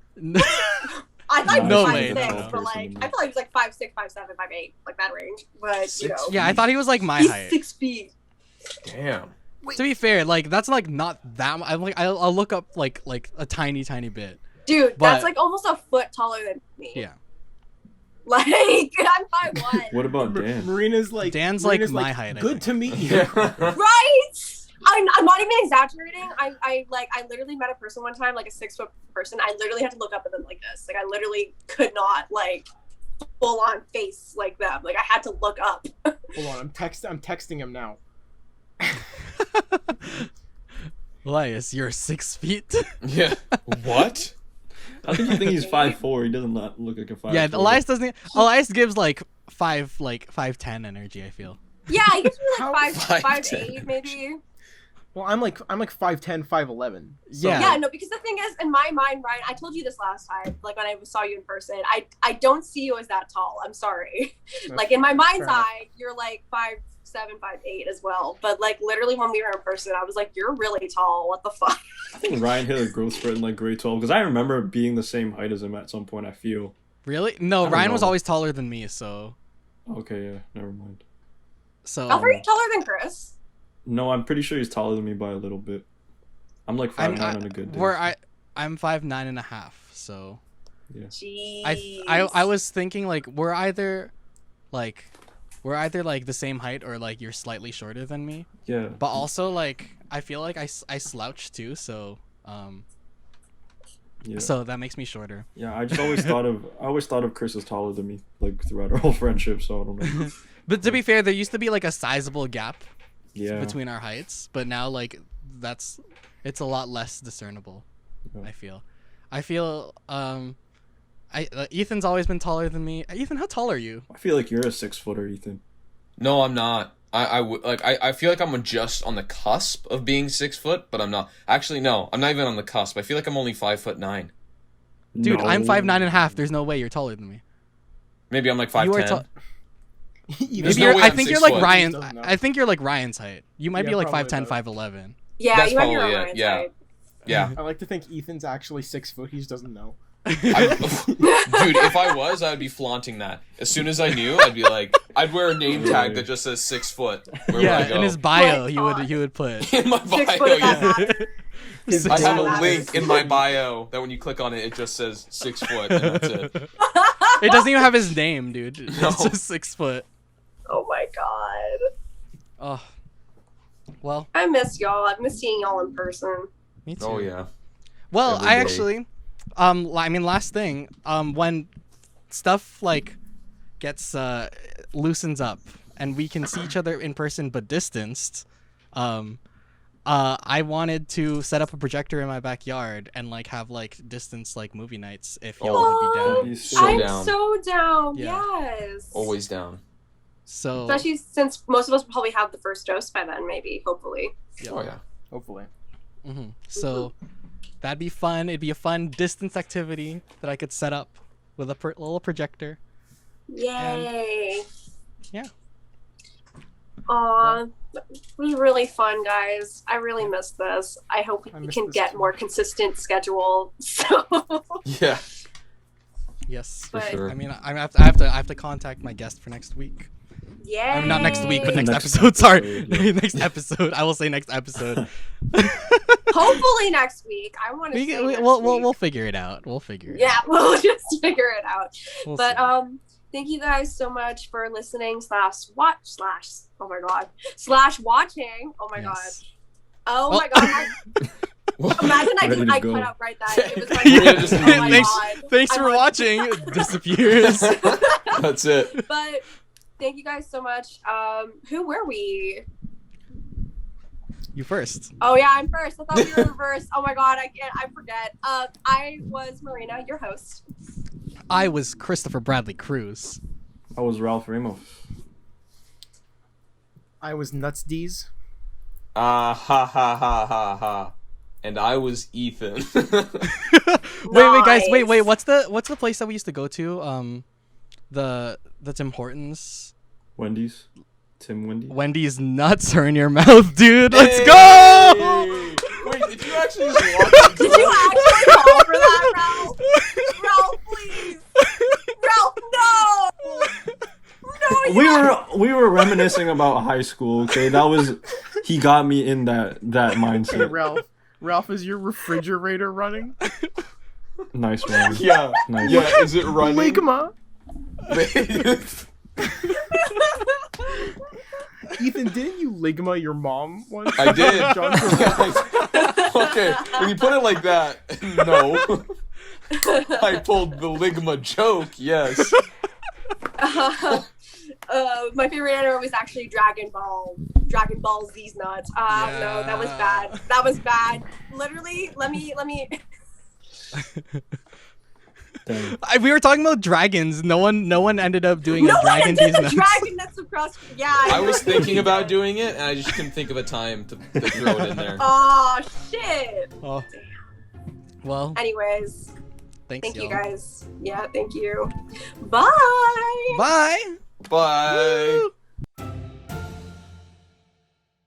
F: I thought he was
C: No
F: 5'6",
C: way,
F: but
C: no.
F: like I felt like he was like 5'6", 5'7", 5'8", like that range. But you know,
C: Yeah, I thought he was like my
F: he's
C: height.
F: 6 feet.
E: Damn.
C: To be fair, like that's like not that. I'm like I'll look up like a tiny bit.
F: Dude,
C: But-
F: that's like almost a foot taller than me.
C: Yeah.
F: Like, I'm 5'1".
D: What about Dan?
A: Marina's like
C: Dan's
A: Marina's
C: like my height, I
A: Good
C: think.
A: to meet you.
F: Right? I'm not even exaggerating. I literally met a person one time, like a 6-foot person. I literally had to look up at them like this. Like, I literally could not, like, full on face like them. Like, I had to look up.
A: Hold on, I'm texting him now.
C: Elias, you're 6 feet.
E: Yeah. What?
D: How can you think he's 5'4"? He does not look like a 5'4".
C: Yeah, Elias doesn't. Elias gives like 5'10" energy. I feel.
F: Yeah, he gives me
A: How-
F: like
E: 5'10".
F: 5'8", maybe.
A: Well, I'm like 5'10", 5'11". So,
C: Yeah.
F: Yeah, no, because the thing is, in my mind, Ryan, I told you this last time, like when I saw you in person, I don't see you as that tall. I'm sorry. Like in my mind's
A: fair enough.
F: eye, you're like 5'7", 5'8" as well. But like literally when we were in person, I was like, you're really tall. What the fuck?
D: I think Ryan hit a growth spurt in like grade 12 because I remember being the same height as him at some point. I feel.
C: Really? No,
D: don't
C: Ryan was
D: know.
C: always taller than me. So.
D: Okay, yeah, never mind.
C: So.
F: How are you taller than Chris?
D: No, I'm pretty sure he's taller than me by a little bit. I'm like 5'9" on a good day.
C: I'm 5'9.5". So.
D: Yeah.
F: Jeez.
C: I was thinking like we're either like the same height or like you're slightly shorter than me.
D: Yeah.
C: But also like I feel like I slouch too. So
D: Yeah.
C: so that makes me shorter.
D: Yeah, I always thought of Chris as taller than me, like throughout our whole friendship. So I don't know.
C: But to be fair, there used to be like a sizable gap
D: Yeah.
C: between our heights, but now like it's a lot less discernible.
D: Yeah.
C: I feel Ethan's always been taller than me. Ethan, how tall are you?
D: I feel like you're a 6-footer, Ethan.
E: No, I'm not. I feel like I'm just on the cusp of being 6 foot, but I'm not. Actually, no, I'm not even on the cusp. I feel like I'm only 5'9".
C: Dude,
D: No.
C: I'm 5'9.5". There's no way you're taller than me.
E: Maybe I'm like
C: You are
E: 5'10".
C: tall.
E: There's
C: Maybe
E: no way
C: I
E: I'm
C: think you're
E: 6
C: like
E: foot.
C: Ryan.
A: Doesn't know.
C: I think you're like Ryan's height. You might
A: Yeah,
C: be like
A: probably
C: 5'10",
A: about.
C: 5'11".
F: Yeah,
E: That's
F: you have your
E: probably
F: own
E: it,
F: Ryan's
E: yeah.
F: height.
E: Yeah.
A: I like to think Ethan's actually 6 foot. He just doesn't know.
E: Dude, if I was, I would be flaunting that. As soon as I knew, I'd be like, I'd wear a name tag that just says 6 foot. Where would I
C: Yeah,
E: go?
C: in his bio,
F: My
C: he would put.
E: In my
F: 6 foot
E: bio,
F: of that
E: yeah.
F: matter.
E: I have a
F: Matters.
E: link in my bio that when you click on it, it just says 6 foot, and that's it.
C: It doesn't even have his name, dude. It's
E: No.
C: just 6 foot.
F: Oh my god.
C: Oh. Well,
F: I miss y'all. I miss seeing y'all in person.
C: me too.
E: Oh yeah.
C: Well,
E: Every
C: I
E: day.
C: actually, I mean, last thing, when stuff like gets loosens up and we can see each other in person but distanced, I wanted to set up a projector in my backyard and like have like distance like movie nights if y'all would be
F: Aw.
C: down.
D: He's
E: So
F: I'm
E: down.
F: so down.
C: Yeah.
F: Yes.
E: Always down.
C: So
F: Especially since most of us will probably have the first dose by then, maybe, hopefully.
C: yeah.
E: Oh yeah.
A: Hopefully.
C: So that'd be fun. It'd be a fun distance activity that I could set up with a little projector.
F: Yay.
C: Yeah.
F: Aw, it was really fun, guys. I really missed this. I hope
A: I
F: we
A: missed
F: can
A: this
F: get
A: too.
F: more consistent schedule. So,
E: Yeah.
C: Yes.
E: For
F: But-
E: sure.
C: I mean, I have to contact my guest for next week.
F: yay.
C: I mean, not next week, but next
D: Next
C: episode. Sorry,
D: episode,
C: next episode. I will say next episode.
F: Hopefully next week. I want to say next week.
C: We'll figure it out. We'll figure it.
F: Yeah,
C: out.
F: we'll just figure it out.
C: We'll
F: But
C: see.
F: thank you guys so much for listening oh my god slash watching. Oh my god.
C: Yes.
F: Oh
C: Well-
F: my god. Imagine
D: Ready to
F: I
D: go.
F: cut out right that. It was like,
C: Yeah,
F: oh
E: just
F: my
C: thanks,
F: god.
C: thanks
F: I
C: for
F: want-
C: watching. Disappears.
E: That's it.
F: But thank you guys so much. Who were we?
C: You first.
F: Oh yeah, I'm first. I thought we were reversed. Oh my god, I forget. I was Marina, your host.
C: I was Kristoffer Bradley Cruz.
D: I was Ralph Ramos.
A: I was Nuts D's.
E: Ha ha ha ha ha. And I was Ethan.
C: Wait, guys. Wait.
F: Nice.
C: What's the place that we used to go to? The Tim Hortons.
D: Wendy's. Tim Wendy.
C: Wendy's nuts are in your mouth, dude. Let's
E: Hey!
C: go.
E: Wait, did you actually just walk
F: Did you actually call for that, Ralph? Ralph, please. Ralph, no. No,
D: We were reminiscing about high school. Okay, that was he got me in that
A: Hey,
D: mindset.
A: Ralph. Ralph, is your refrigerator running?
D: Nice one.
E: Yeah.
D: Nice.
E: Yeah, is it running?
A: Ligma. Ethan, didn't you ligma your mom once?
E: I did.
A: John-
E: Okay, when you put it like that, no. I pulled the ligma joke, yes.
F: My favorite anime was actually Dragon Ball Z's nuts. No, that was bad. That was bad. Literally, let me.
C: We were talking about dragons. No one ended up doing
F: No
C: a
F: one
C: dragon
F: did
C: these
F: the
C: nuts.
F: dragon nuts across. Yeah,
E: I was thinking about doing it, and I just couldn't think of a time to throw it in there.
F: Oh shit.
C: Oh. Well,
F: Anyways,
C: thanks,
F: thank you
C: y'all.
F: guys. Yeah, thank you. Bye.
C: Bye.
E: Bye.
C: Woo.